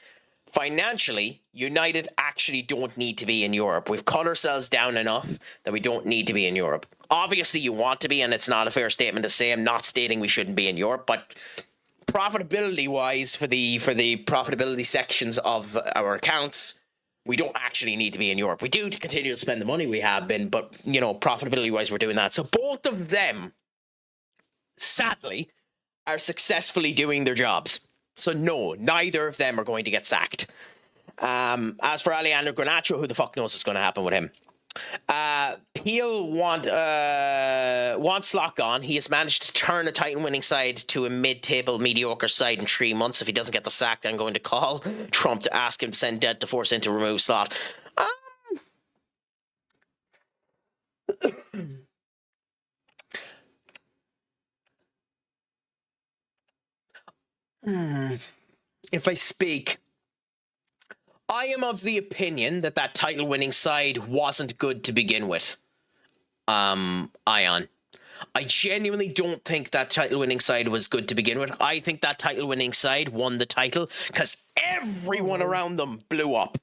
S1: Financially, United actually don't need to be in Europe. We've cut ourselves down enough that we don't need to be in Europe. Obviously, you want to be, and it's not a fair statement to say. I'm not stating we shouldn't be in Europe, but profitability-wise, for the profitability sections of our accounts, we don't actually need to be in Europe. We do to continue to spend the money we have been, but, you know, profitability-wise, we're doing that. So both of them, sadly, are successfully doing their jobs. So no, neither of them are going to get sacked. As for Alejandro Garnacho, who the fuck knows what's going to happen with him? Peel wants Slot gone. He has managed to turn a Titan-winning side to a mid-table mediocre side in 3 months. If he doesn't get the sack, I'm going to call Trump to ask him to send Dead to force him to remove Slot. If I speak, I am of the opinion that title-winning side wasn't good to begin with. Ion. I genuinely don't think that title-winning side was good to begin with. I think that title-winning side won the title because everyone around them blew up.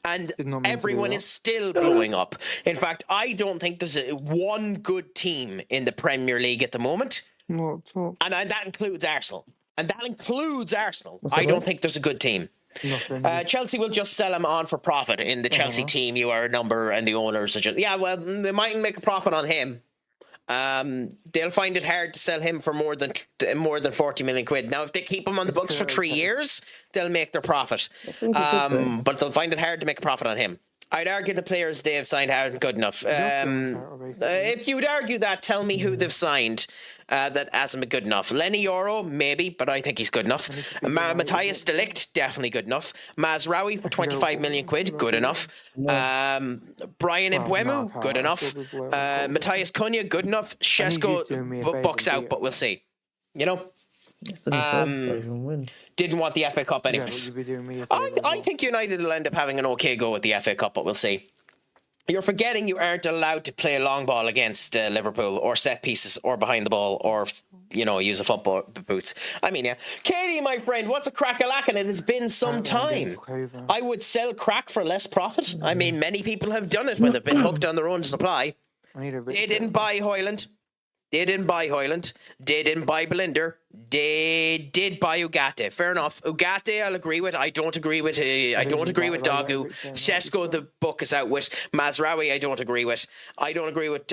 S1: And everyone is still blowing up. In fact, I don't think there's one good team in the Premier League at the moment. And that includes Arsenal. And that includes Arsenal. I don't think there's a good team. Chelsea will just sell him on for profit. In the Chelsea team, you are a number and the owners are just... Yeah, well, they might make a profit on him. They'll find it hard to sell him for more than 40 million quid. Now, if they keep him on the books for 3 years, they'll make their profit. But they'll find it hard to make a profit on him. I'd argue the players they have signed aren't good enough. If you would argue that, tell me who they've signed that hasn't been good enough. Lenny Yoro, maybe, but I think he's good enough. Matthias de Ligt, definitely good enough. Mazraoui for 25 million quid, good enough. Brian Mbeumo, good enough. Matthias Cunha, good enough. Shesko bucks out, but we'll see. You know? Didn't want the FA Cup anyways. I think United will end up having an okay go at the FA Cup, but we'll see. You're forgetting you aren't allowed to play a long ball against Liverpool, or set pieces, or behind the ball, or, you know, use a football boots. I mean, yeah. Katie, my friend, what's a crack-a-lack? It has been some time. I would sell crack for less profit. I mean, many people have done it when they've been hooked on their own supply. They didn't buy Hoyland. They didn't buy Hoyland. They didn't buy Blinder. They did buy Ugarte. Fair enough. Ugarte, I'll agree with. I don't agree with. I don't agree with Dogu. Shesko, the book is out with. Mazraoui, I don't agree with. I don't agree with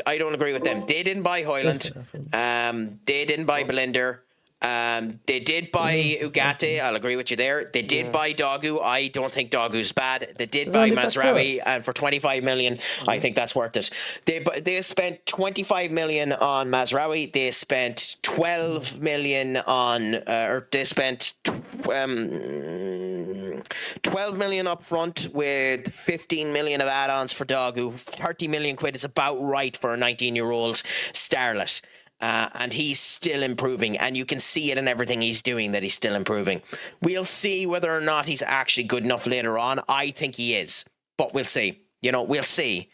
S1: them. They didn't buy Hoyland. They didn't buy Blinder. They did buy Ugarte. I'll agree with you there. They did buy Dogu. I don't think Dogu's bad. They did buy Mazraoui, and for 25 million, I think that's worth it. They spent 25 million on Mazraoui. They spent 12 million on, or they spent 12 million up front with 15 million of add-ons for Dogu. 30 million quid is about right for a 19-year-old starlet. And he's still improving, and you can see it in everything he's doing that he's still improving. We'll see whether or not he's actually good enough later on. I think he is, but we'll see. You know, we'll see.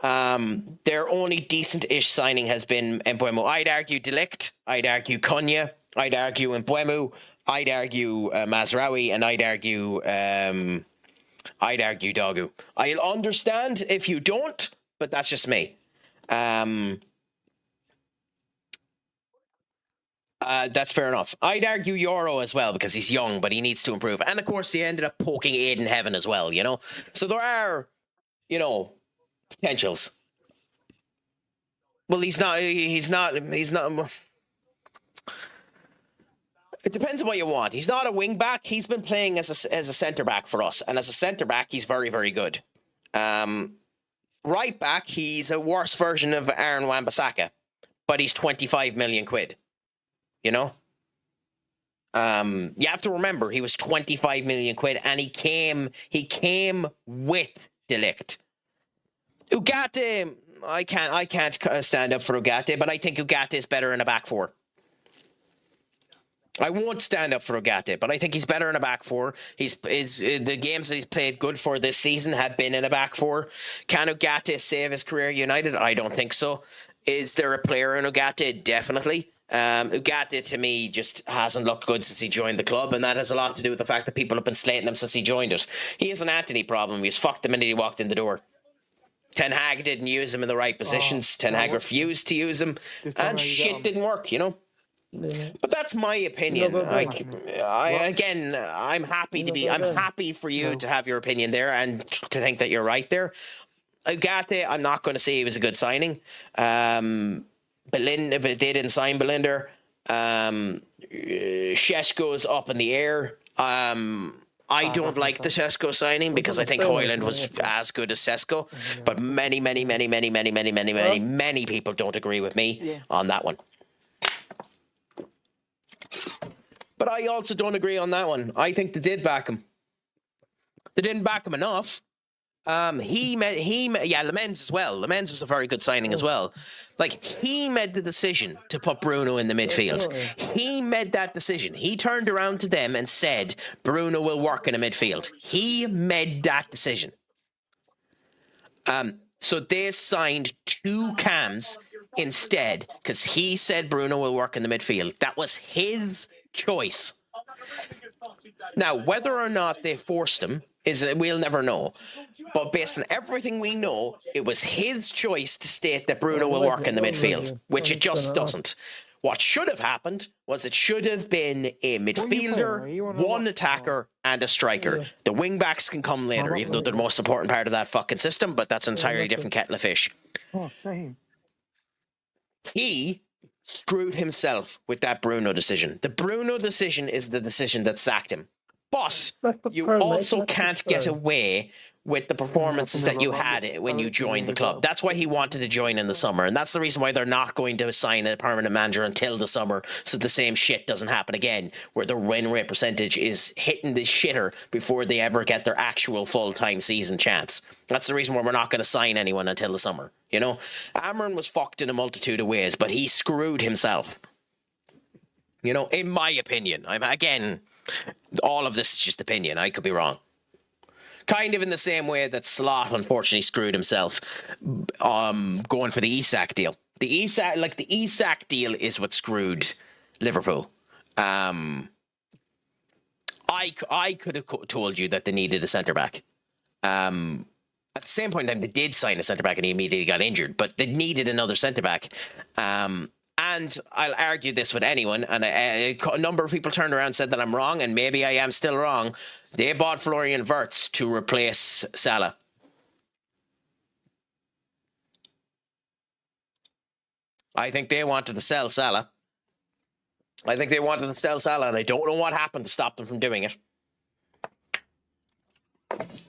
S1: Their only decent-ish signing has been Mbeumo. I'd argue de Ligt. I'd argue Cunha. I'd argue Mbeumo. I'd argue Mazraoui, and I'd argue Dogu. I'll understand if you don't, but that's just me. That's fair enough. I'd argue Yoro as well because he's young, but he needs to improve. And of course, he ended up poking Aiden Heaven as well, you know? So there are, you know, potentials. Well, he's not. It depends on what you want. He's not a wing back. He's been playing as a centre back for us. And as a centre back, he's very, very good. Right back, he's a worse version of Aaron Wan-Bissaka, but he's 25 million quid. You know? You have to remember he was 25 million quid and he came with de Ligt. Ugarte, I can't stand up for Ugarte, but I think Ugarte is better in a back four. I won't stand up for Ugarte, but I think he's better in a back four. The games that he's played good for this season have been in a back four. Can Ugarte save his career at United? I don't think so. Is there a player in Ugarte? Definitely. Ugarte to me just hasn't looked good since he joined the club, and that has a lot to do with the fact that people have been slating him since he joined it. He has an Anthony problem. He was fucked the minute he walked in the door. Ten Hag didn't use him in the right positions. Ten Hag refused to use him, and shit didn't work, you know. Yeah. But that's my opinion. I'm happy to be. I'm happy for you to have your opinion there and to think that you're right there. Ugarte, I'm not going to say he was a good signing. Belinda, but they didn't sign Blinder. Shesko's up in the air. I don't like the Sesko signing because I think Hoyland was as good as Sesko, but many people don't agree with me on that one. But I also don't agree on that one. I think they did back him. They didn't back him enough. Lamens as well. Lamens was a very good signing as well. Like, he made the decision to put Bruno in the midfield. He made that decision. He turned around to them and said, Bruno will work in the midfield. He made that decision. So they signed two cams instead because he said Bruno will work in the midfield. That was his choice. Now, whether or not they forced him, we'll never know. But based on everything we know, it was his choice to state that Bruno will work in the midfield, which it just doesn't. What should have happened was it should have been a midfielder, one attacker, and a striker. The wing-backs can come later, even though they're the most important part of that fucking system, but that's an entirely different kettle of fish.
S5: Oh, same.
S1: He screwed himself with that Bruno decision. The Bruno decision is the decision that sacked him. But you also can't get away with the performances that you had when you joined the club. That's why he wanted to join in the summer, and that's the reason why they're not going to assign a permanent manager until the summer, so the same shit doesn't happen again, where the win rate percentage is hitting the shitter before they ever get their actual full-time season chance. That's the reason why we're not going to sign anyone until the summer. You know, Amron was fucked in a multitude of ways, but he screwed himself. You know, in my opinion. Again, all of this is just opinion. I could be wrong. Kind of in the same way that Slot unfortunately screwed himself going for the Isak deal. The Isak deal is what screwed Liverpool. I could have told you that they needed a centre-back. At the same point in time, they did sign a centre-back and he immediately got injured, but they needed another centre-back. And I'll argue this with anyone, and a number of people turned around and said that I'm wrong, and maybe I am still wrong. They bought Florian Wirtz to replace Salah. I think they wanted to sell Salah. And I don't know what happened to stop them from doing it.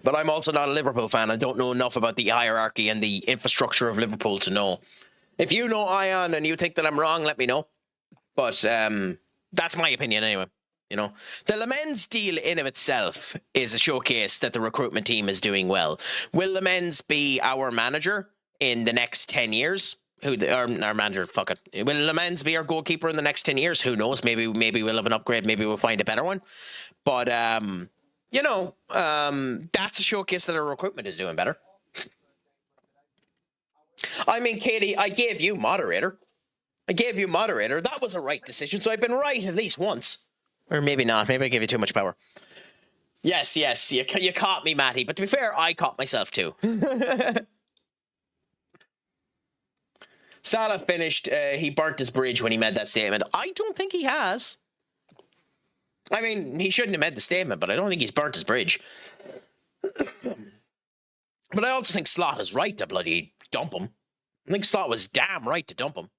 S1: But I'm also not a Liverpool fan. I don't know enough about the hierarchy and the infrastructure of Liverpool to know. If you know Ion and you think that I'm wrong, let me know. But that's my opinion anyway. You know, the Lamens deal in of itself is a showcase that the recruitment team is doing well. Will Lamens be our manager in the next 10 years? Our manager, fuck it. Will Lamens be our goalkeeper in the next 10 years? Who knows? Maybe we'll have an upgrade. Maybe we'll find a better one. But, you know, that's a showcase that our recruitment is doing better. I mean, Katie, I gave you moderator. That was a right decision, so I've been right at least once. Or maybe not. Maybe I gave you too much power. Yes. You caught me, Matty. But to be fair, I caught myself too. Salah finished. He burnt his bridge when he made that statement. I don't think he has. I mean, he shouldn't have made the statement, but I don't think he's burnt his bridge. But I also think Slot is right to bloody dump him. I think Slot was damn right to dump him.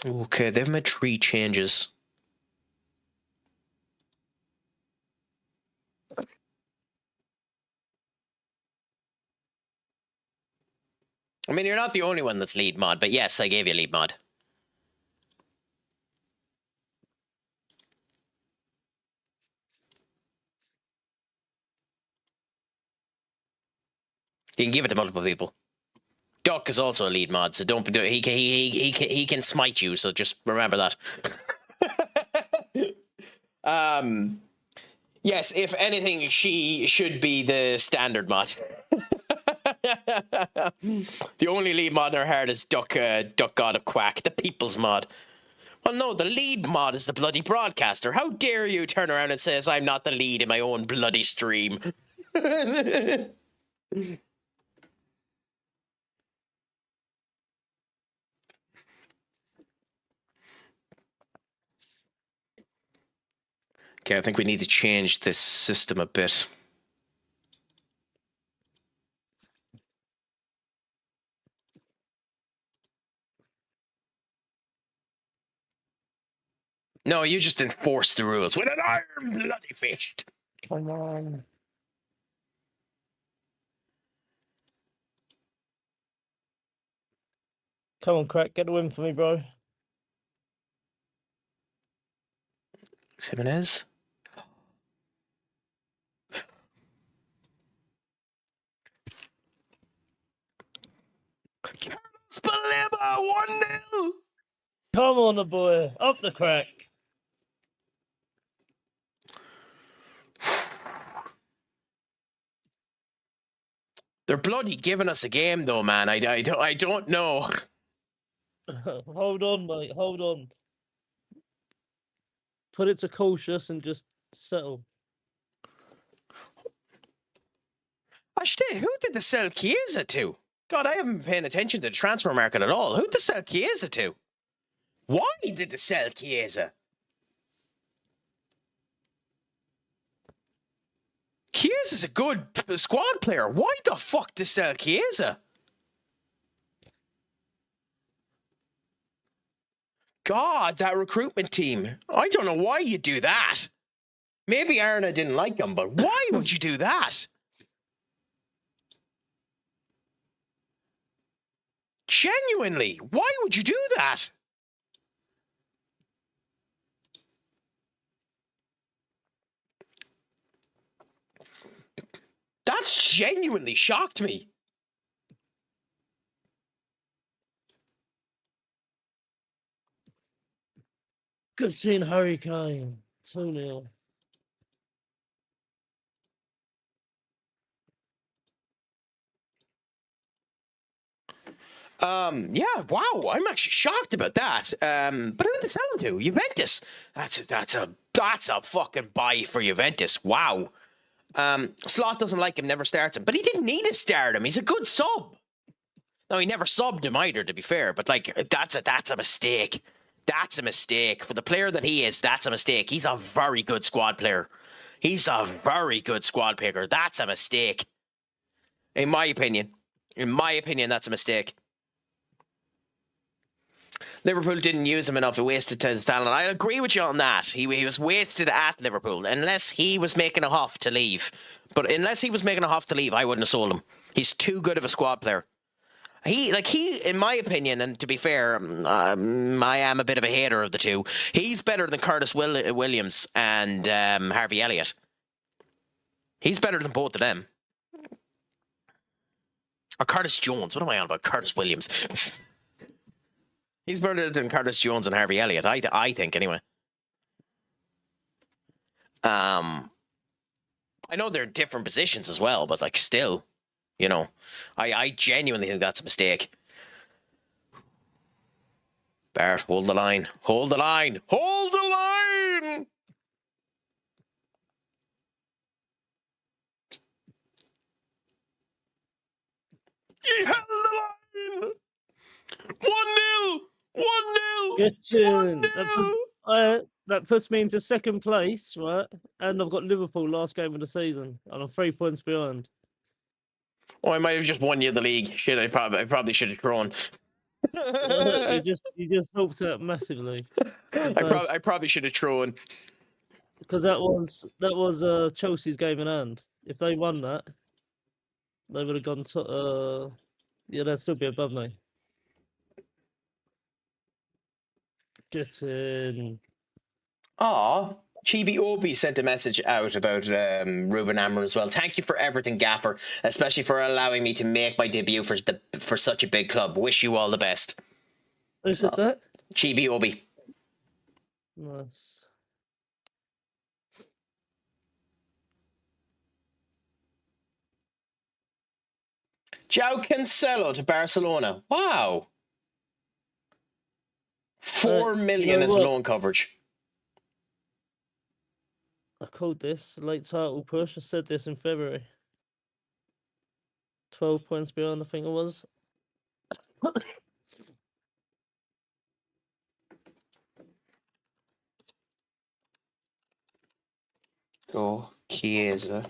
S1: Okay, they've made 3 changes. I mean, you're not the only one that's lead mod, but yes, I gave you lead mod. You can give it to multiple people. Duck is also a lead mod, so don't do it. He can smite you, so just remember that. Yes, if anything, she should be the standard mod. The only lead mod in her heart is Duck God of Quack, the people's mod. Well, no, the lead mod is the bloody broadcaster. How dare you turn around and say I'm not the lead in my own bloody stream? Okay, I think we need to change this system a bit. No, you just enforce the rules with an iron bloody fist.
S5: Come on.
S2: Come on, Craic, get the win for me, bro.
S1: Jimenez. Spalima 1-0.
S2: Come on, the boy. Up the Craic.
S1: They're bloody giving us a game, though, man. I don't know.
S2: Hold on, mate. Hold on. Put it to cautious and just settle.
S1: Actually, who did they sell Chiesa to? God, I haven't been paying attention to the transfer market at all. Who did they sell Chiesa to? Why did they sell Chiesa? Chiesa's a good squad player. Why the fuck did they sell Chiesa? God, that recruitment team. I don't know why you do that. Maybe Arna didn't like him, but why would you do that? Genuinely, why would you do that? That's genuinely shocked me.
S2: Good seeing Harry Kane. 2-0.
S1: Yeah, wow, I'm actually shocked about that. But who did they sell him to? Juventus. That's a fucking buy for Juventus. Wow. Slot doesn't like him, never starts him, but he didn't need to start him. He's a good sub. No, he never subbed him either, to be fair. But like, that's a mistake. That's a mistake for the player that he is. That's a mistake. He's a very good squad player. He's a very good squad picker. That's a mistake. In my opinion. In my opinion, that's a mistake. Liverpool didn't use him enough. He wasted his talent. I agree with you on that. He was wasted at Liverpool, unless he was making a huff to leave. But unless he was making a huff to leave, I wouldn't have sold him. He's too good of a squad player. He, in my opinion, and to be fair, I am a bit of a hater of the two. He's better than Curtis Williams and Harvey Elliott. He's better than both of them. Or Curtis Jones. What am I on about? Curtis Williams. He's better than Curtis Jones and Harvey Elliott, I think, anyway. I know they're in different positions as well, but, like, still, you know, I genuinely think that's a mistake. Bart, hold the line. Hold the line. Hold the line! He held the line! 1-0! 1-0!
S2: Good tune. That puts me into second place, right? And I've got Liverpool last game of the season, and I'm 3 points behind.
S1: Oh, I might have just won you the league. Shit, I probably should have thrown.
S2: you just helped out massively.
S1: I probably should have thrown.
S2: Because that was Chelsea's game in hand. If they won that, they would have gone to yeah, they'd still be above me. Get in.
S1: Aw, Chibi Obi sent a message out about Ruben Amorim as well. Thank you for everything, Gaffer, especially for allowing me to make my debut for such a big club. Wish you all the best.
S2: Who said that?
S1: Chibi Obi.
S2: Nice.
S1: João Cancelo to Barcelona. Wow. 4 million as loan coverage.
S2: I called this late title push. I said this in February. 12 points behind, I think it was.
S1: Go Chiesa.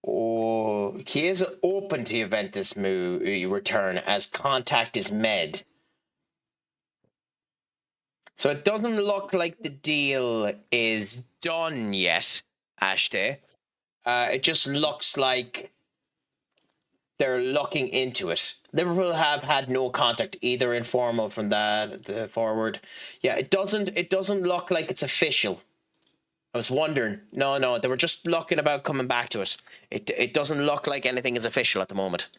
S1: Oh, Chiesa open to Juventus return as contact is made. So it doesn't look like the deal is done yet, Ashton. It just looks like they're looking into it. Liverpool have had no contact, either informal from the forward. Yeah, it doesn't look like it's official. I was wondering. No, they were just looking about coming back to it. It doesn't look like anything is official at the moment.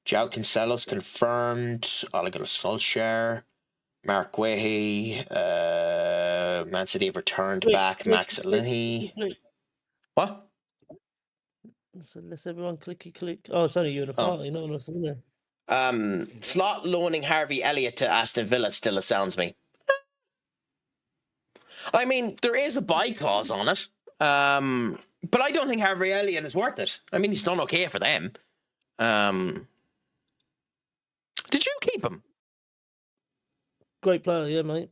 S1: João Cancelo's confirmed. Ole Gunnar Solskjaer. Mark Guehi, Man City have returned back. Max Linney. What?
S2: So let's everyone click. Oh, it's only you in a party, no one else, isn't there?
S1: Slot loaning Harvey Elliott to Aston Villa still astounds me. I mean, there is a buy clause on it, but I don't think Harvey Elliott is worth it. I mean, he's done okay for them. Did you keep him?
S2: Great player, yeah, mate.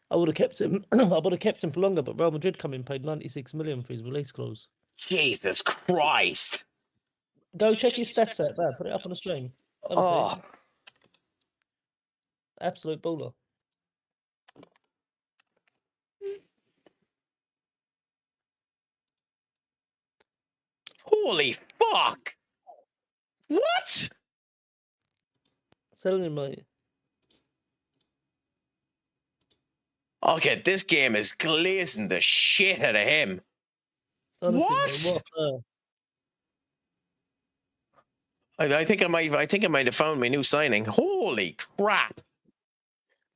S2: I would have kept him. I would have kept him for longer, but Real Madrid come in, paid 96 million for his release clause.
S1: Jesus Christ!
S2: Go check his stats out there. Put it up on the stream. Honestly. Absolute baller.
S1: Holy fuck! What?
S2: Telling you, mate.
S1: Okay, this game is glazing the shit out of him.
S2: Honestly,
S1: what?
S2: Mate,
S1: I think I might have found my new signing. Holy crap!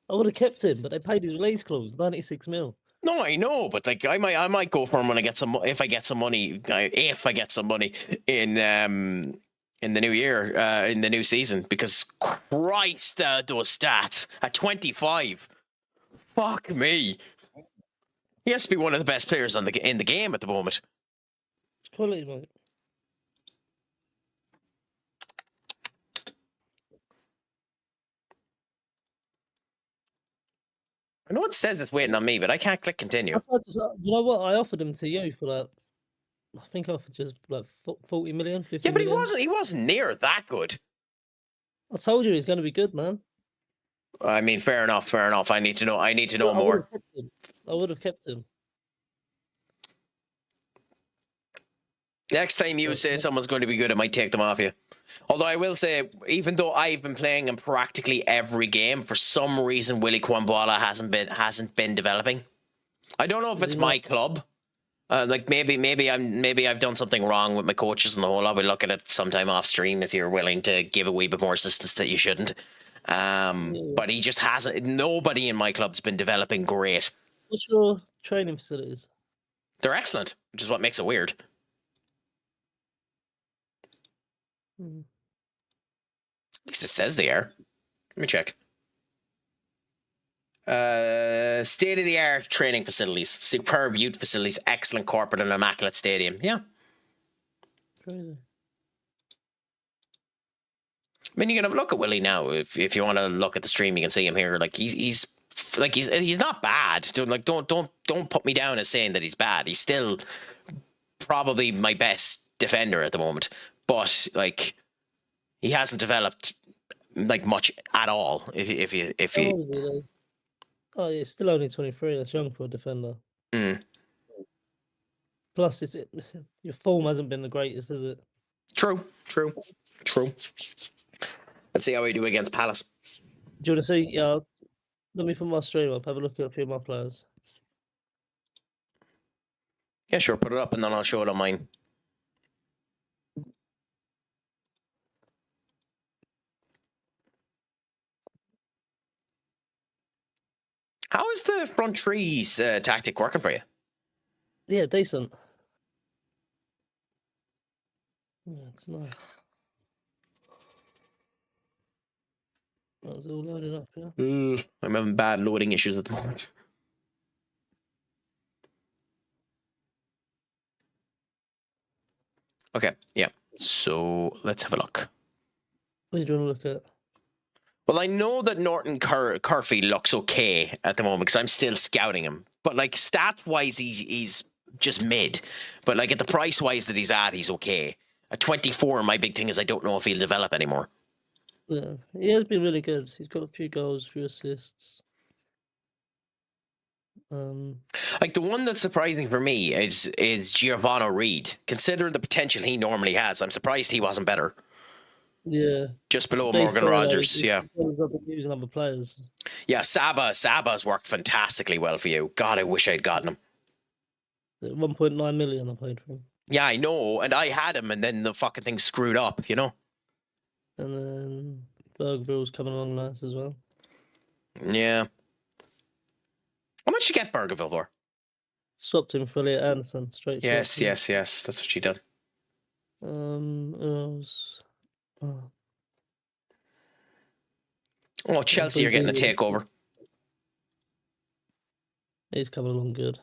S2: I would have kept him, but they paid his release clause, 96 mil.
S1: No, I know, but like I might go for him when I get some. If I get some money in the new year, in the new season, because Christ, those stats at 25. Fuck me. He has to be one of the best players in the game at the moment.
S2: It's quality, mate.
S1: I know it says it's waiting on me, but I can't click continue.
S2: You know what? I offered him to you for like, I think I offered just like 40 million, 50
S1: Yeah, but
S2: million.
S1: he wasn't near that good.
S2: I told you he's going to be good, man.
S1: I mean, fair enough. I need to know more.
S2: I would have kept him.
S1: Next time you say someone's going to be good, I might take them off you. Although I will say, even though I've been playing in practically every game, for some reason Willy Kwambala hasn't been developing. I don't know if it's my club. Like maybe I've done something wrong with my coaches and the whole. I'll be looking at it sometime off stream if you're willing to give a wee bit more assistance that you shouldn't. But he just hasn't. Nobody in my club's been developing great.
S2: What's your training facilities?
S1: They're excellent, which is what makes it weird. At least it says they are. Let me check. State-of-the-art training facilities, superb youth facilities, excellent corporate and immaculate stadium. Yeah.
S2: Crazy.
S1: I mean, you can have a look at Willie now. If you want to look at the stream, you can see him here. Like he's not bad. Don't put me down as saying that he's bad. He's still probably my best defender at the moment. But like, he hasn't developed like much at all. If you.
S2: Oh, yeah, still only 23. That's young for a defender.
S1: Mm.
S2: Plus, your form hasn't been the greatest, has it?
S1: True. Let's see how we do against Palace.
S2: Do you want to see? Yeah, let me put my stream up. Have a look at a few of my players.
S1: Yeah, sure. Put it up and then I'll show it on mine. How is the front trees tactic working for you?
S2: Yeah, decent. Yeah, it's nice. That was all loaded up, yeah?
S1: I'm having bad loading issues at the moment. Okay, yeah. So let's have a look.
S2: What do you want to look at?
S1: Well, I know that Norton Curfy looks okay at the moment because I'm still scouting him. But like stats-wise, he's just mid. But like at the price-wise that he's at, he's okay. At 24, my big thing is I don't know if he'll develop anymore.
S2: Yeah, he has been really good. He's got a few goals, a few assists.
S1: Like the one that's surprising for me is Giovanni Reid. Considering the potential he normally has, I'm surprised he wasn't better.
S2: Yeah.
S1: Just below Morgan Rogers, yeah.
S2: Using other players.
S1: Yeah, Saba's worked fantastically well for you. God, I wish I'd gotten him.
S2: 1.9 million I paid for him.
S1: Yeah, I know, and I had him, and then the fucking thing screwed up, you know?
S2: And then Bergville's coming along nice as well.
S1: Yeah. How much did you get Bergerville for?
S2: Swapped him for Elliot Anderson. Straight.
S1: Yes. That's what she done.
S2: It was.
S1: Oh, Chelsea are getting a takeover.
S2: He's coming along good.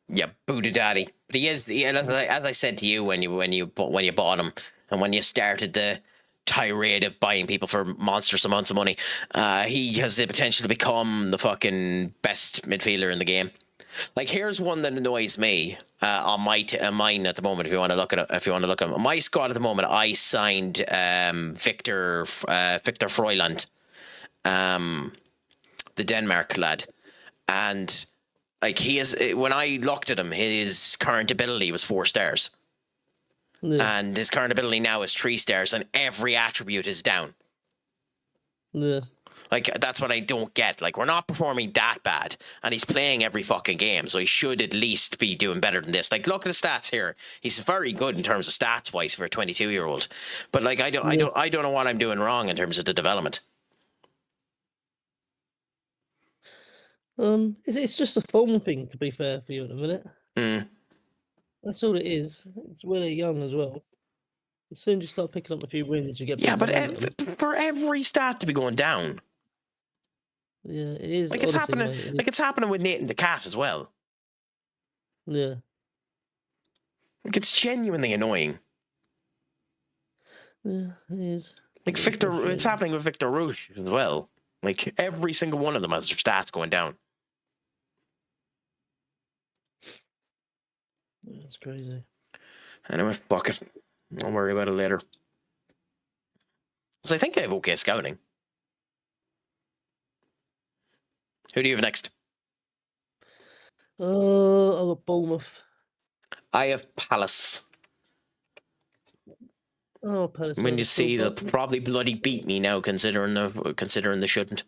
S1: Yeah, Buddha Daddy. But he is, as I said to you when you bought him, and when you started the tirade of buying people for monstrous amounts of money, he has the potential to become the fucking best midfielder in the game. Like, here's one that annoys me on mine at the moment. If you want to look at it, my squad at the moment, I signed Victor Froiland, the Denmark lad, and like he is. When I looked at him, his current ability was 4 stars, and his current ability now is 3 stars, and every attribute is down.
S2: Yeah.
S1: Like, that's what I don't get. Like, we're not performing that bad, and he's playing every fucking game, so he should at least be doing better than this. Like, look at the stats here. He's very good in terms of stats-wise for a 22-year-old. But like, I don't know what I'm doing wrong in terms of the development.
S2: It's just a form thing, to be fair for you at the minute. That's all it is. It's really young as well. As soon as you start picking up a few wins, you get.
S1: Yeah, but for every stat to be going down.
S2: Yeah, it is.
S1: Like, it's happening. Like, it's happening with Nathan the Cat as well.
S2: Yeah.
S1: Like, it's genuinely annoying.
S2: Yeah, it is.
S1: Like, it's happening with Victor Rouge as well. Like, every single one of them has their stats going down.
S2: That's crazy.
S1: Anyway, fuck it. I'll worry about it later. So I think I have okay scouting. Who do you have next?
S2: I've got Bournemouth.
S1: I have Palace.
S2: Oh, Palace.
S1: When you see, they'll probably bloody beat me now, considering they shouldn't.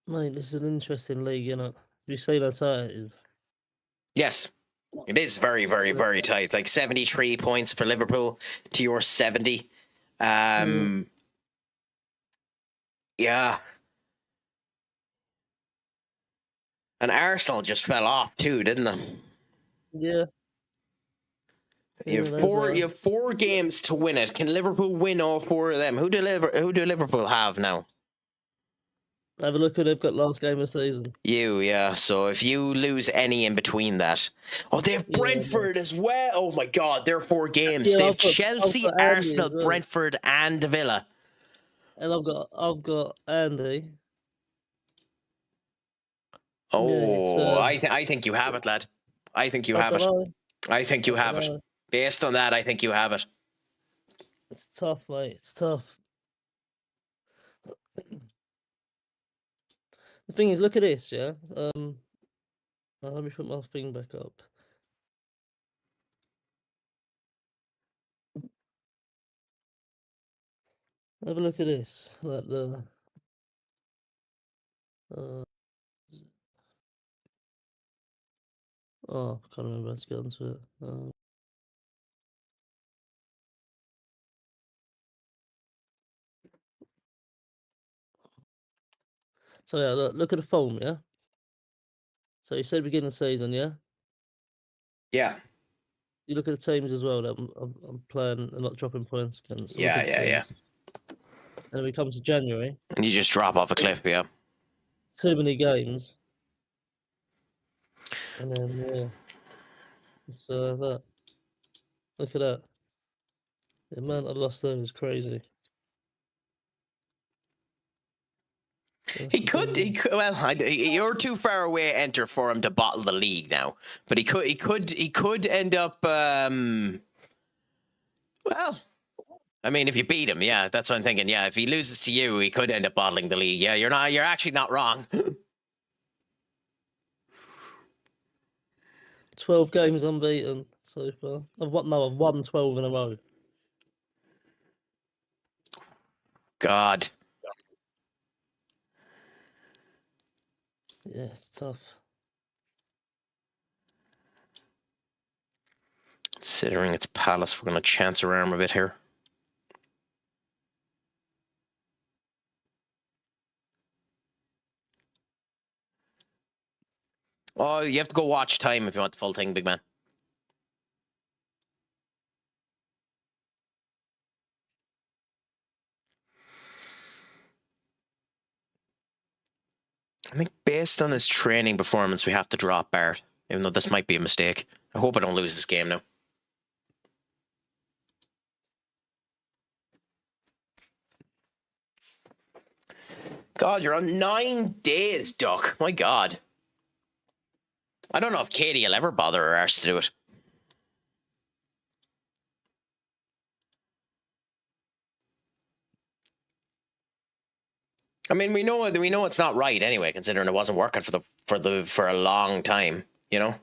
S2: Mate, this is an interesting league, isn't it? You say that's how it is.
S1: Yes, it is very, very, very tight. Like 73 points for Liverpool to your 70. Yeah. And Arsenal just fell off too, didn't they?
S2: Yeah.
S1: You have 4 games to win it. Can Liverpool win all 4 of them? Who do Liverpool have now?
S2: Have a look who they've got last game of the season.
S1: Yeah. So if you lose any in between that. Oh, they have Brentford as well. Oh my God, they're 4 games.
S2: Yeah,
S1: they have Chelsea, Arsenal, well. Brentford, and Villa.
S2: And I've got Andy.
S1: Oh, I think you have it, lad. I think you have it. I think you have it. Based on that, I think you have it.
S2: It's tough, mate. It's tough. The thing is, look at this, yeah? Let me put my thing back up. Have a look at this. Like the... I can't remember how to get onto it. So yeah, look at the form, yeah? So you said beginning of the season, yeah?
S1: Yeah.
S2: You look at the teams as well that I'm playing and not dropping points against.
S1: Yeah.
S2: And then we come to January.
S1: And you just drop off a cliff, yeah.
S2: Too many games. And then, yeah. It's that. Look at that. The amount I lost there is crazy.
S1: He could. Well, you're too far away. Enter for him to bottle the league now, but he could end up. Well, I mean, if you beat him, yeah, that's what I'm thinking. Yeah, if he loses to you, he could end up bottling the league. Yeah, you're actually not wrong.
S2: 12 games unbeaten so far. I've won 12 in a row.
S1: God.
S2: Yeah, it's tough.
S1: Considering it's Palace, we're going to chance our arm a bit here. Oh, you have to go watch time if you want the full thing, big man. I think based on his training performance, we have to drop Bart, even though this might be a mistake. I hope I don't lose this game now. God, you're on 9 days, Duck. My God. I don't know if Katie will ever bother her arse to do it. I mean, we know it's not right anyway, considering it wasn't working for a long time, you know.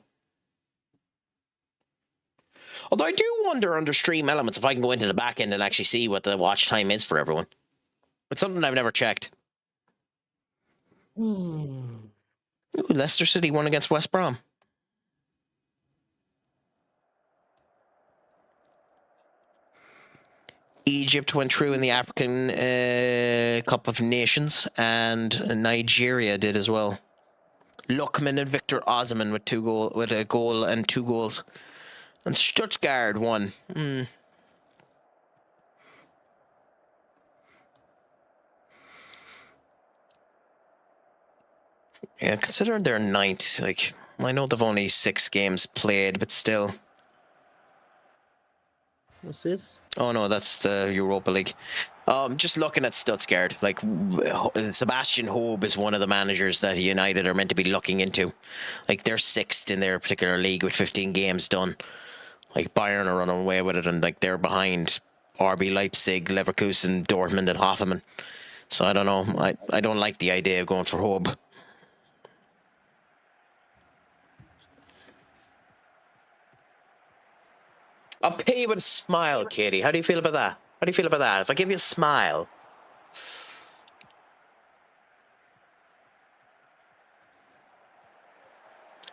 S1: Although I do wonder under stream elements if I can go into the back end and actually see what the watch time is for everyone. It's something I've never checked. Ooh, Leicester City won against West Brom. Egypt went through in the African Cup of Nations, and Nigeria did as well. Luckman and Victor Osimhen with a goal and 2 goals, and Stuttgart won. Yeah, considering they're 9th, like I know they've only 6 games played, but still.
S2: What's this?
S1: Oh no, that's the Europa League. Just looking at Stuttgart, like Sebastian Hobe is one of the managers that United are meant to be looking into. Like they're 6th in their particular league with 15 games done. Like Bayern are running away with it, and like they're behind RB Leipzig, Leverkusen, Dortmund, and Hoffenheim. So I don't know. I don't like the idea of going for Hobe. I'll pay you with a smile, Katie. How do you feel about that? How do you feel about that? If I give you a smile.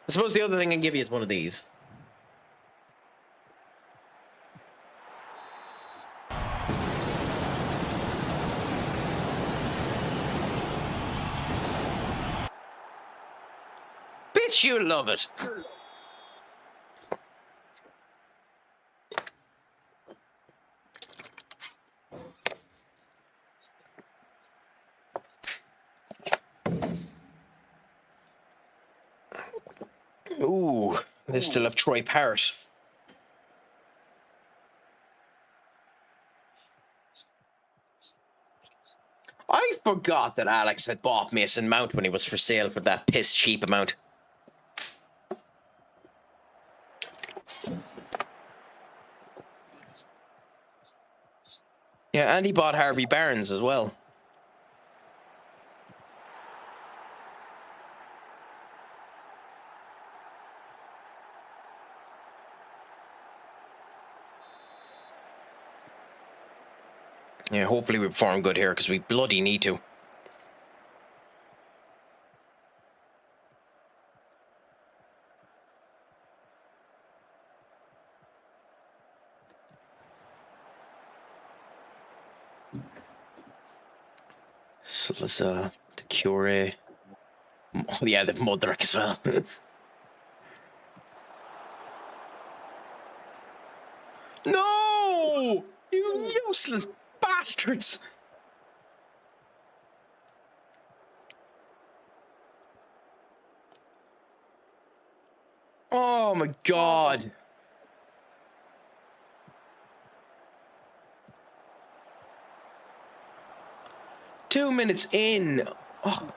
S1: I suppose the other thing I can give you is one of these. Bitch, you love it. Ooh, they still have Troy Parrott. I forgot that Alex had bought Mason Mount when he was for sale for that piss cheap amount. Yeah, and he bought Harvey Barnes as well. Yeah, hopefully we perform good here, because we bloody need to. So let's, the Cure. Oh, yeah, the Mudrick as well. No! You useless bastards! Oh my God. Two minutes in. Oh,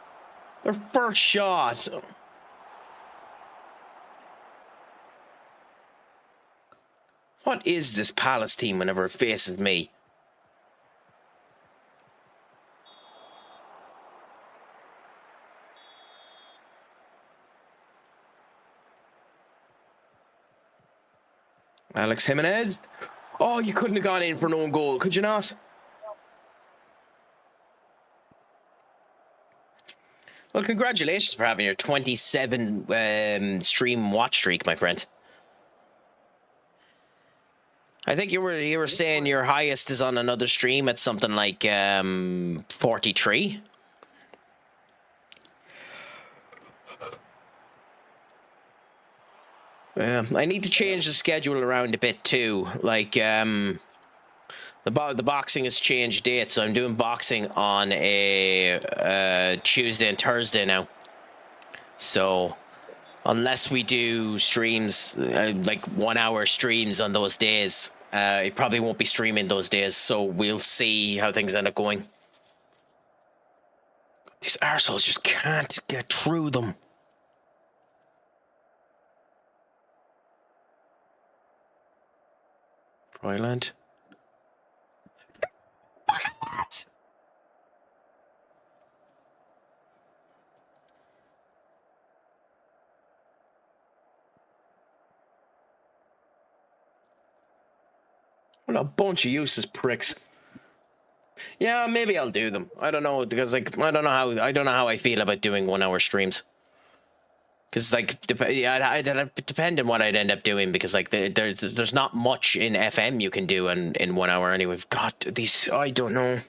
S1: their first shot. What is this Palace team whenever it faces me? Alex Jimenez. Oh, you couldn't have gone in for an own goal, could you not? Well, congratulations for having your 27 stream watch streak, my friend. I think you were saying your highest is on another stream at something like 43. I need to change the schedule around a bit too. Like the boxing has changed dates, so I'm doing boxing on a Tuesday and Thursday now. So unless we do streams, like 1 hour streams on those days, it probably won't be streaming those days. So we'll see how things end up going. These arseholes just can't get through them. Ryland. What a bunch of useless pricks. Yeah, maybe I'll do them. I don't know, because like I don't know how I feel about doing 1 hour streams. Because like I'd depend on what I'd end up doing, because like there's not much in FM you can do in 1 hour anyway. God, these, I don't know.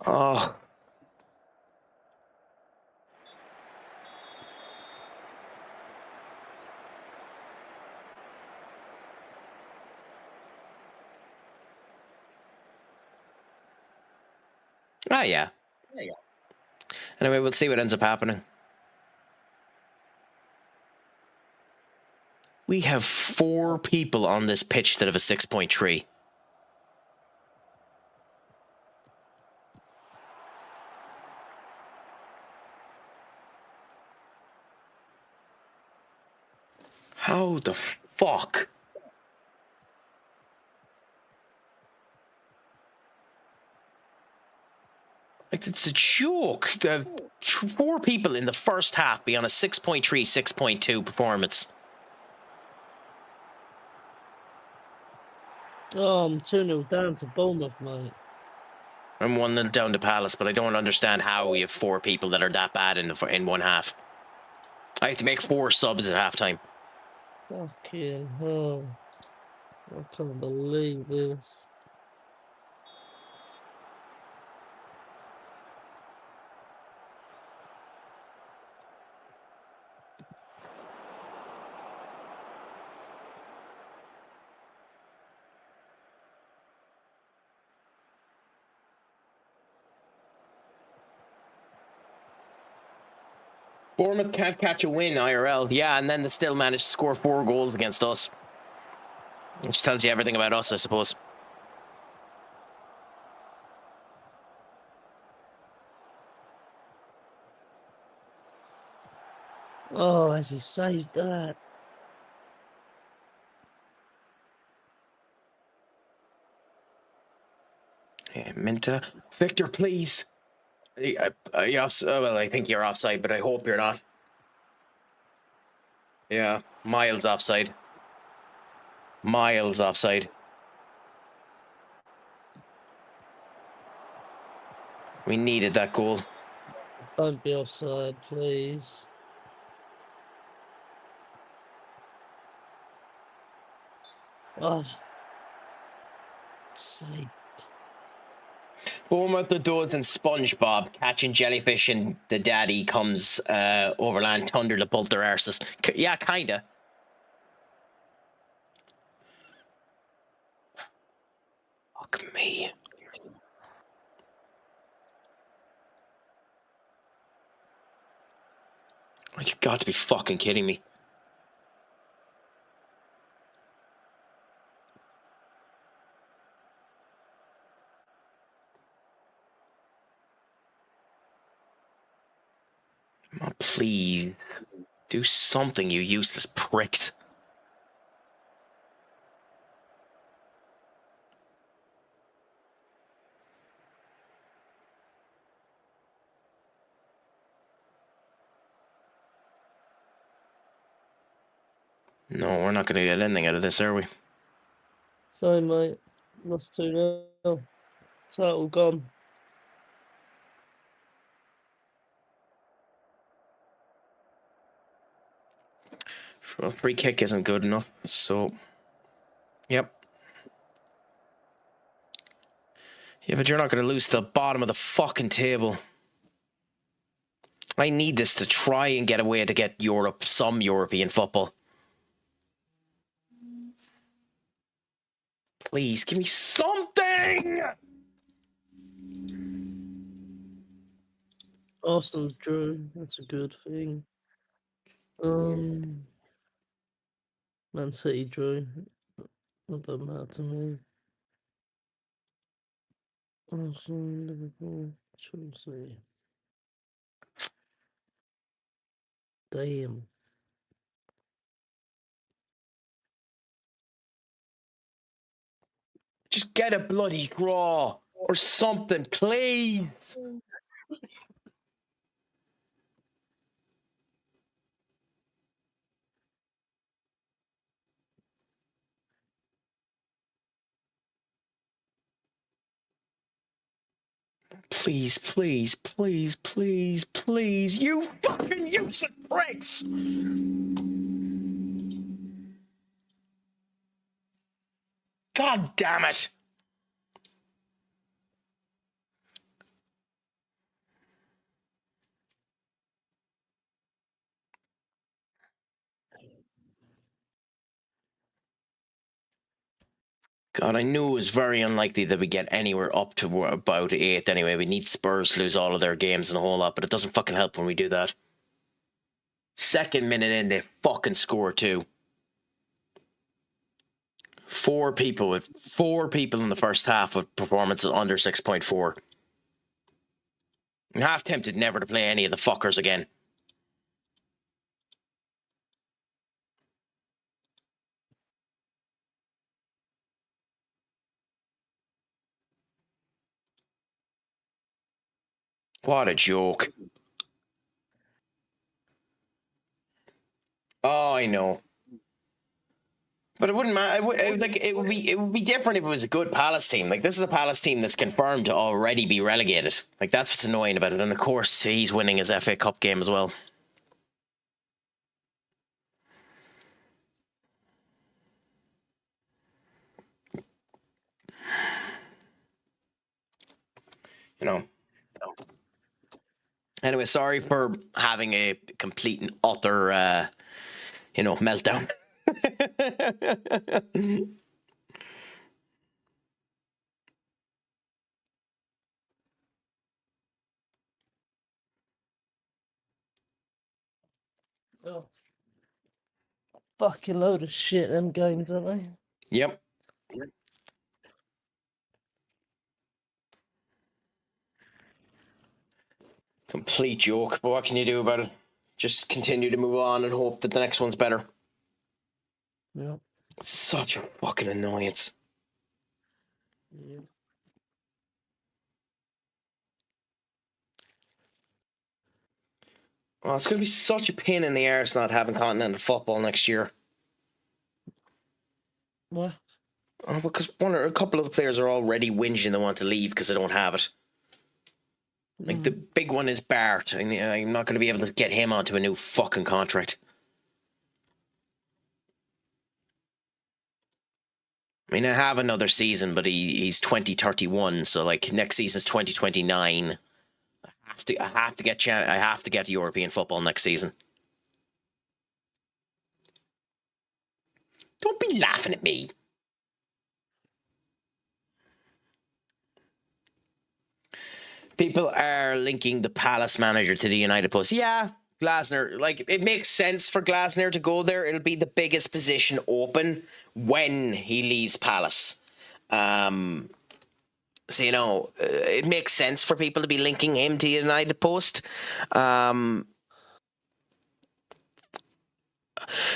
S1: Oh. Ah, yeah. Anyway, we'll see what ends up happening. We have 4 people on this pitch that have a 6.3. How the fuck? Like, it's a joke. 4 people in the first half be on a 6.3, 6.2 performance.
S2: Oh, I'm 2-0 down to Bournemouth, mate.
S1: I'm 1-0 down to Palace, but I don't understand how we have 4 people that are that bad in one half. I have to make 4 subs at halftime.
S2: Fucking hell. I can't believe this.
S1: Bournemouth can't catch a win IRL. Yeah, and then they still managed to score 4 goals against us. Which tells you everything about us, I suppose.
S2: Oh, has he saved that?
S1: Yeah, Minta. Victor, please. Well, I think you're offside, but I hope you're not. Yeah, miles offside. Miles offside. We needed that goal.
S2: Don't be offside, please. Oh. Sake.
S1: Bournemouth the does and SpongeBob catching jellyfish and the daddy comes overland thunder to bolt their arses. Yeah, kinda. Fuck me. Oh, you've got to be fucking kidding me. Oh, please. Do something, you useless pricks. No, we're not going to get anything out of this, are we?
S2: Sorry, mate. Lost 2-0. Title gone.
S1: Well, free kick isn't good enough, so... Yep. Yeah, but you're not going to lose to the bottom of the fucking table. I need this to try and get away to get Europe, some European football. Please, give me something!
S2: Arsenal drew. That's a good thing. Man City drew. That doesn't matter to me. Arsenal, Liverpool, Chelsea. Damn.
S1: Just get a bloody draw or something, please. Please, please, please, please, please. You fucking useless pricks! God damn it! God, I knew it was very unlikely that we get anywhere up to about 8th anyway. We need Spurs to lose all of their games and a whole lot, but it doesn't fucking help when we do that. Second minute in, they fucking score 2. 4 people in the first half with performances under 6.4. I'm half tempted never to play any of the fuckers again. What a joke. Oh, I know. But it wouldn't matter. It would be different if it was a good Palace team. Like, this is a Palace team that's confirmed to already be relegated. Like, that's what's annoying about it. And of course, he's winning his FA Cup game as well. You know. Anyway, sorry for having a complete and utter, meltdown.
S2: Oh. Fucking load of shit, them games, aren't they?
S1: Yep. Complete joke, but what can you do about it? Just continue to move on and hope that the next one's better.
S2: Yeah.
S1: It's such a fucking annoyance.
S2: Yeah.
S1: Oh, it's going to be such a pain in the arse not having continental football next year.
S2: What?
S1: Oh, because a couple of the players are already whinging they want to leave because they don't have it. Like, the big one is Bart. I'm not going to be able to get him onto a new fucking contract. I mean, I have another season, but he's 2031, so like next season's 2029. I have to get European football next season. Don't be laughing at me. People are linking the Palace manager to the United post. Yeah, Glasner. Like, it makes sense for Glasner to go there. It'll be the biggest position open when he leaves Palace. So, it makes sense for people to be linking him to United post.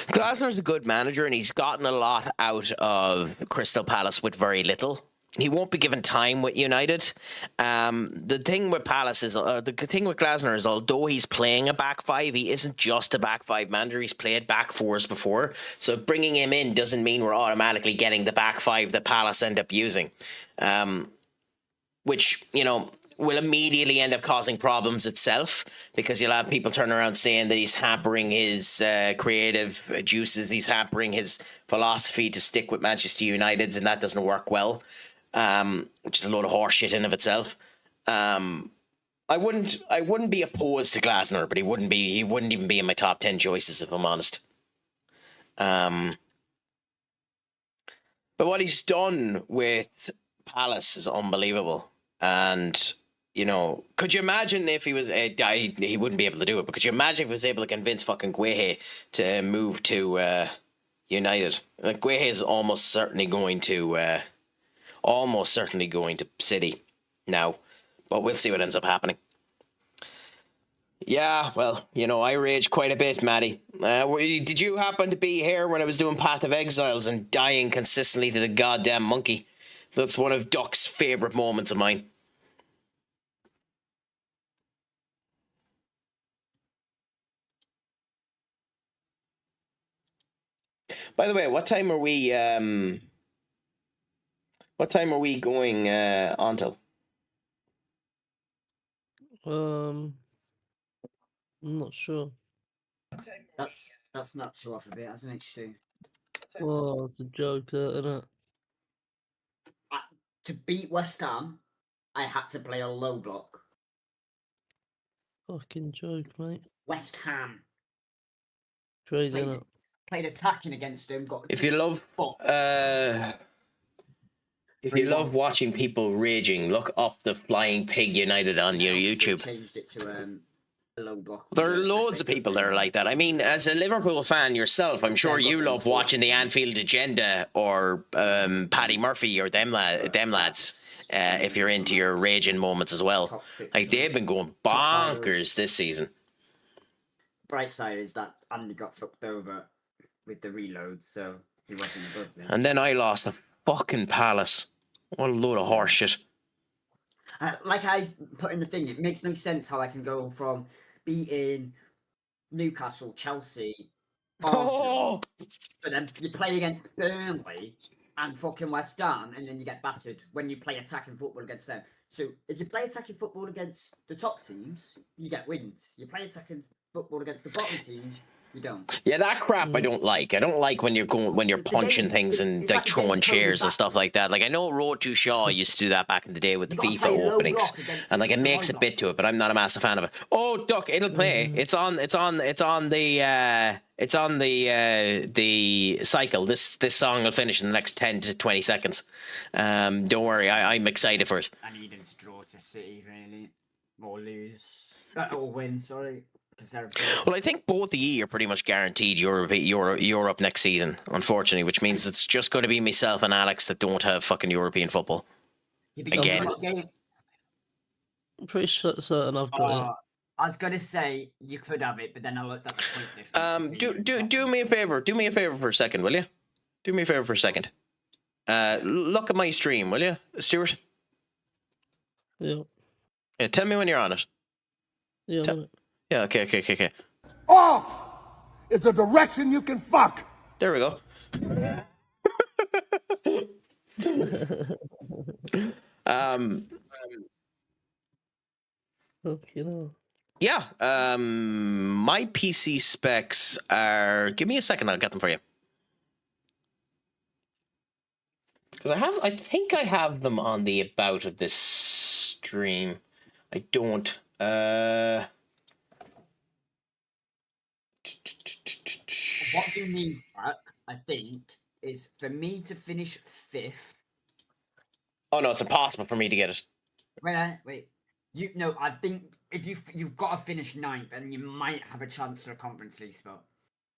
S1: Glasner's a good manager, and he's gotten a lot out of Crystal Palace with very little. He won't be given time with United. The thing with Palace is, the thing with Glasner is, although he's playing a back five, he isn't just a back five manager. He's played back fours before. So bringing him in doesn't mean we're automatically getting the back five that Palace end up using. Which, will immediately end up causing problems itself, because you'll have people turn around saying that he's hampering his creative juices, he's hampering his philosophy to stick with Manchester United, and that doesn't work well, which is a load of horseshit in of itself. I wouldn't be opposed to Glasner, but he wouldn't even be in my top 10 choices, if I'm honest. But what he's done with Palace is unbelievable. And, you know, could you imagine if he was... he wouldn't be able to do it, but could you imagine if he was able to convince fucking Guehi to move to United? Like, Guehi is almost certainly going to City now. But we'll see what ends up happening. Yeah, well, you know, I raged quite a bit, Matty. Did you happen to be here when I was doing Path of Exiles and dying consistently to the goddamn monkey? That's one of Duck's favourite moments of mine. By the way, what time are we going on till?
S2: I'm not sure.
S4: That's not too off a bit, hasn't it, Stu?
S2: Oh, it's a joke, isn't it?
S4: To beat West Ham, I had to play a low block.
S2: Fucking joke, mate.
S4: West Ham.
S2: Crazy, isn't it?
S4: Played attacking against him.
S1: If you love watching people raging, look up the Flying Pig United on your YouTube.
S4: Changed it to low block.
S1: There are loads of people that are like that. I mean, as a Liverpool fan yourself, I'm sure you love watching the Anfield Agenda or Paddy Murphy or them lads. If you're into your raging moments as well, like they've been going bonkers this season.
S4: Bright side is that Andy got fucked over with the reload, so he wasn't above them.
S1: And then I lost the fucking Palace. What a load of horseshit.
S4: Like I put in the thing, it makes no sense how I can go from beating Newcastle, Chelsea, Arsenal, but then you play against Burnley and fucking West Ham, and then you get battered when you play attacking football against them. So if you play attacking football against the top teams, you get wins. You play attacking football against the bottom teams, you don't.
S1: Yeah, that crap I don't like. I don't like when you're punching things and like throwing chairs and stuff like that. Like I know Road to Shaw used to do that back in the day with the FIFA openings, and like it makes a bit to it, but I'm not a massive fan of it. Oh, Duck, it'll play. It's on the cycle. This song will finish in the next 10 to 20 seconds. Don't worry, I'm excited for it.
S4: I need him to draw to City, really, or lose, or win. Sorry.
S1: Well, I think both of you are pretty much guaranteed Europe next season, unfortunately, which means it's just going to be myself and Alex that don't have fucking European football. Again.
S2: I'm pretty certain I've got it.
S4: I was going to say you could have it, but then I looked at the point difference.
S1: Do me a favour. Do me a favour for a second, will you? Do me a favour for a second. Look at my stream, will you, Stuart?
S2: Yeah.
S1: Yeah. Tell me when you're on it.
S2: Yeah.
S1: Yeah, okay.
S3: Off is a direction you can fuck.
S1: There we go. Yeah, my PC specs are... Give me a second, I'll get them for you. Because I think I have them on the about of this stream. I don't.
S4: What you need, Jack, I think, is for me to finish 5th.
S1: Oh no, it's impossible for me to get it.
S4: Wait. I think if you've got to finish 9th, and you might have a chance for a Conference League spot.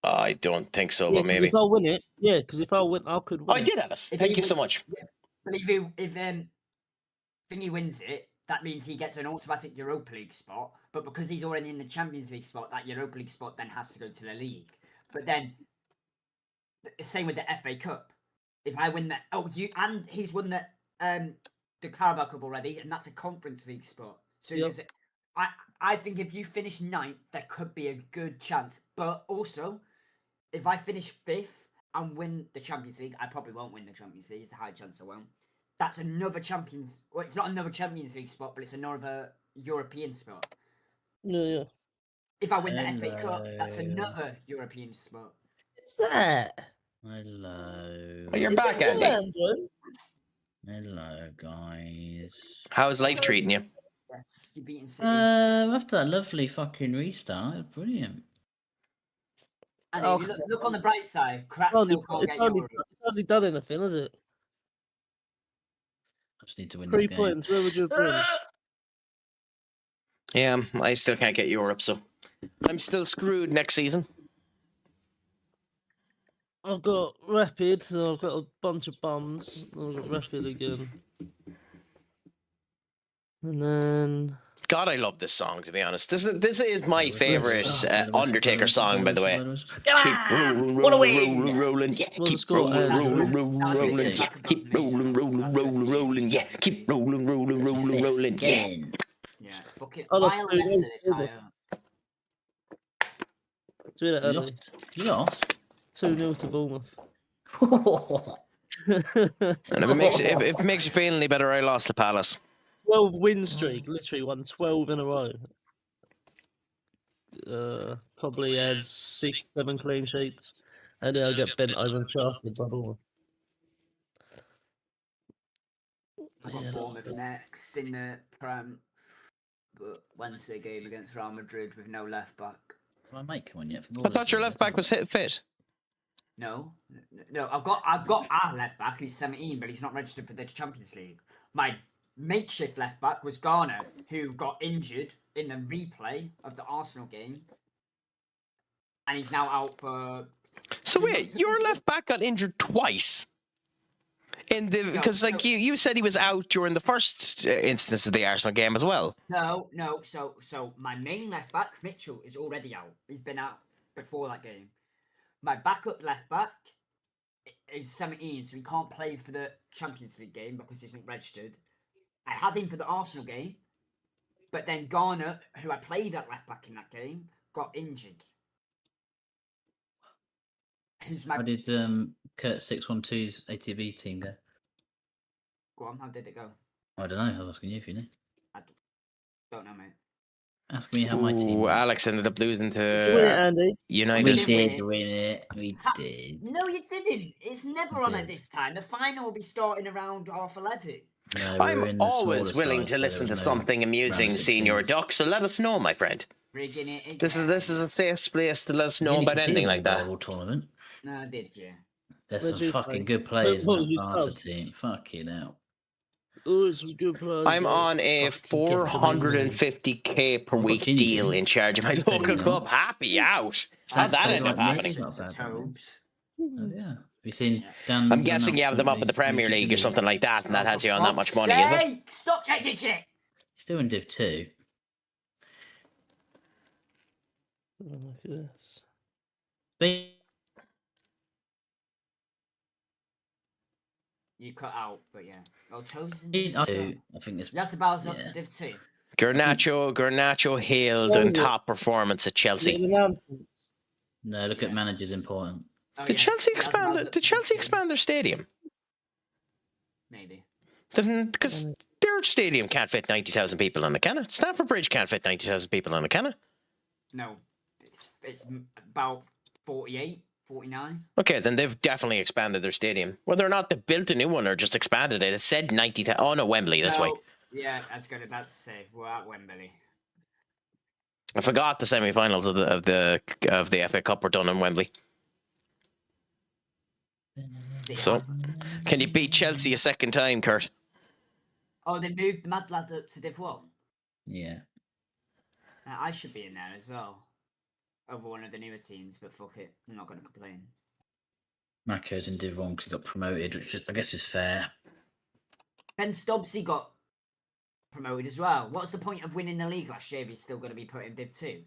S1: I don't think so, but maybe.
S2: If I win it, because if I win, I could win.
S1: I did have it. Thank you so much.
S4: Yeah, but if Thingy wins it, that means he gets an automatic Europa League spot. But because he's already in the Champions League spot, that Europa League spot then has to go to the league. But then, same with the FA Cup. If I win that, and he's won the Carabao Cup already, and that's a Conference League spot. So I think if you finish 9th, there could be a good chance. But also, if I finish 5th and win the Champions League, I probably won't win the Champions League. It's a high chance I won't. that's another Champions. Well, it's not another Champions League spot, but it's another European spot.
S2: Yeah.
S4: If I win the FA Cup, that's another European spot.
S2: What's that?
S12: Hello.
S1: Oh, you're back, Andy.
S12: Hello, guys.
S1: How's life treating you?
S4: Yes, you're beating City.
S12: After that lovely fucking restart, it's brilliant.
S4: And look on the bright side, Craic still can't get Europe.
S2: It's hardly done anything, is it?
S12: I just need to win
S2: 3
S12: this game.
S2: points. Where would you have been?
S1: Yeah, I still can't get Europe, so I'm still screwed next season.
S2: I've got Rapid, so I've got a bunch of bums. I've got Rapid again. And then...
S1: God, I love this song, to be honest. This is my favourite Undertaker song, by the way. Keep rolling, yeah. Keep rolling, yeah. Keep rolling, yeah. Keep rolling, yeah.
S4: Yeah, fuck it. Why Leicester this high up?
S12: You lost?
S2: 2-0 to Bournemouth.
S1: And if it makes you feel any better, I lost to Palace.
S2: 12 win streak, literally won 12 in a row. Probably had 6-7 clean sheets. And then I'll get bent over and shafted by Bournemouth.
S4: I've got Bournemouth next in the Prem. But Wednesday game against Real Madrid with no left back.
S12: Well, I might come on yet.
S1: I thought your left back was fit.
S4: No, I've got our left back who's 17, but he's not registered for the Champions League. My makeshift left back was Garner, who got injured in the replay of the Arsenal game, and he's now out for.
S1: So wait, your left back got injured twice. Because you said he was out during the first instance of the Arsenal game as well.
S4: No. So my main left back Mitchell is already out. He's been out before that game. My backup left back is 17, so he can't play for the Champions League game because he's not registered. I had him for the Arsenal game, but then Garner, who I played at left back in that game, got injured.
S12: How did Kurt 612's ATV team go?
S4: Go on, how did it go?
S12: I don't know. I was asking you if you know.
S4: I don't know, mate.
S12: Ask me how my team.
S1: Alex ended up losing to United.
S12: We did win it. We did.
S4: No, you didn't. It's never on at this time. The final will be starting around 11:30.
S12: No,
S1: I'm always willing to listen to something amusing, Senior Duck. So let us know, my friend. This is a safe place to let us know about anything like that.
S12: Tournament.
S4: No, did you?
S12: There's some fucking good players in that Barca team. Fucking hell.
S2: Oh, some good players.
S1: I'm on a 450k per week deal in charge of my local club. Happy out. How that ended up happening?
S12: Yeah. Have you seen Dan?
S1: I'm guessing you have them up in the Premier League or something like that, and that has you on that much money, is it?
S4: Stop changing shit!
S12: Still in Div 2.
S2: Yes.
S4: You cut out, but yeah. Oh, chosen.
S12: I think this.
S4: That's about up to Div 2.
S1: Garnacho hailed on top performance at Chelsea.
S12: No, look at managers important.
S4: Oh,
S1: Did Chelsea expand their stadium?
S4: Maybe.
S1: Because their stadium can't fit 90,000 people on the can it? Stamford Bridge can't fit 90,000 people on the can it?
S4: No, it's about 48, 49.
S1: Okay, then they've definitely expanded their stadium. Whether or not they built a new one or just expanded it, it said 90,000. Oh no, Wembley, that's why.
S4: Yeah, I was going to say we're at Wembley.
S1: I forgot the semi-finals of the FA Cup were done in Wembley. So, can you beat Chelsea a second time, Kurt?
S4: Oh, they moved the Mad Lad up to Div 1?
S12: Yeah.
S4: I should be in there as well. Over one of the newer teams, but fuck it. I'm not going to complain.
S12: Mako's in Div 1 because he got promoted, which I guess is fair.
S4: Ben Stobbsy got promoted as well. What's the point of winning the league last year if he's still going to be put in Div 2?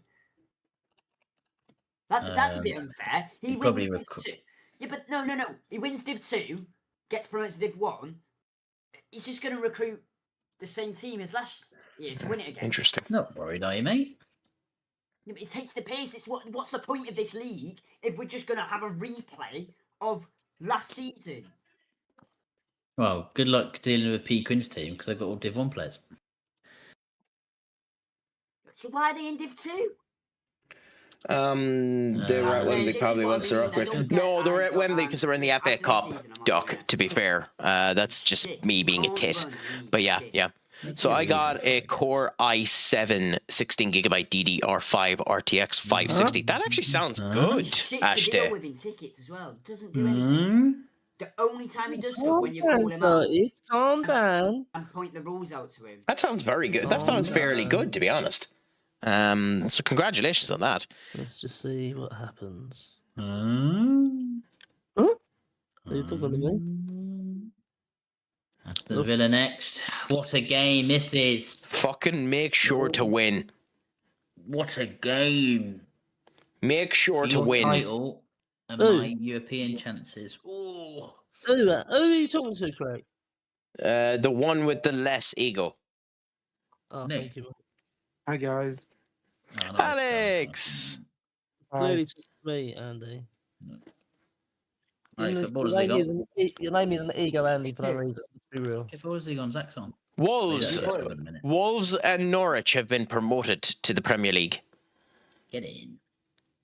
S4: That's a bit unfair. He wins Div 2. Yeah, but no. He wins Div 2, gets promoted to Div 1. He's just going to recruit the same team as last year to win it again.
S1: Interesting.
S12: Not worried, are you, mate?
S4: Yeah, but it takes the piss. What's the point of this league if we're just going to have a replay of last season?
S12: Well, good luck dealing with P. Quinn's team because they've got all Div 1 players.
S4: So why are they in Div 2?
S1: They were at Wembley probably once they're upgraded. No, they were at Wembley because they were in the FA Cup, Duck, to be fair. That's just me being a tit. But yeah. So I got a Core i7 16GB DDR5 RTX 560. That actually sounds good, Ash Day.
S4: Within tickets as well. Doesn't do anything. The only time he does stuff when you call him out
S2: calm down
S4: and point the rules out to him.
S1: That sounds very good. That sounds fairly good, to be honest. So congratulations on that.
S2: Let's just see what happens.
S12: Huh?
S2: Are you talking to me?
S12: Aston Villa next. What a game this is.
S1: Fucking make sure to win.
S12: What a game.
S1: Make sure to
S12: Your
S1: win.
S12: Title and my European chances. Oh.
S2: Who are you talking to, Craic?
S1: The one with the less ego.
S2: Oh, thank you.
S5: Hi, guys.
S12: Oh,
S1: Alex!
S2: Clearly to me, Andy.
S12: Right,
S2: Your
S12: Footballers
S2: name
S12: League
S2: isn't Ego Andy for that reason. Let's be real.
S12: Footballers League on Zach's on.
S1: Wolves and Norwich have been promoted to the Premier League.
S12: Get in.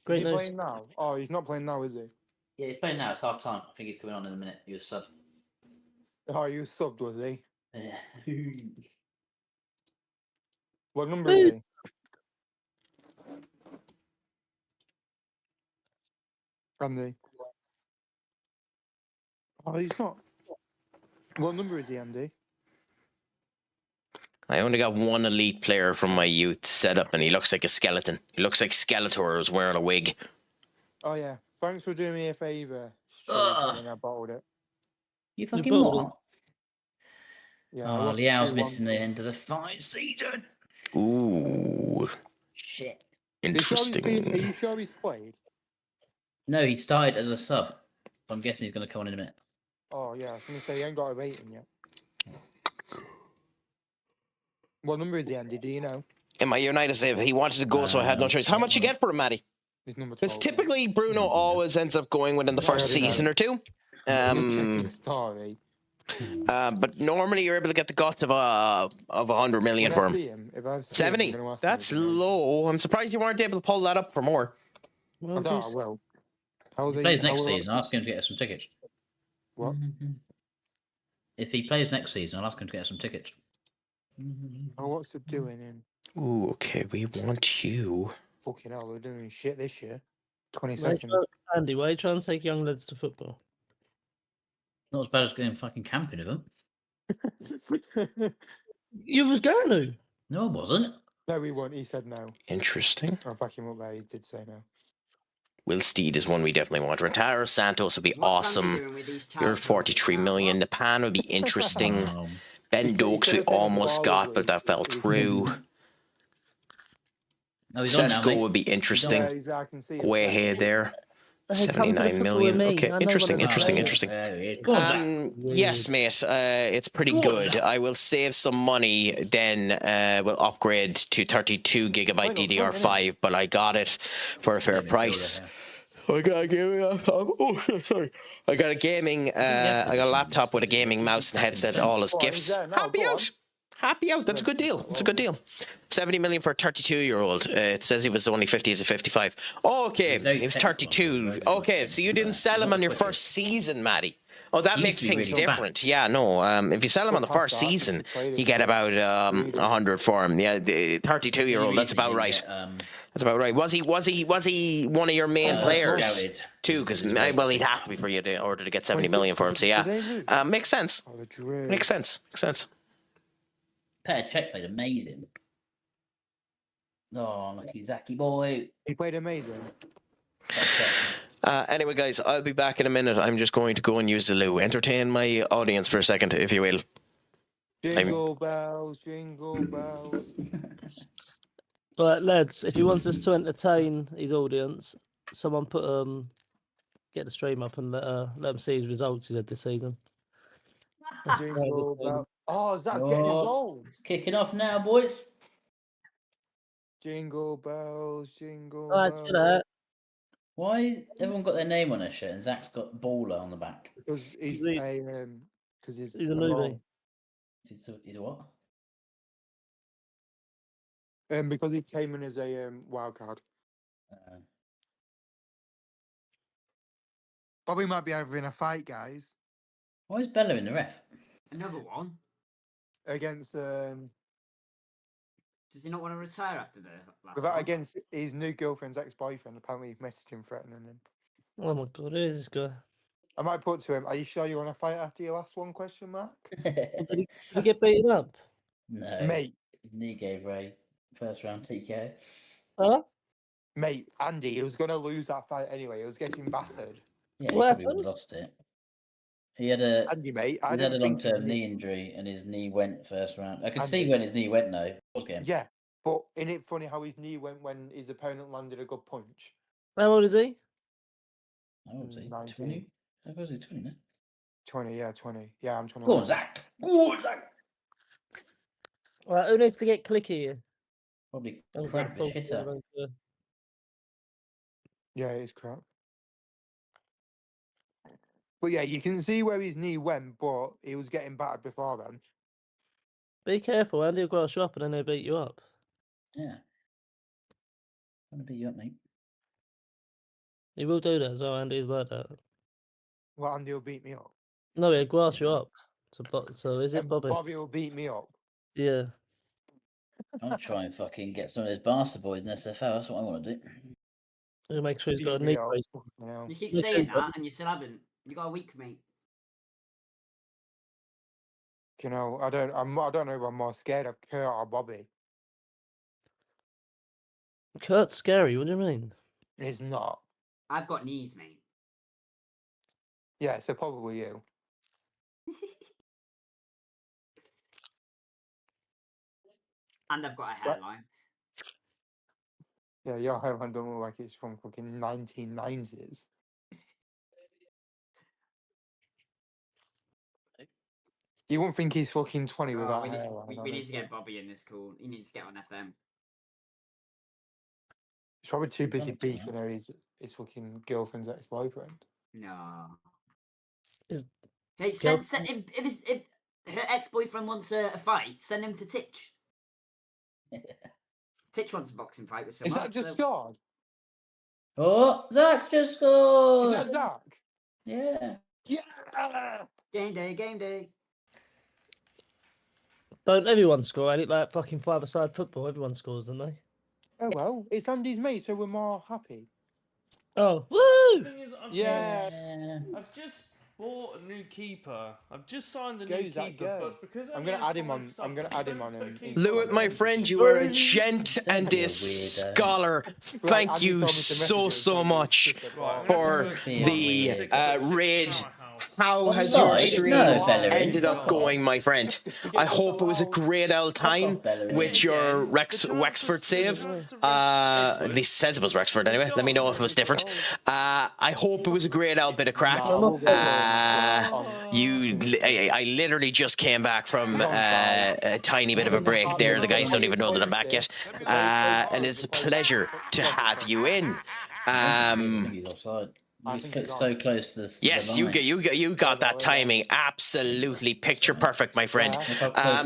S5: Is he playing now? Oh, he's not playing now, is he?
S12: Yeah, he's playing now. It's half time. I think he's coming on in a minute. He was sub.
S5: Oh, you subbed, was he?
S12: Yeah.
S5: What number is he? Andy. Oh, he's not. What number is he, Andy?
S1: I only got one elite player from my youth set up, and he looks like a skeleton. He looks like Skeletor was wearing a wig.
S5: Oh, yeah. Thanks for doing me a favour. I bottled it.
S12: You fucking what?
S5: Yeah,
S12: oh, Liao's missing the end of the fight season.
S1: Ooh.
S12: Shit.
S1: Interesting.
S5: Are you sure he's played?
S12: No, he started as a sub. So I'm guessing he's going to come on in a minute.
S5: Oh, yeah. I was going to say he ain't got a rating yet. What number is he, Andy? Do you know?
S1: In my United save, he wanted to go, so I had no choice. How much you get for him, Matty?
S5: He's number 12.
S1: Because typically Bruno always ends up going within the first season or two.
S5: Sorry.
S1: But normally you're able to get the guts of 100 million for him. 70. That's low. I'm surprised you weren't able to pull that up for more.
S5: I don't. I will.
S12: If he plays next season, I'll ask him to get us some tickets.
S5: What?
S12: If he plays next season, I'll ask him to get us some tickets.
S5: Oh, what's it doing in?
S1: Ooh, okay, we want you.
S5: Fucking hell, we're doing shit this year. 22nd.
S2: Andy, why are you trying to take young lads to football?
S12: Not as bad as going fucking camping with them.
S2: You was going to.
S12: No, I wasn't.
S5: No, we weren't. He said no.
S1: Interesting.
S5: I'll back him up there. He did say no.
S1: Will Steed is one we definitely want. Rentaro Santos would be awesome. You're 43 million. Napan would be interesting. Ben Dokes we almost got, but that fell through. Sesko would be interesting. Way ahead there. 79 million. Okay, interesting. Yes, mate. It's pretty good. I will save some money, then we'll upgrade to 32 gigabyte DDR5, but I got it for a fair price. I got a gaming laptop. Oh, sorry. I got a gaming. I got a laptop with a gaming mouse and headset. All as gifts. Happy out. Happy out. That's a good deal. It's a good deal. 70 million for a 32-year-old. It says he was only 50 as a 55. Oh, okay, he was 32. Okay, so you didn't sell him on your first season, Matty. Oh, that makes things different. Yeah, no. If you sell him on the first season, you get about 100 for him. Yeah, the 32-year-old. That's about right. That's about right. Was he one of your main players too? Because well, he'd have to be for you in order to get 70 million for him. So yeah, makes sense. Makes sense.
S12: Petr Cech played amazing. Oh, lucky Zachy boy.
S5: He played amazing.
S1: Anyway, guys, I'll be back in a minute. I'm just going to go and use the loo. Entertain my audience for a second, if you will.
S5: Jingle bells, jingle bells.
S2: But lads, if he wants us to entertain his audience, someone put get the stream up and let him see his results he's had this season.
S5: Jingle bells. Oh, that's getting involved.
S12: Kicking off now, boys.
S5: Jingle bells, jingle bells.
S12: Why has everyone got their name on their shirt and Zach's got baller on the back?
S5: Because because he's
S2: a newbie.
S12: He's a what?
S5: Because he came in as a wild card. Bobby might be over in a fight, guys.
S12: Why is Bella in the ref?
S4: Another one.
S5: Against
S4: Does he not want to retire after the last one?
S5: against his new girlfriend's ex-boyfriend. Apparently, he messaged him threatening him.
S2: Oh my god, who is this guy?
S5: I might put to him, "Are you sure you want to fight after your last one?" Question mark.
S2: Did he get beaten up?
S12: No,
S5: Mate.
S12: His knee gave Ray first round TKO.
S2: Huh?
S5: Mate, Andy, he was going to lose that fight anyway. He was getting battered.
S12: Yeah, he
S2: What
S12: probably would
S2: happened?
S12: have lost it. He had a
S5: Andy, mate, I
S12: he's had
S5: don't
S12: a
S5: think
S12: long-term knee injury, and his knee went first round. I could see
S5: Andy.
S12: when his knee went though. Was game.
S5: Yeah, but isn't it funny how his knee went when his opponent landed a good punch?
S2: How old is he?
S12: How old was he?
S5: 19.
S12: 20? I suppose he's 20 now.
S5: 20, yeah, 20. Yeah, I'm 20.
S12: Go on, Zach. Go on, Zach.
S2: Right, who needs to get clicky here?
S12: Probably
S2: I'm
S12: crap
S2: going
S12: the shit up.
S5: Yeah, it's crap. But yeah, you can see where his knee went, but he was getting battered before then.
S2: Be careful, Andy will grass you up and then he'll beat you up.
S12: Yeah. I'm gonna beat you up, mate.
S2: He will do that as well, Andy's like that.
S5: Well, Andy will beat me up.
S2: No, he'll grass you up. So is it
S5: And
S2: Bobby?
S5: Bobby will beat me up.
S2: Yeah.
S12: I'll try and fucking get some of those bastard boys in SFL. That's what I want to do.
S2: He'll make sure he's got a
S5: Beat
S2: knee
S5: me up.
S2: brace.
S4: You keep saying that, and you still haven't. You got a week, mate.
S5: You know, I don't know if I'm more scared of Kurt or Bobby.
S2: Kurt's scary, what do you mean?
S5: He's not.
S4: I've got knees, mate.
S5: Yeah, so probably you.
S4: And I've got a hairline.
S5: Yeah, your hairline don't look like it's from fucking 1990s. You won't think he's fucking 20 with that hairline.
S4: We need to get Bobby in this call. He needs to get on FM.
S5: He's probably too busy beefing her his fucking girlfriend's ex-boyfriend.
S4: No.
S2: Hey,
S4: if her ex-boyfriend wants a fight, send him to Titch. Titch wants a boxing fight with someone.
S5: Is that just scored?
S12: Oh, Zach's just scored.
S5: Is that Zach?
S12: Yeah.
S5: Yeah.
S4: Game day, game day.
S2: Don't everyone score, Andy? Like fucking five-a-side football, everyone scores, don't they?
S5: Oh well, it's Andy's mate, so we're more happy.
S2: Oh, woo!
S13: The thing is, I've just bought a new keeper. I've just signed a new keeper, but because
S5: I'm gonna add him on. I'm gonna add him on.
S1: Lewitt, my friend, you are a gent and a scholar. Thank you so much for the raid. How has your stream ended up going, my friend? I hope it was a great old time with your Wexford save. At least it says it was Wexford anyway. Let me know if it was different. I hope it was a great old bit of crack. I literally just came back from a tiny bit of a break there. The guys don't even know that I'm back yet. And it's a pleasure to have you in.
S12: He's so close to this.
S1: Yes, you got that timing absolutely picture perfect, my friend.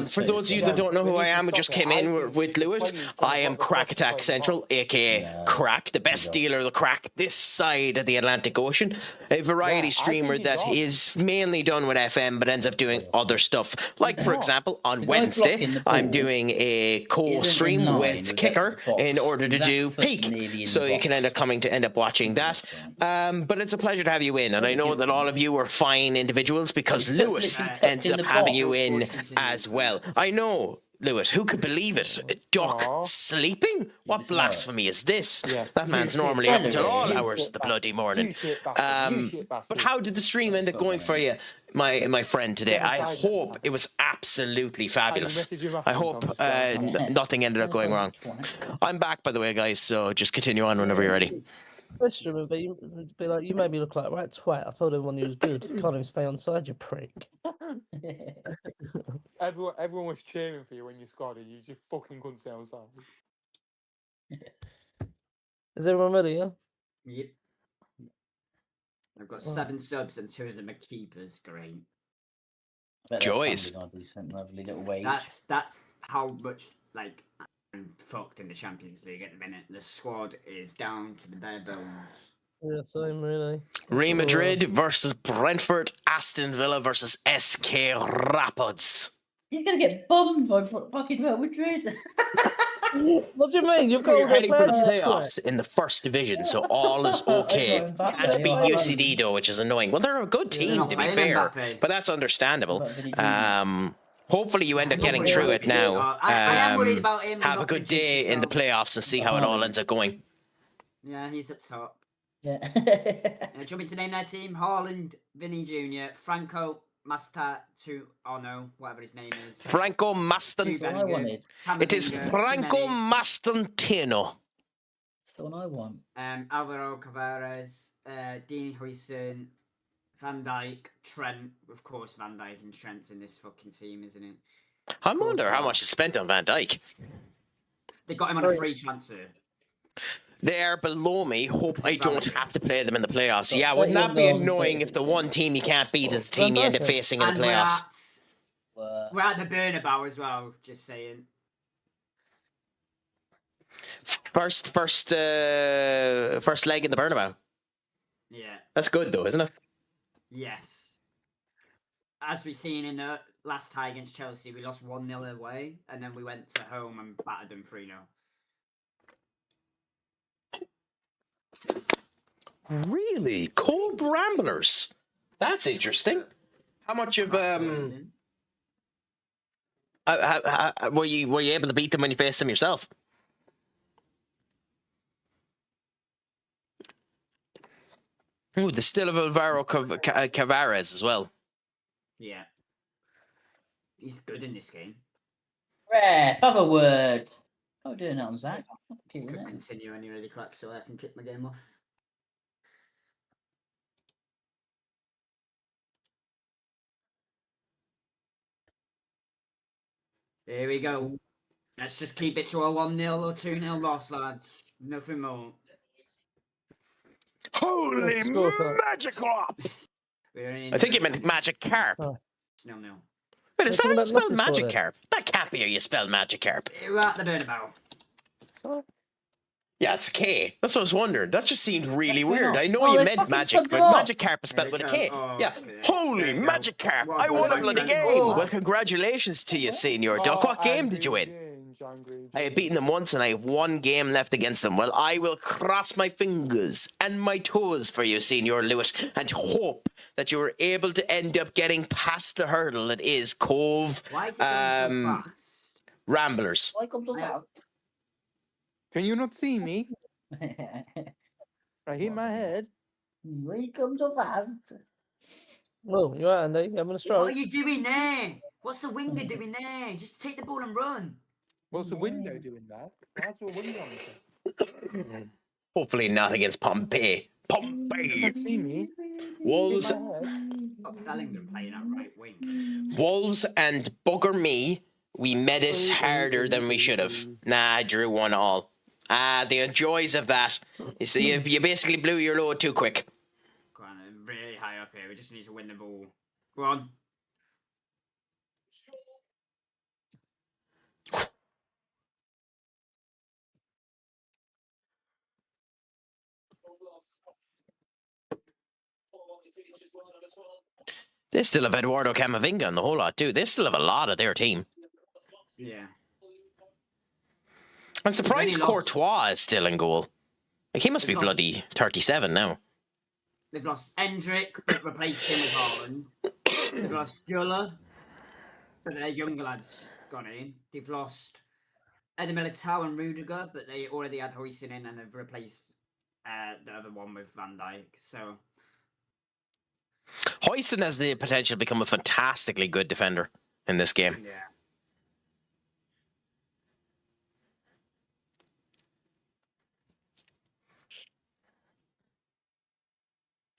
S1: For those of you that don't know who I am, who just came in with Lewis, I am CraicAttackCentral, aka Craic, the best dealer of the crack this side of the Atlantic Ocean. A variety streamer that is mainly done with FM, but ends up doing other stuff. Like, for example, on Wednesday, I'm doing a co-stream with Kicker in order to do Peak, so you can end up watching that. But it's a pleasure to have you in, and I know that all of you are fine individuals because Lewis ends up having you in as well. I know, Lewis, who could believe it? Duck sleeping? What blasphemy is this? That man's normally up until all hours of the bloody morning. But how did the stream end up going for you, my friend, today? I hope it was absolutely fabulous. I hope nothing ended up going wrong. I'm back, by the way, guys, so just continue on whenever you're ready.
S2: Question, but you be like, you made me look like a right twat. I told everyone you was good. You can't even stay on side, you prick.
S5: Everyone was cheering for you when you scored it. You just fucking couldn't stay on side.
S2: Is everyone ready? Yeah.
S4: Yep. I've got 7 subs and 2 of them are keepers. Great.
S1: Joys.
S12: Decent, lovely little wage.
S4: That's how much like I'm fucked in the Champions League at the minute. The squad is down to the bare bones.
S2: Yeah, same really.
S1: Real Madrid versus Brentford, Aston Villa versus SK Rapids.
S12: You're gonna get bummed by fucking Real Madrid.
S2: What do you mean? You've got
S1: You're
S2: all the
S1: heading for the
S2: players
S1: playoffs in the first division, so all is okay. Can't beat UCD though, which is annoying. Well, they're a good team to be fair, but that's understandable. Hopefully you end up getting through it now.
S4: I am worried about him.
S1: Have a good day in the playoffs and see how it all ends up going.
S4: Yeah, he's up top.
S12: Yeah.
S4: Do you want me to name their team? Haaland, Vinny Jr., Franco Mastantino, whatever his name is.
S1: Franco Mastantino. It is Franco Mastantino.
S12: That's the one I want.
S4: Alvaro Tavares, Dean Huijsen, Van Dijk, Trent. Of course, Van Dijk and Trent's in this fucking team, isn't it?
S1: I wonder how much is spent on Van Dijk.
S4: They got him on a free transfer.
S1: They are below me. Hope I don't have to play them in the playoffs. Yeah, wouldn't that be annoying if the one team you can't beat is the team you end up facing in the playoffs?
S4: We're at the Bernabeu as well, just saying.
S1: First leg in the Bernabeu.
S4: Yeah.
S1: That's good though, isn't it?
S4: Yes. As we've seen in the last tie against Chelsea, we lost 1-0 away, and then we went to home and battered them 3-0.
S1: Really? Cold Ramblers. That's interesting. How much of were you able to beat them when you faced them yourself? Ooh, there's still Alvaro Tavares as well.
S4: Yeah. He's good in this game.
S12: Ref, have a word. Not doing that on Zach.
S4: Could continue any really crack so I can kick my game off. There we go. Let's just keep it to a 1-0 or 2-0 loss, lads. Nothing more.
S1: Holy magic carp! I think you meant magic carp.
S4: No.
S1: But is that how you spell magic carp? That can't be how you spell magic carp.
S4: We're at the Bernabeu.
S1: Yeah, it's a K. That's what I was wondering. That just seemed really weird. I know you meant magic, but magic carp is spelled with a K. Yeah. Holy magic carp! I won a bloody game! Well, congratulations to you, Senior Duck. What game did you win? I had beaten them once and I have one game left against them. Well, I will cross my fingers and my toes for you, Senior Lewis, and hope that you were able to end up getting past the hurdle that is Cove Ramblers.
S12: Welcome to that.
S5: Can you not see me? I hit my head.
S12: Welcome to that.
S2: Well, you're right, Andy. Having a stroke.
S4: What are you doing there? What's the winger doing there? Just take the ball and run.
S5: What's the window doing that? That's a window.
S1: Hopefully not against Pompey. Pompey!
S5: See me?
S1: Wolves.
S4: Bellingham playing at right wing.
S1: Wolves and bugger me. We made it harder than we should have. Nah, I drew 1-1. The joys of that. You see, you basically blew your load too quick.
S4: Go on, really high up here. We just need to win the ball. Go on.
S1: They still have Eduardo Camavinga and the whole lot too. They still have a lot of their team.
S4: Yeah.
S1: I'm surprised Courtois is still in goal. Like, he must be bloody 37 now.
S4: They've lost Endrick, but replaced him with Haaland. They've lost Guller, but their younger lads gone in. They've lost Eder Militao and Rudiger, but they already had Huijsen in and they've replaced the other one with Van Dijk. So
S1: Huijsen has the potential to become a fantastically good defender in this game.
S4: yeah.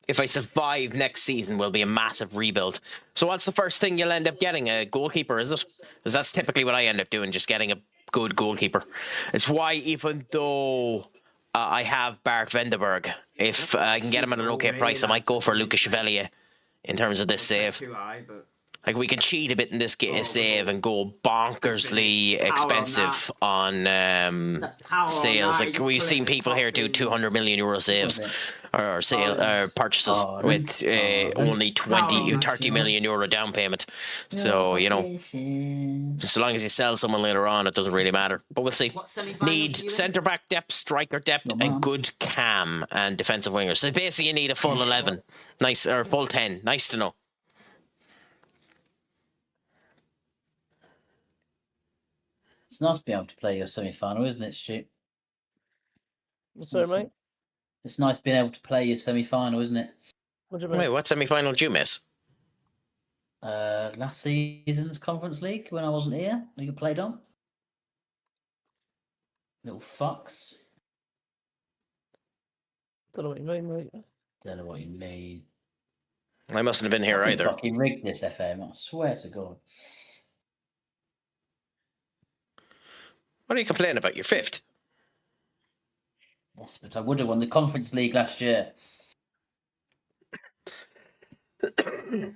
S1: If I survive next season, will be a massive rebuild. So what's the first thing you'll end up getting? A goalkeeper, is it? Because that's typically what I end up doing, just getting a good goalkeeper. It's why, even though I have Bart Venderberg, if I can get him at an okay price, I might go for Lucas Chevalier in terms of this save.
S4: Too high, but
S1: Like, we can cheat a bit in this save and go bonkersly expensive on sales. Like, we've seen people here do 200 million euro saves or purchases with only 30 million euro down payment. So, you know, so long as you sell someone later on, it doesn't really matter. But we'll see. Need centre-back depth, striker depth, and good cam and defensive wingers. So basically, you need a full 11. Nice, or full 10. Nice to know.
S12: It's nice to be able to play your semi-final, isn't it, Stu?
S2: Sorry, mate?
S12: It's nice being able to play your semi-final, isn't it?
S2: What do you mean?
S1: Wait, what semi-final did you miss?
S12: Last season's Conference League, when I wasn't here, you played on. Little fucks.
S2: Don't know what you mean, mate.
S12: Don't know what you mean.
S1: I mustn't have been here either.
S12: Fucking rigged this FM, I swear to God.
S1: What are you complaining about? You're 5th.
S12: Yes, but I would have won the Conference League last year.
S4: So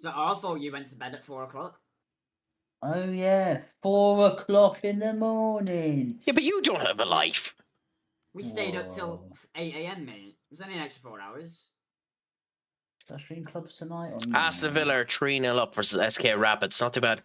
S4: I thought you went to bed at 4 o'clock.
S12: Oh yeah, 4 o'clock in the morning.
S1: Yeah, but you don't have a life.
S4: We stayed up till 8 a.m, mate. It was only an extra 4 hours.
S12: Is that stream clubs tonight? Or
S1: Aston Villa are 3-0 up versus SK Rapids. Not too bad.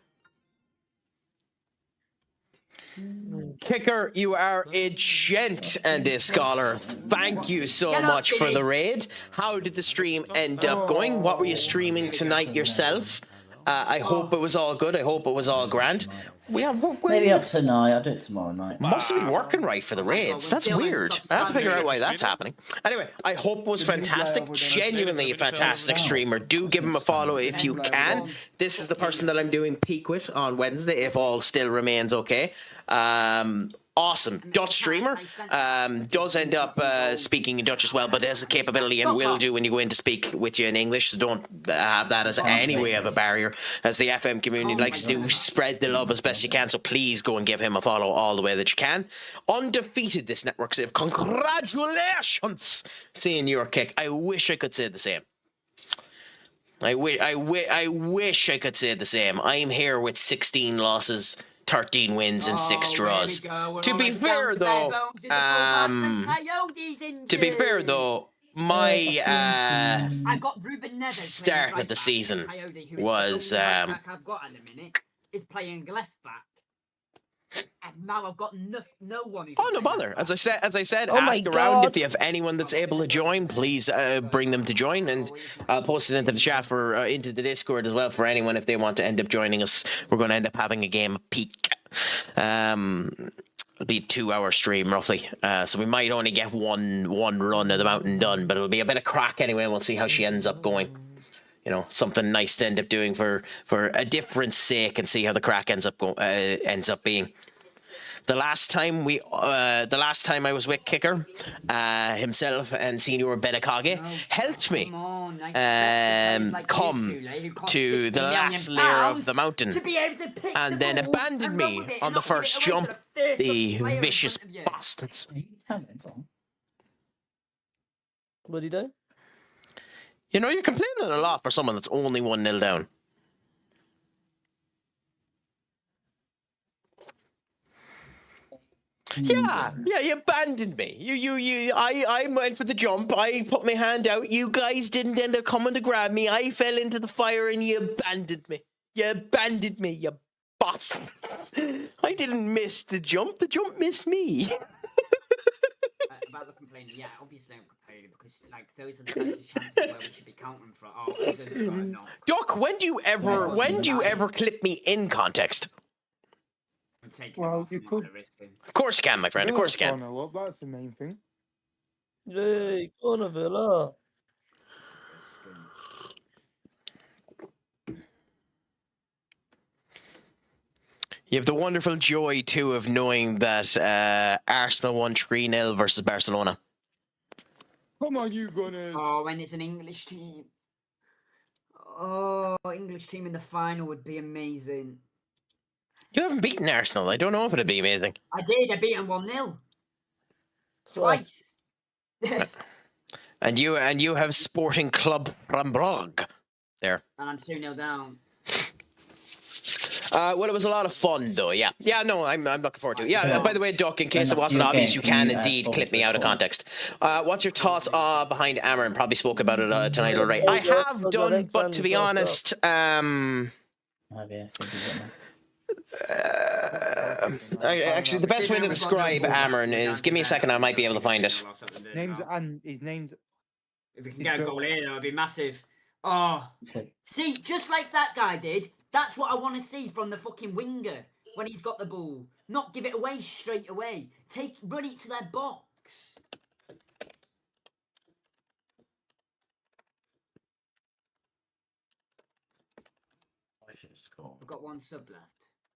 S1: Kicker, you are a gent and a scholar. Thank you so much for the raid. How did the stream end up going? What were you streaming tonight yourself? I hope it was all good. I hope it was all grand.
S12: Maybe up tonight. I'll do it tomorrow night.
S1: Must have been working right for the raids. That's weird. I have to figure out why that's happening. Anyway, I hope it was fantastic. Genuinely a fantastic streamer. Do give him a follow if you can. This is the person that I'm doing peak with on Wednesday, if all still remains okay. Awesome Dutch streamer, does end up speaking in Dutch as well, but has the capability and will do when you go in to speak with you in English, so don't have that as any way of a barrier, as the FM community likes to do. Spread the love as best you can, so please go and give him a follow all the way that you can. Undefeated this network save. Congratulations, seeing your kick. I wish I could say the same. I wish I could say the same. I'm here with 16 losses, 13 wins and 6 draws. To be fair though, my
S4: I got Ruben Neves
S1: start of the season was
S4: I've got at the minute is playing left back. And now I've got no one.
S1: Oh, no bother. As I said, ask around if you have anyone that's able to join. Please bring them to join, and I'll post it into the chat for into the Discord as well for anyone if they want to end up joining us. We're going to end up having a game of peak. It'll be a 2-hour stream roughly, so we might only get one run of the mountain done, but it'll be a bit of crack anyway. We'll see how she ends up going. You know, something nice to end up doing for a different sake, and see how the crack ends up being. The last time I was with Kicker, himself and Senior Benekage helped me come to the last layer of the mountain, and then abandoned me on the first jump. The vicious bastards.
S2: What did he do?
S1: You know, you're complaining a lot for someone that's only 1-0 down. Yeah, you abandoned me. I went for the jump. I put my hand out. You guys didn't end up coming to grab me. I fell into the fire and you abandoned me. You bastards. I didn't miss the jump. The jump missed me.
S4: About the complaining, yeah, obviously I'm complaining because like those are the types of chances where we should be counting for. Oh,
S1: Doc, when do you ever clip me in context?
S5: Well, you could.
S1: Of course you can, my friend. Of course you can.
S5: Well, that's the main thing.
S2: Yay, corner Villa.
S1: You have the wonderful joy, too, of knowing that Arsenal won 3-0 versus Barcelona.
S5: Come on, you Gunners.
S4: Oh, when it's an English team. Oh, English team in the final would be amazing.
S1: You haven't beaten Arsenal. I don't know if it'd be amazing.
S4: I did. I beat them 1-0. Twice.
S1: And you have Sporting Club from Brugge. there.
S4: And I'm 2-0 down.
S1: Well, it was a lot of fun, though. Yeah, no, I'm looking forward to it. Yeah. By the way, Duck, in case it wasn't obvious, you can indeed clip me out of context. What's your thoughts behind Amarin? Probably spoke about it tonight already. I have done, but to be honest, actually, the best way to describe Amarin is give me a second. I might be able to find it.
S5: His name's.
S4: If we can get a goal here, that would be massive. Oh, see, just like that guy did. That's what I want to see from the fucking winger when he's got the ball. Not give it away straight away. Run it to their box. I've got 1 sub left.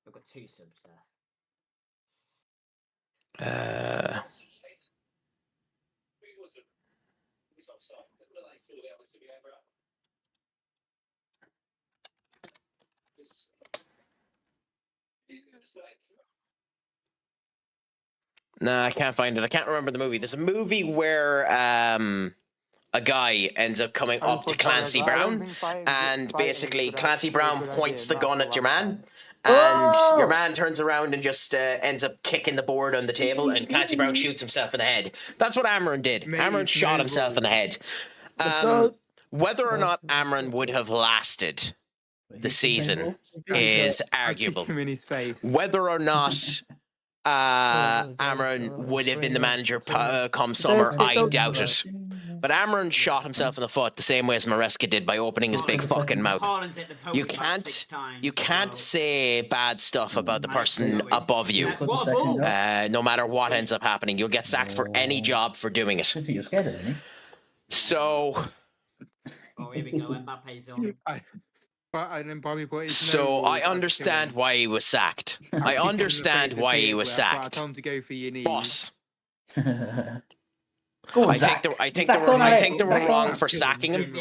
S4: I've got 2 subs there.
S1: Nah, I can't find it. I can't remember the movie. There's a movie where a guy ends up coming up to Clancy Brown, and basically Clancy Brown points the gun at your man, and your man turns around and just ends up kicking the board on the table, and Clancy Brown shoots himself in the head. That's what Amarin did. Amarin shot himself in the head. Whether or not Amarin would have lasted the season is arguable. Whether or not Amarin would have been the manager come summer, I doubt it. But Amarin shot himself in the foot the same way as Maresca did by opening his big fucking mouth. You can't say bad stuff about the person above you, no matter what ends up happening. You'll get sacked for any job for doing it. So.
S4: Oh, here we go. Mbappe's on.
S1: So I understand why he was sacked. I understand why he was sacked. Boss. I think they were wrong for sacking him.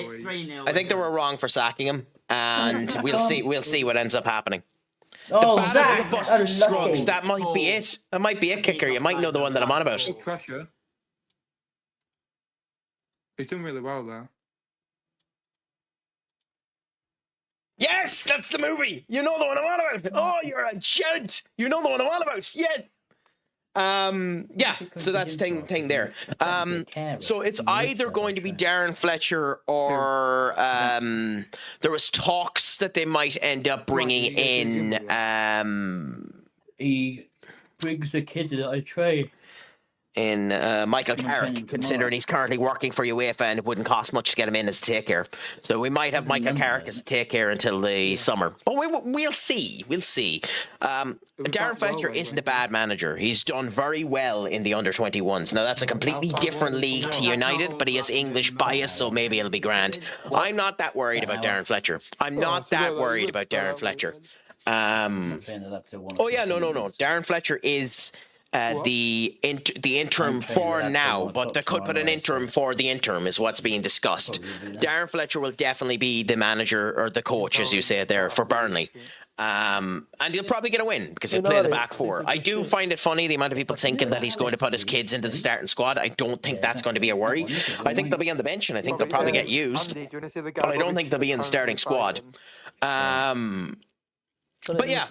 S1: I think they were wrong for sacking him, and we'll see what ends up happening.
S12: Oh,
S1: the Battle of the Buster Scruggs. That might be it. That might be it, Kicker. You might know the one that I'm on about.
S5: Pressure. He's done really well there.
S1: Yes, that's the movie. You know the one I'm on about. Oh, you're a gent. You know the one I'm on about. Yes. Yeah. So that's thing there. So it's either going to be Darren Fletcher or there was talks that they might end up bringing in.
S12: He brings the kid that I trade.
S1: In Michael Carrick, considering he's currently working for UEFA and it wouldn't cost much to get him in as a take care. So we might have Michael Carrick as a take care until the summer. But we'll see. We'll see. Darren Fletcher isn't a bad manager. He's done very well in the under-21s. Now, that's a completely different league to United, but he has English bias, so maybe it'll be grand. I'm not that worried about Darren Fletcher. I'm not that worried about Darren Fletcher. Oh, yeah, no. Darren Fletcher is... the interim for now, but they could put an interim for the interim is what's being discussed. Darren Fletcher will definitely be the manager or the coach, as you say there, for Burnley. And he'll probably get a win because he'll play the back four. I do find it funny the amount of people thinking that he's going to put his kids into the starting squad. I don't think that's going to be a worry. I think they'll be on the bench and I think they'll probably get used, but I don't think they'll be in the starting squad. But yeah,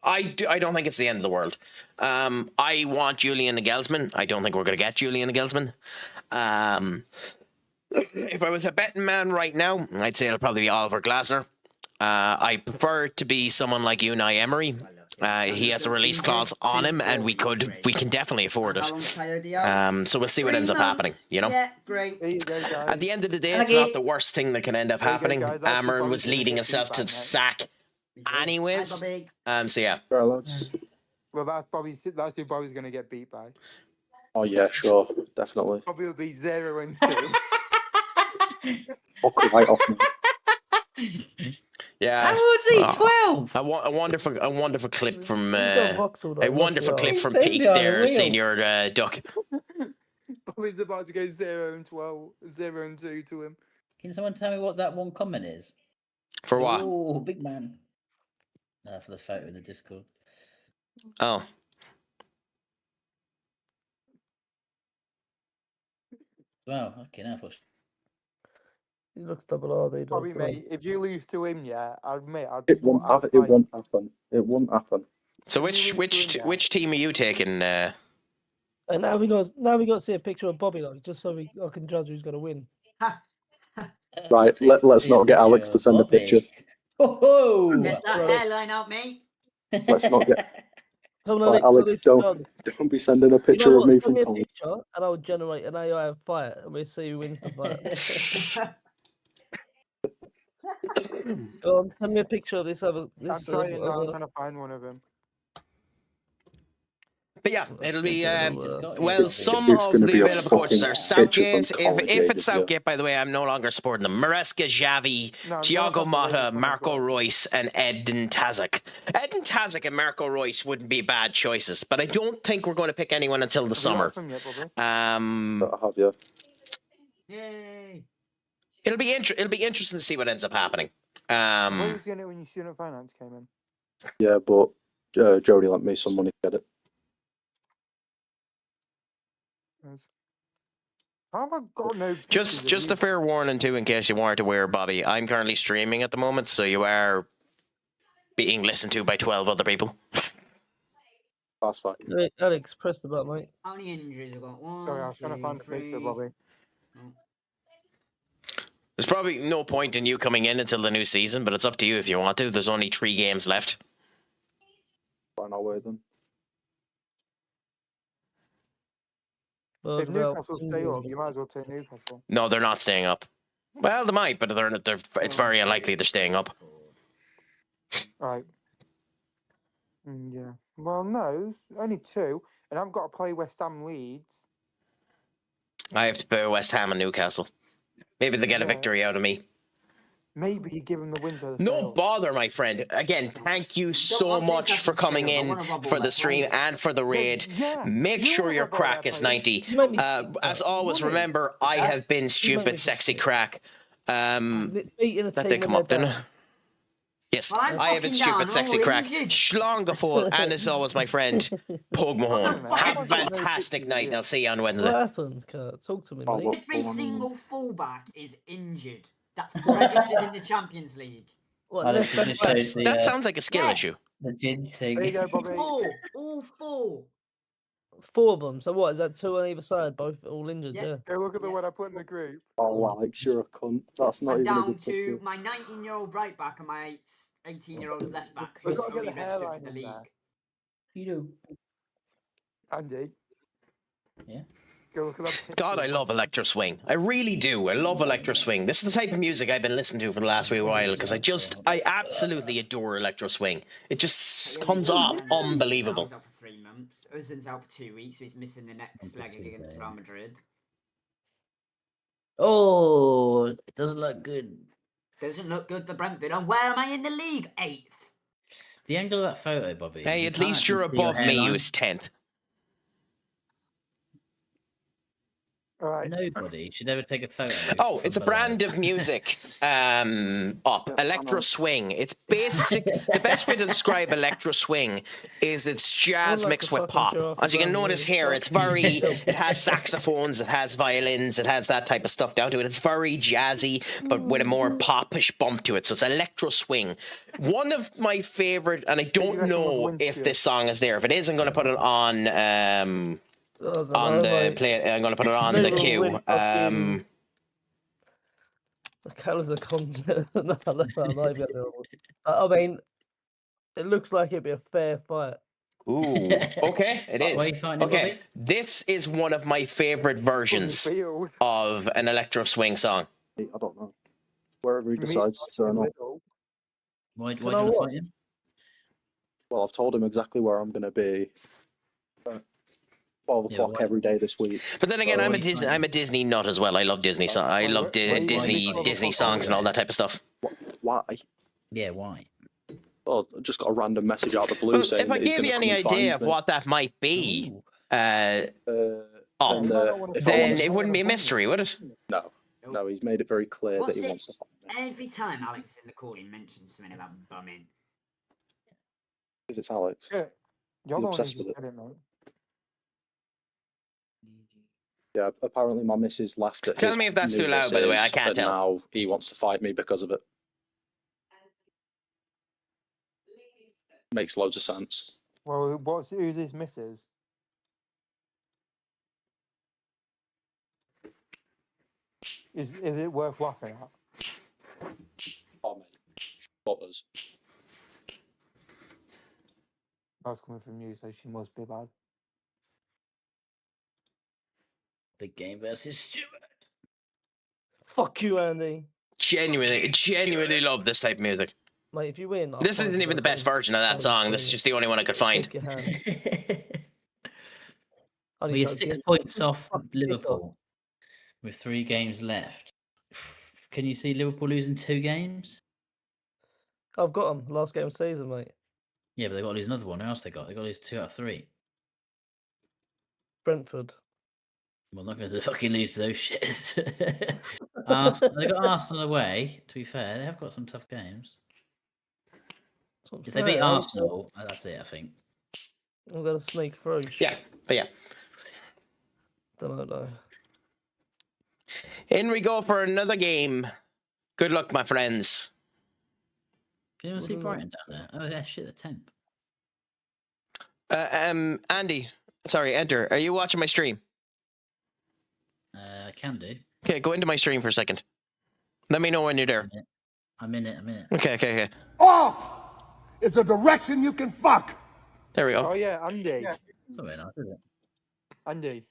S1: I don't think it's the end of the world. I want Julian Nagelsmann. I don't think we're going to get Julian Nagelsmann. If I was a betting man right now, I'd say it'll probably be Oliver Glasner. I prefer it to be someone like Unai Emery. He has a release clause on him, and we can definitely afford it. So we'll see what ends up happening. You know.
S4: Yeah, great.
S1: At the end of the day, it's not the worst thing that can end up happening. Amarin was leading himself to the sack. Anyways, so yeah.
S5: Well, that's who Bobby's going to get beat by.
S14: Oh yeah, sure, definitely.
S5: Bobby will be 0-2.
S14: Fuck right off me.
S1: Yeah.
S12: How old is he? 12.
S1: A wonderful clip from Pete there, Senior Duck.
S5: Bobby's about to go 0-12, 0-2 to him.
S12: Can someone tell me what that one comment is?
S1: For what?
S12: Oh, big man. For the photo in the Discord.
S1: Oh.
S12: Wow, okay, now
S2: He looks double R. He does.
S5: Bobby, mate, if you lose to him, yeah, I'd admit
S14: It won't happen. It won't happen. It won't happen.
S1: So which team are you taking?
S2: And now we got to see a picture of Bobby, like, just so I can judge who's going to win.
S14: Right, let's not get Alex to send a picture.
S12: Oh,
S4: Get that hairline out, mate.
S14: Let's not get.
S2: Come on,
S14: Right, Alex, don't be sending a picture of me from
S2: Send me a
S14: college.
S2: picture, and I'll generate an AI fight, and we'll see who wins the fight. Go on, send me a picture of this other.
S5: I'm trying to find one of them.
S1: But yeah, it'll be some
S14: It's
S1: of
S14: gonna
S1: the
S14: be a
S1: available coaches are
S14: fucking picture from
S1: Southgate.
S14: college
S1: If it's
S14: ages, yeah.
S1: Southgate, by the way, I'm no longer supporting them. Maresca, Xavi, Thiago Motta, Marco Reus, and Edin Tazak. Edin Tazak and Marco Reus wouldn't be bad choices, but I don't think we're going to pick anyone until the summer.
S14: Have you?
S4: Yay!
S1: It'll be interesting to see what ends up happening.
S5: What were you getting it when your student finance came in?
S14: Yeah, but Jody lent me some money to get it.
S5: How have I got no?
S1: Just a fair warning too, in case you weren't aware, Bobby. I'm currently streaming at the moment, so you are being listened to by 12 other people.
S14: That's fine.
S2: Hey, Alex, press the button, mate.
S4: How many injuries have got? One,
S5: Sorry, I was trying to find a picture, Bobby.
S1: There's probably no point in you coming in until the new season, but it's up to you if you want to. There's only 3 games left.
S14: Fine, I'll wait then.
S5: If Newcastle stay up, you might as well take Newcastle.
S1: No, they're not staying up. Well, they might, but it's very unlikely they're staying up.
S5: Right. Yeah. Well, no, only 2, and I've got to play West Ham Leeds.
S1: I have to play West Ham and Newcastle. Maybe they get a victory out of me.
S5: Maybe you give them the wins of the
S1: No bother, my friend. Again, thank you so much for coming in for the stream and for the raid. Make sure your crack is 90. As always, remember, I have been stupid, sexy crack. That did come up, didn't it? Yes, I have been stupid, sexy crack. Schlongafol, and as always, my friend, Pog Mahone. Have a fantastic night, and I'll see you on Wednesday.
S2: What happened, Kurt? Talk to me, mate.
S4: Every single fullback is injured. That's registered in the Champions League.
S1: That sounds like a skill issue.
S12: The ginge thing.
S5: There you go, Bobby.
S4: All 4.
S2: 4 of them. So what is that? 2 on either side, both all injured. Yeah.
S5: Hey, look at the one I put in the group.
S14: Oh, Alex, you're a cunt. That's not
S4: I'm
S14: even a
S4: down
S14: good
S4: to
S14: picture.
S4: my 19-year-old right back and my 18-year-old left back,
S5: We've
S4: who's
S5: got to
S4: only
S5: get the
S4: registered for
S5: hairline
S4: the
S5: in
S4: league.
S5: there.
S12: You do.
S5: Andy.
S12: Yeah.
S5: Go look at that.
S1: God, I love Electro Swing. I really do. I love Electro Swing. This is the type of music I've been listening to for the last wee while because I absolutely adore Electro Swing. It just comes off unbelievable.
S4: He's out for 3 months. Ozan's out for 2 weeks, so he's missing the next leg against Real Madrid.
S12: Oh, it doesn't look good.
S4: Doesn't look good for Brentford. And where am I in the league? 8th.
S12: The angle of that photo, Bobby.
S1: Hey, at least you're above me, who's 10th.
S12: Nobody should ever take a photo.
S1: Oh, it's a brand of music. Up Electro Swing. It's basic. The best way to describe Electro Swing is it's jazz mixed with pop. As you can notice here, it's very. It has saxophones, it has violins, it has that type of stuff down to it. It's very jazzy, but with a more popish bump to it. So it's Electro Swing. One of my favorite, and I don't know if this song is there. If it is, I'm going to put it on. On the play, I'm going to put it on the queue.
S2: That was a content. I mean, it looks like it'd be a fair fight.
S1: Ooh, okay, it is. Okay, this is one of my favorite versions of an Electro Swing song.
S14: I don't know. Wherever he decides to turn up.
S12: Why do you fight him?
S14: Well, I've told him exactly where I'm going to be. 12 o'clock every day this week.
S1: But then again, I'm a Disney nut as well. I love Disney. I love Disney songs and all that type of stuff.
S14: Why?
S12: Yeah, why?
S14: Well, I just got a random message out of the blue saying.
S1: If I gave you any idea of what that might be, then it wouldn't be a mystery, would it?
S14: No, he's made it very clear that he wants to.
S4: Every time Alex is in the call, he mentions something about bumming.
S14: Because it's Alex.
S5: Yeah. You're
S14: obsessed with it. Yeah, apparently my missus laughed at
S1: Tell
S14: his
S1: me if that's
S14: new
S1: too loud, by the way. I
S14: missus,
S1: can't
S14: and
S1: tell.
S14: now he wants to fight me because of it. Makes loads of sense.
S5: Well, who's his missus? Is it worth laughing at?
S14: Oh, mate. Butters.
S5: That's coming from you, so she must be bad.
S12: Big game versus Stuart.
S2: Fuck you, Andy.
S1: Genuinely love this type of music.
S2: Mate, if you win,
S1: This isn't even the best version of that song. This is just the only one I could find.
S2: Shake your hand.
S12: Well, you're 6 points off Liverpool with 3 games left. Can you see Liverpool losing 2 games?
S2: I've got them. Last game of season, mate.
S12: Yeah, but they've got to lose another one. Who else they got? They've got to lose 2 out of 3.
S2: Brentford.
S12: Well, not going to fucking lose to those shits. They got Arsenal away. To be fair, they have got some tough games. If they beat Arsenal, that's it, I think.
S2: I'm going to sneak through.
S1: Yeah, but yeah.
S2: Don't know, though.
S1: In we go for another game. Good luck, my friends.
S12: Can anyone see Brighton down there? Oh, yeah, shit, the 10th.
S1: Andy, sorry, Enter. Are you watching my stream?
S12: I can do.
S1: Okay, go into my stream for a second. Let me know when you're there.
S12: I'm in it.
S1: Okay.
S3: Off is a direction you can fuck.
S1: There we go.
S5: Oh yeah, Andy.
S12: It's not very nice, is it?
S5: Andy.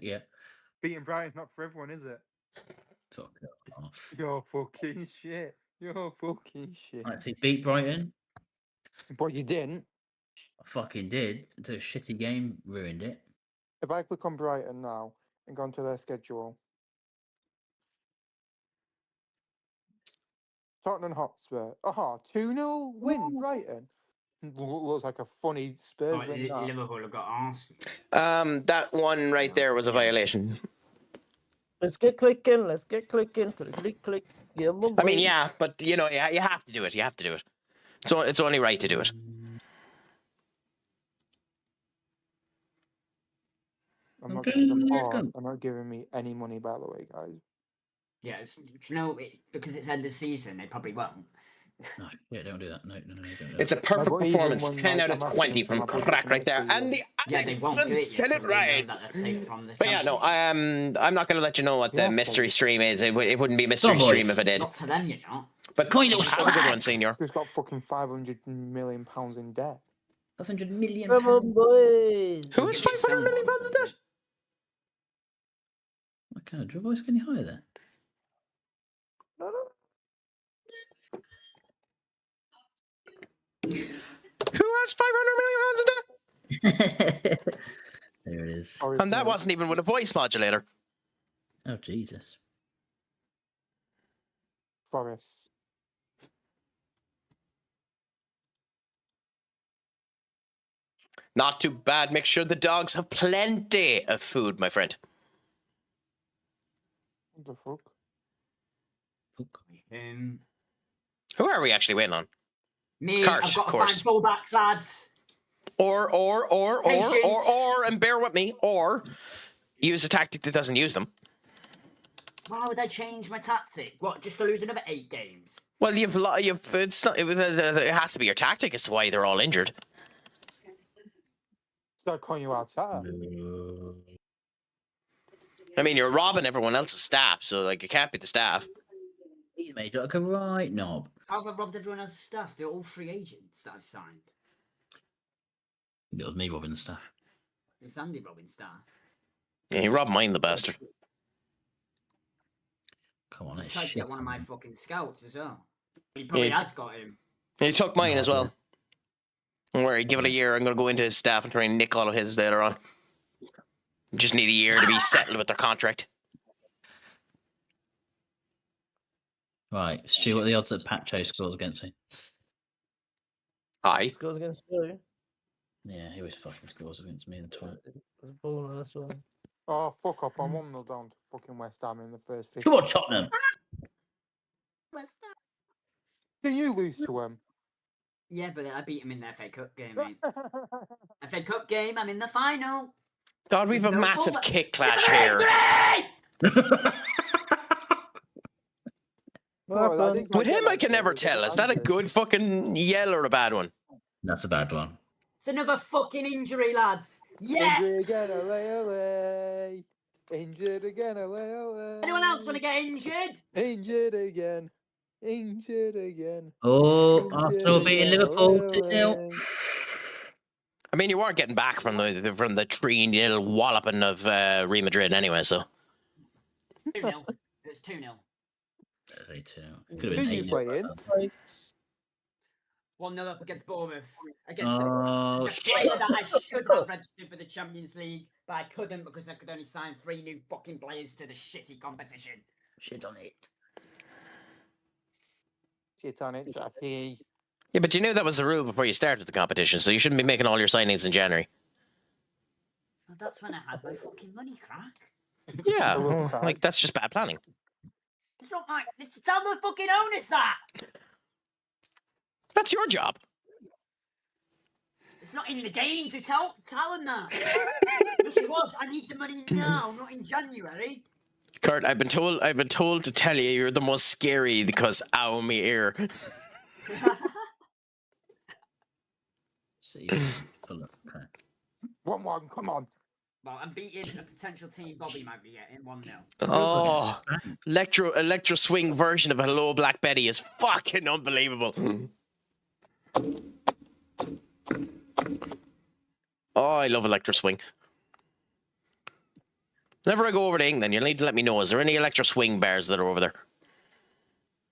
S12: Yeah.
S5: Beating Brighton's not for everyone, is it?
S12: Fuck off.
S5: You're fucking shit. You're fucking shit.
S12: Right, if you beat Brighton.
S5: But you didn't.
S12: I fucking did. It's a shitty game, ruined it.
S5: If I click on Brighton now and go into their schedule. Tottenham Hotspur. 2-0 win, Brighton. Looks like a funny Spurs win.
S4: Liverpool have got Arsenal.
S1: That one right there was a violation.
S2: Let's get clicking. Click. Yeah,
S1: I mean, yeah, but you know, you have to do it. So it's only right to do it.
S5: I'm not giving me any money, by the way, guys.
S4: Yeah, because it's end of season, they probably won't.
S12: No, yeah, don't do that. No, don't.
S1: It's a perfect performance. 10 out of 20 from Craic right there. And the accent said it right. But yeah, no, I'm not going to let you know what the mystery stream is. It wouldn't be a mystery stream if I did.
S4: Not to them, you know.
S1: But have a good one, senior.
S5: Who's got fucking £500 million in debt?
S12: 500 million.
S2: Come on, boys.
S1: Who has 500 million pounds in debt?
S12: What kind of voice can you hire there?
S1: Who has 500 million pounds in debt?
S12: There it is.
S1: And that wasn't even with a voice modulator.
S12: Oh, Jesus.
S5: Forest.
S1: Not too bad. Make sure the dogs have plenty of food, my friend.
S5: What the fuck?
S1: Who are we actually waiting on?
S4: Me,
S1: Cart,
S4: I've got
S1: of
S4: to
S1: course.
S4: find fullbacks, lads.
S1: Or, and bear with me, or use a tactic that doesn't use them.
S4: Why would I change my tactic? What, just to lose another 8 games?
S1: Well, it's not. It has to be your tactic as to why they're all injured.
S5: Start calling you outside.
S1: I mean, you're robbing everyone else's staff, so like it can't be the staff.
S12: He's made you like a right knob.
S4: How have I robbed everyone else's staff? They're all free agents that I've signed.
S12: It was me robbing the stuff.
S4: It's Andy robbing staff.
S1: Yeah, he robbed mine, the bastard.
S12: Come on,
S4: I
S12: it's
S4: tried to
S12: shit.
S4: get one of my fucking scouts as well. He probably has got him.
S1: He took mine as well. Don't worry, give it a year. I'm going to go into his staff and try and nick all of his later on. Just need a year to be settled with their contract.
S12: Right, Stu, what are the odds that Pacho scores against me?
S1: High.
S2: Scores against you.
S12: Yeah, he always fucking scores against me in the toilet.
S2: There's a ball on this one.
S5: Oh, fuck up. I'm 1-0 down to fucking West Ham in the first 50.
S12: Come on, Tottenham.
S5: Did you lose to him?
S4: Yeah, but I beat him in the FA Cup game, mate. FA Cup game, I'm in the final.
S1: God, we have a massive kick clash here. With him, I can never tell. Is that a good fucking yell or a bad one?
S12: That's a bad one.
S4: It's another fucking injury, lads. Yes!
S5: Injured again, away. Injured again, away.
S4: Anyone else want to get injured?
S5: Injured again. Injured again.
S12: Oh, Arsenal beating Liverpool 2-0.
S1: I mean, you weren't getting back from the 3-0 walloping of Real Madrid anyway, so.
S4: 2-0. It was 2-0.
S12: Could have been 8-0.
S4: 1-0 up against Bournemouth. Against the player that I should have registered for the Champions League, but I couldn't because I could only sign 3 new fucking players to the shitty competition.
S12: Shit on it.
S5: Shit on it, Jackie.
S1: Yeah, but you knew that was the rule before you started the competition, so you shouldn't be making all your signings in January.
S4: Well, that's when I had my fucking money, Craic.
S1: Yeah, well, like, that's just bad planning.
S4: It's not my... Tell the fucking owners that!
S1: That's your job.
S4: It's not in the game to tell them that. Yes, it was. I need the money now, not in January.
S1: Kurt, I've been told to tell you you're the most scary because ow me ear.
S12: See,
S5: 1-1, come on.
S4: Well, I'm beating a potential team Bobby might be getting 1-0.
S1: Oh, electro swing version of Hello Black Betty is fucking unbelievable. Oh, I love electro swing. Whenever I go over to England, you'll need to let me know. Is there any electro swing bars that are over there?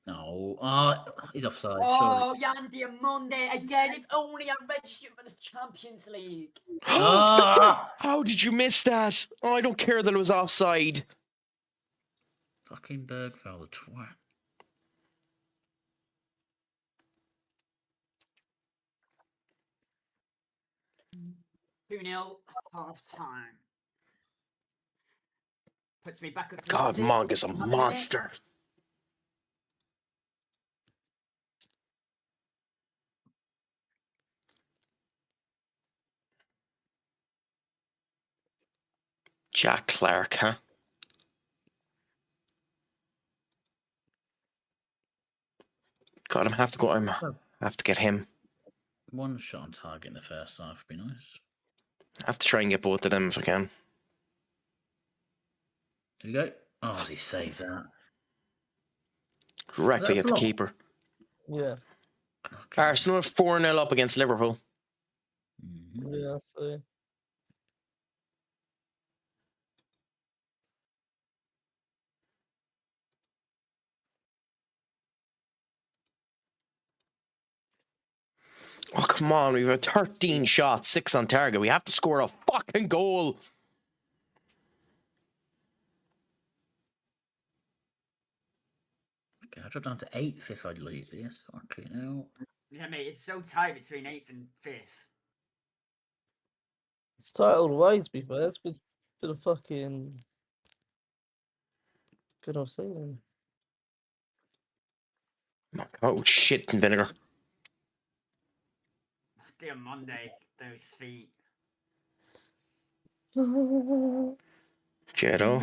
S12: No. He's offside.
S4: Oh, Yandy and Monday again. If only I registered for the Champions League.
S1: How did you miss that? Oh, I don't care that it was offside.
S12: Fucking Bergfell, the twat.
S4: Two 2-0, half time. Puts me back up to
S1: God,
S4: 6.
S1: Monk is a monster. Jack Clark, huh? God, I have to get him.
S12: One shot on target in the first half would be nice.
S1: I have to try and get both of them if I can.
S12: There you go. Oh, has he saved that?
S1: Directly at the keeper.
S2: Yeah.
S1: Arsenal are 4-0 up against Liverpool.
S2: Yeah, I see.
S1: Oh, come on. We've had 13 shots, 6 on target. We have to score a fucking goal.
S12: Okay, I dropped down to 8th if I'd lose this. Okay, now.
S4: Yeah, mate, it's so tight between 8th and 5th.
S2: It's tight all the way, to be fair. It's been a fucking good off season.
S1: Oh, shit and vinegar.
S4: Dear Monday, those feet.
S1: Jetto.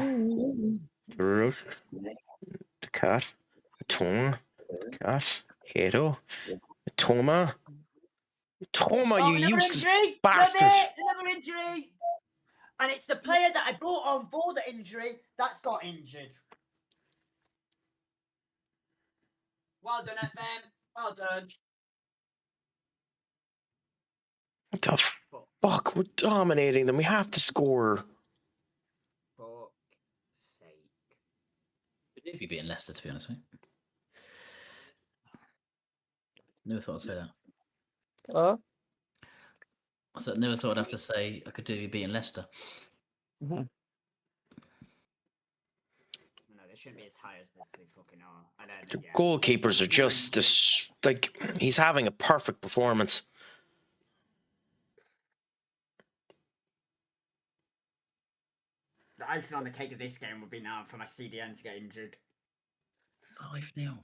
S1: The root. The cat. The tongue. The cat. Hedo. The Toma. Toma, you useless bastard.
S4: Another injury. And it's the player that I brought on for the injury that's got injured. Well done, FM. Well done.
S1: What the fuck? We're dominating them. We have to score.
S4: Fuck's sake.
S12: If you're beating Leicester, to be honest with you. Never thought I'd say that. I said, never thought I'd have to say I could do you beating Leicester.
S2: Mm-hmm.
S4: No, they shouldn't be as high as they fucking are.
S1: The goalkeepers are just like, he's having a perfect performance.
S4: The icing on the cake of this game would be now for my CDN to get injured.
S12: 5-0.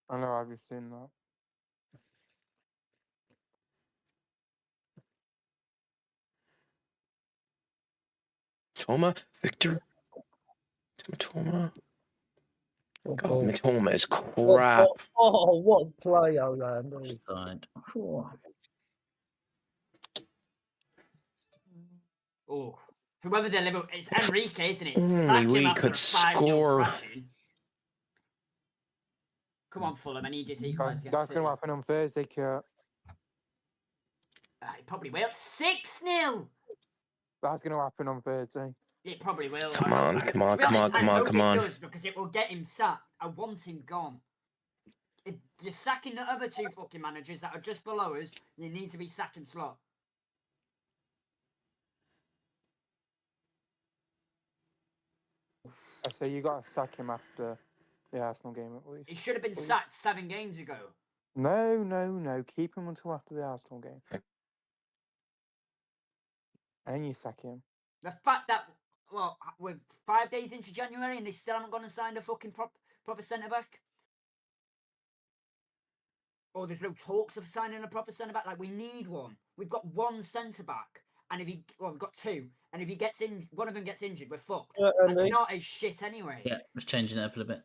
S5: I know, I've just seen that.
S1: Mitoma, Victor. Mitoma. God, Mitoma is crap.
S2: Oh, what a player, man.
S4: Oh, whoever delivered, it's Enrique, isn't it?
S1: Only
S4: Sack him
S1: we
S4: after
S1: could
S4: a 5-0
S1: score.
S4: thrashing. Come on, Fulham, I need you to equalise against
S5: That's
S4: City.
S5: going to happen on Thursday, Kurt.
S4: It probably will. 6-0!
S5: That's going to happen on Thursday.
S4: It probably will.
S1: Come on, come on,
S4: To be honest,
S1: come
S4: I
S1: on,
S4: hope
S1: come
S4: it
S1: on.
S4: does, because it will get him sacked. I want him gone. If you're sacking the other two fucking managers that are just below us, you need to be sacking Slot.
S5: I say you got to sack him after the Arsenal game at least.
S4: He should have been sacked 7 games ago.
S5: No. Keep him until after the Arsenal game. And then you sack him.
S4: The fact that, well, we're 5 days into January and they still haven't gone and signed a fucking proper centre-back. Or there's no talks of signing a proper centre-back. Like, we need one. We've got one centre-back. And if he, well, we've got 2. And if he gets in, one of them gets injured, we're fucked. And Knott is shit anyway.
S12: Yeah, just changing it up a little bit.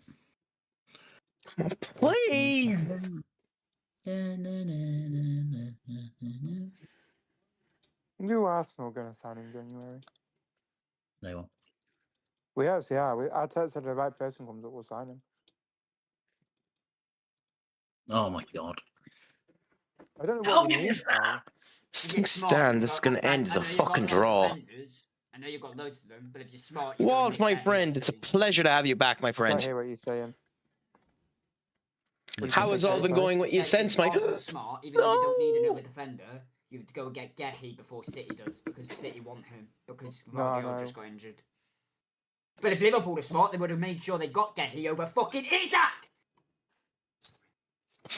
S1: Come on, please.
S5: New Arsenal going to sign in January.
S12: They won't.
S5: We actually are. Arteta said the right person comes up, we'll sign him.
S12: Oh my god.
S5: I don't know what we need.
S1: This thing stand, this is going to end as a fucking draw.
S4: I know you've got loads of them, but if you're smart...
S1: Walt, my friend, it's a pleasure to have you back, my
S5: I
S1: friend.
S5: hear what you're saying.
S1: How has all been going with you since, my...
S4: Smart, even though you don't need another defender, you would go and get Gehi before City does, because City want him, because Guardiola just got injured. But if Liverpool were smart, they would have made sure they got Gehi over fucking Isak!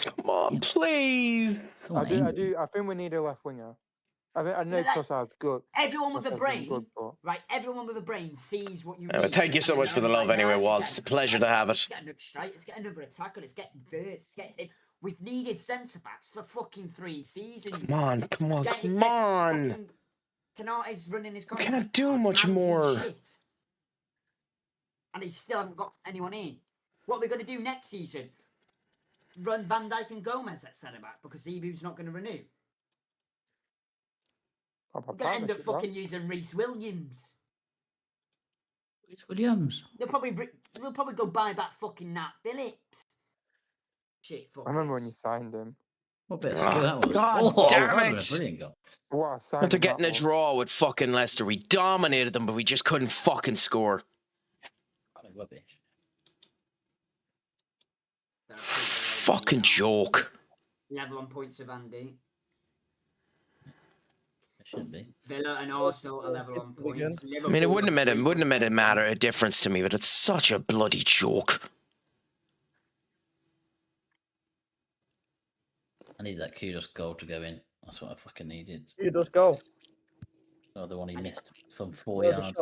S1: Come on, please.
S5: I think we need a left winger. I know Trossard's good.
S4: Everyone with a brain, right? Everyone with a brain sees what you need.
S1: Well, thank you so much for the love anyway, Walt. It's a pleasure to have it.
S4: Let's get another strike. Let's get another attacker. Let's get bursts. We've needed centre-backs for fucking 3 seasons.
S1: Come on, come on, come on.
S4: Canate's running his
S1: We
S4: contract.
S1: can't do much more.
S4: Shit. And they still haven't got anyone in. What are we going to do next season? Run Van Dijk and Gomez at centre-back because Ebu's not going to renew. We're going to end up fucking using Reece Williams.
S12: Reece Williams?
S4: They'll probably go buy back fucking Nat Phillips. Shit, fuck.
S5: I remember when you signed him.
S12: What bit of skill that was?
S1: God damn it!
S12: Brilliant goal.
S5: What a
S1: After getting a draw with fucking Leicester, we dominated them, but we just couldn't fucking score.
S12: Rubbish.
S1: Fucking joke.
S4: Level on points with Andy.
S12: It should be.
S4: Villa and Arsenal are level on points.
S1: I mean, it wouldn't have made a difference to me, but it's such a bloody joke.
S12: I need that Kudos goal to go in. That's what I fucking needed.
S2: Kudos goal.
S12: Oh, the one he missed from 4 yards.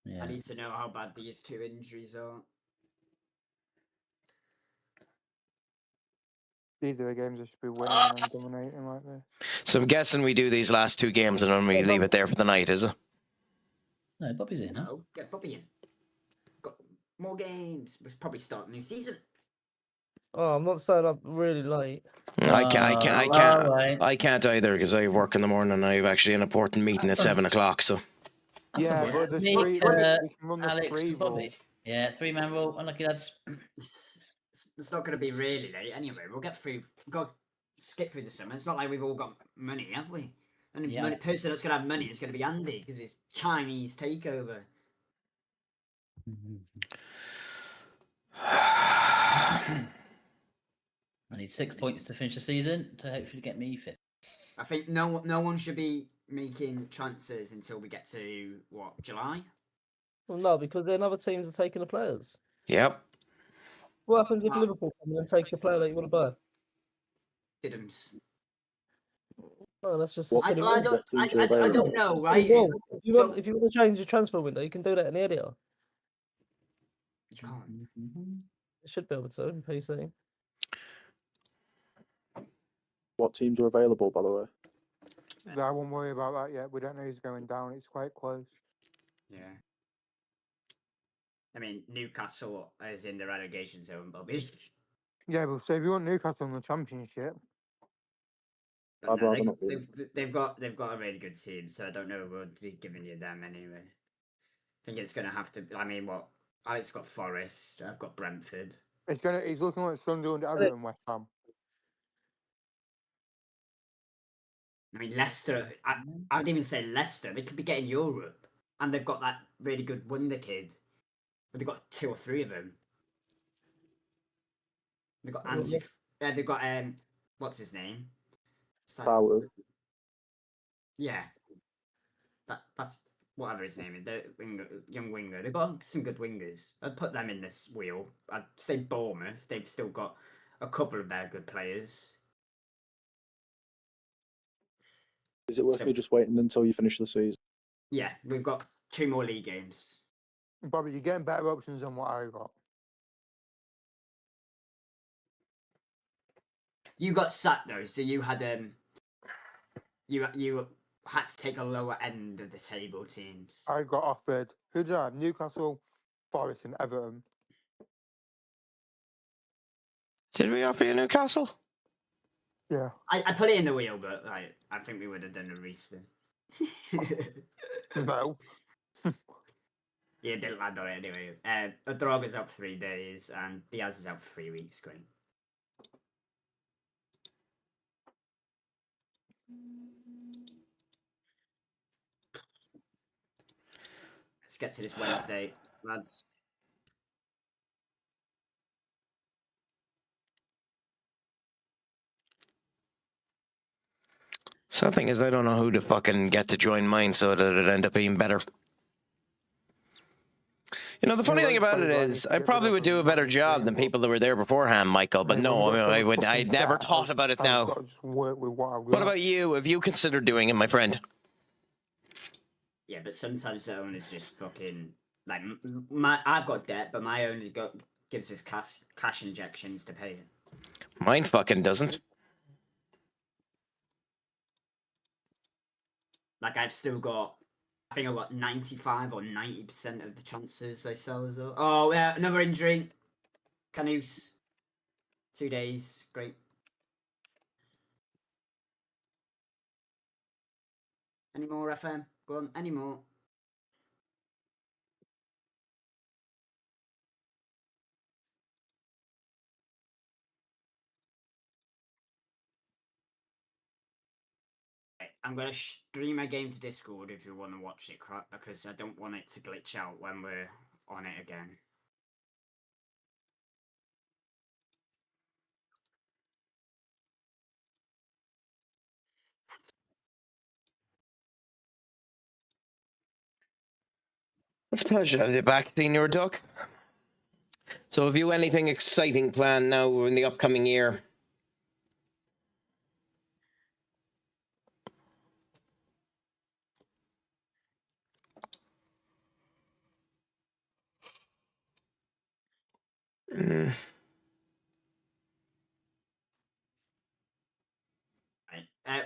S4: Yeah. I need to know how bad these 2 injuries are.
S5: These are the games I should be winning and dominating like this.
S1: So I'm guessing we do these last 2 games and then we leave it there for the night, is it?
S12: No, Bobby's in, huh?
S4: No, get Bobby in. Got more games. We'll probably start a new season.
S2: Oh, I'm not staying up really late.
S1: I can't either because I work in the morning and I have actually an important meeting at 7 o'clock. So
S5: yeah, but there's
S12: Me,
S5: 3. We can run the
S12: Alex,
S5: 3
S12: Bobby. Yeah, 3-man rule. Unlucky lads.
S4: It's not going to be really late anyway. We'll get through. Go skip through the summer. It's not like we've all got money, have we? And the only person that's going to have money is going to be Andy because of his Chinese takeover.
S12: I need 6 points to finish the season to hopefully get me fit.
S4: I think no one should be making transfers until we get to what, July?
S2: Well, no, because then other teams are taking the players.
S1: Yep.
S2: What happens if Liverpool come in and take the player that you want to buy?
S4: Didn't.
S2: No, that's just.
S4: I don't know, right?
S2: If you want to change your transfer window, you can do that in the area.
S4: You can't.
S2: You should be able to in PC.
S14: What teams are available, by the way?
S5: I won't worry about that yet. We don't know who's going down. It's quite close.
S4: Yeah. I mean, Newcastle is in the relegation zone, Bobby.
S5: Yeah, but so if you want Newcastle in the Championship,
S4: But no, they've got a really good team, so I don't know. We'll be giving you them anyway. I think it's gonna have to. I mean, what? Alex got Forest. I've got Brentford.
S5: he's looking like Sunderland, Everton, West Ham.
S4: I mean, Leicester. I would even say Leicester. They could be getting Europe, and they've got that really good wonder kid. But they've got 2 or 3 of them. They've got Ansu. They've got what's his name?
S14: Power.
S4: Yeah. That's whatever his name is. The young winger. They've got some good wingers. I'd put them in this wheel. I'd say Bournemouth. They've still got a couple of their good players.
S14: Is it worth me just waiting until you finish the season?
S4: Yeah, we've got 2 more league games.
S5: Bobby, you're getting better options than what I got.
S4: You got sacked though, so you had you had to take a lower end of the table teams.
S5: I got offered. Who did I have? Newcastle, Forest, and Everton.
S1: Did we offer you Newcastle?
S5: Yeah.
S4: I put it in the wheel, but I think we would have done a respin.
S5: No.
S4: Yeah, didn't land on it anyway. Adroga's out 3 days, and Diaz is out for 3 weeks. Great. Let's get to this Wednesday, lads.
S1: So the thing is, I don't know who to fucking get to join mine so that it'd end up being better. You know, the funny thing about it is, I probably would do a better job than people that were there beforehand, Michael. But no, I'd never thought about it now. What about you? Have you considered doing it, my friend?
S4: Yeah, but sometimes the owner's just fucking like I've got debt, but my owner gives us cash injections to pay it.
S1: Mine fucking doesn't.
S4: Like I've still got, I think I've got 95 or 90% of the chances I sell as well. Oh yeah, another injury. Canus. 2 days. Great. Any more FM? Go on. Any more? I'm going to stream my game to Discord if you want to watch it, Craic, because I don't want it to glitch out when we're on it again.
S1: It's a pleasure to have you back, Senior Duck. So have you anything exciting planned now in the upcoming year?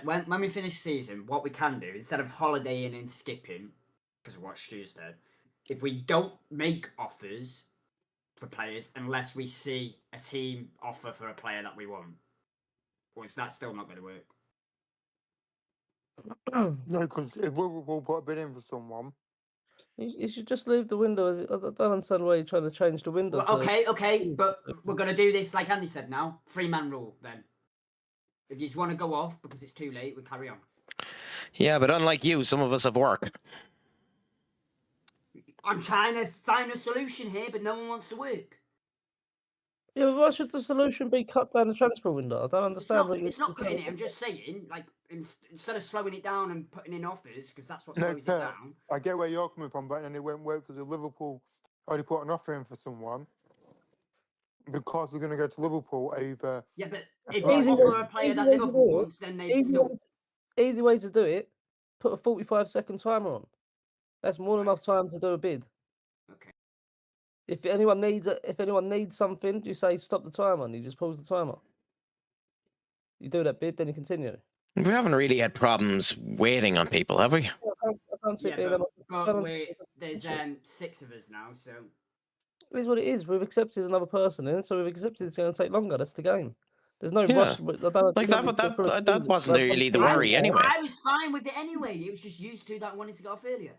S4: When we finish season, what we can do, instead of holidaying and skipping, because we watch Tuesday, if we don't make offers for players unless we see a team offer for a player that we want, or is that still not going to work?
S5: No, because if we'll put a bid in for someone.
S2: You should just leave the window. I don't understand why you're trying to change the window.
S4: Well, okay, but we're going to do this like Andy said now. 3-man rule, then. If you just want to go off because it's too late, we carry on.
S1: Yeah, but unlike you, some of us have work.
S4: I'm trying to find a solution here, but no one wants to work.
S2: Yeah, but why should the solution be cut down the transfer window? I don't understand.
S4: It's not cutting it. I'm just saying, like, instead of slowing it down and putting in offers, because that's what slows it down.
S5: I get where you're coming from, but then it won't work because Liverpool already put an offer in for someone. Because we're going to go to Liverpool over.
S4: Yeah, but if you offer a player that Liverpool wants, then they still.
S2: Easy way to do it: put a 45-second timer on. That's more than enough time to do a bid.
S4: Okay.
S2: If anyone needs something, you say stop the timer, and you just pause the timer. You do that bid, then you continue.
S1: We haven't really had problems waiting on people, have we?
S2: I can't see
S4: But there's 6 of us now, so
S2: it is what it is. We've accepted another person in, so we've accepted it's going to take longer. That's the game. There's no
S1: Yeah.
S2: rush. Like
S1: that wasn't really the worry anyway.
S4: I was fine with it anyway. It was just used two that wanted to get off earlier.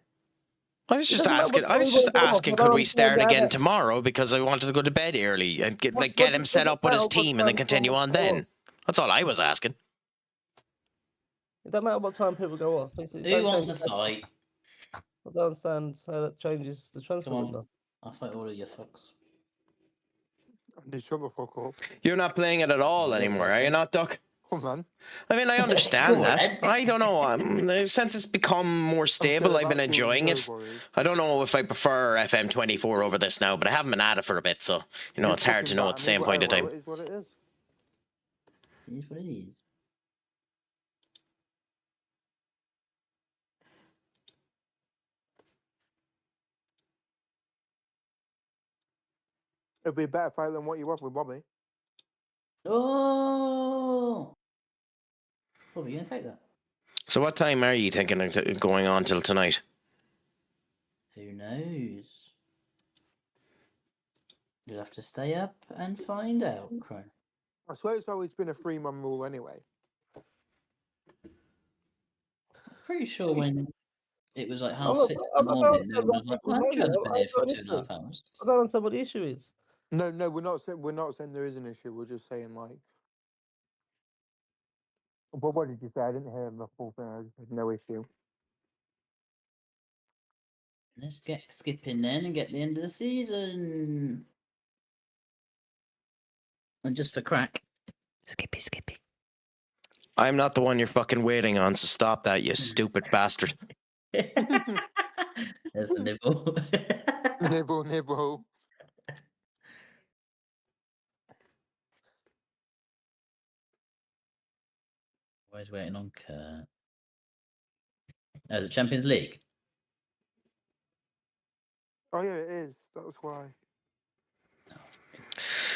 S1: I was just asking, could we start again tomorrow? Because I wanted to go to bed early and get him set up with his team and then continue on then. That's all I was asking.
S2: It doesn't matter what time people go off.
S12: Who wants to fight?
S2: I don't understand how that changes the transfer window.
S12: I'll fight all of you fucks.
S1: You're not playing it at all anymore, are you not, Duck?
S5: Oh, man.
S1: I mean, I understand that. I don't know. Since it's become more stable, I've been enjoying it. I don't know if I prefer FM24 over this now, but I haven't been at it for a bit, so, you know, it's hard to know at the same point in time.
S5: It is what it is.
S12: It is what it is.
S5: It'll be a better fight than what you have with Bobby.
S12: Oh! Bobby, you going to take that?
S1: So what time are you thinking of going on till tonight?
S12: Who knows? You'll have to stay up and find out, Craic.
S5: I swear it's always been a 3-man rule anyway.
S12: Pretty sure when it was like 6:30 in the morning, no one was like, well, Andrew hasn't been here for 2.5 hours.
S2: I don't understand what the issue is.
S5: No, we're not saying there is an issue. We're just saying like. But what did you say? I didn't hear the full thing. I just said no issue.
S12: Let's get skipping then and get the end of the season. And just for crack, Skippy.
S1: I'm not the one you're fucking waiting on, so stop that, you stupid bastard.
S12: There's a nibble.
S5: Nibble.
S12: Always waiting on Kurt. Oh, the Champions League?
S5: Oh, yeah, it is. That's why.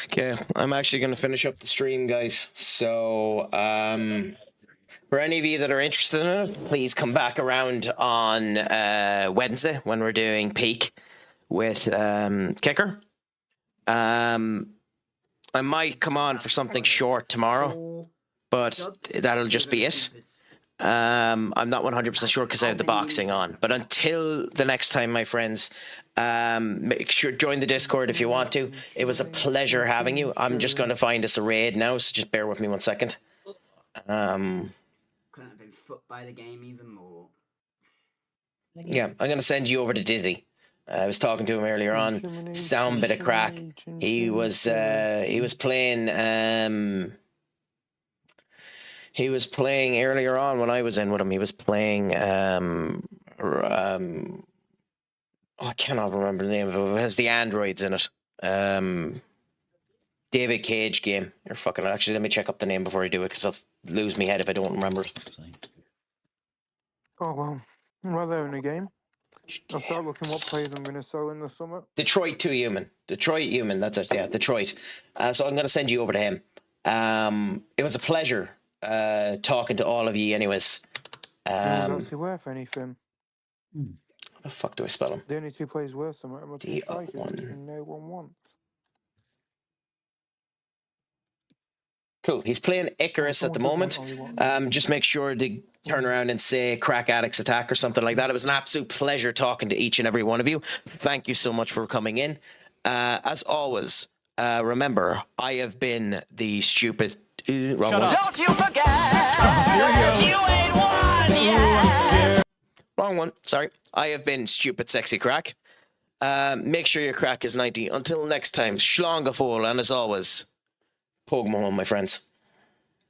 S1: Okay, I'm actually going to finish up the stream, guys. So, for any of you that are interested in it, please come back around on Wednesday when we're doing Peak with Kicker. I might come on for something short tomorrow, but that'll just be it. I'm not 100% sure because I have the boxing on. But until the next time, my friends, make sure join the Discord if you want to. It was a pleasure having you. I'm just going to find us a raid now, so just bear with me 1 second.
S4: Couldn't have been fucked by the game even more.
S1: Yeah, I'm going to send you over to Dizzy. I was talking to him earlier on. Sound bit of crack. He was playing. He was playing earlier on when I was in with him. He was playing. I cannot remember the name of it. It has the androids in it. David Cage game. You're fucking. Actually, let me check up the name before I do it because I'll lose my head if I don't remember it.
S5: Oh well, they're in the game. I'll start looking what players I'm going to sell in the summer.
S1: Detroit 2 Human. That's it. Yeah, Detroit. So I'm going to send you over to him. It was a pleasure talking to all of you. Anyways,
S5: it's actually worth anything.
S1: How the fuck do I spell him?
S5: The only 2 players worth somewhere.
S1: D-O-1.
S5: No one wants.
S1: Cool. He's playing Icarus at the moment. Just make sure to turn around and say Crack Addicts Attack or something like that. It was an absolute pleasure talking to each and every one of you. Thank you so much for coming in. As always, remember, I have been the stupid... wrong one.
S15: Don't you forget, you ain't one yet.
S1: Wrong one. Sorry. I have been Stupid Sexy Crack. Make sure your crack is 90. Until next time, Schlongafol, and as always... Pogmon, my friends.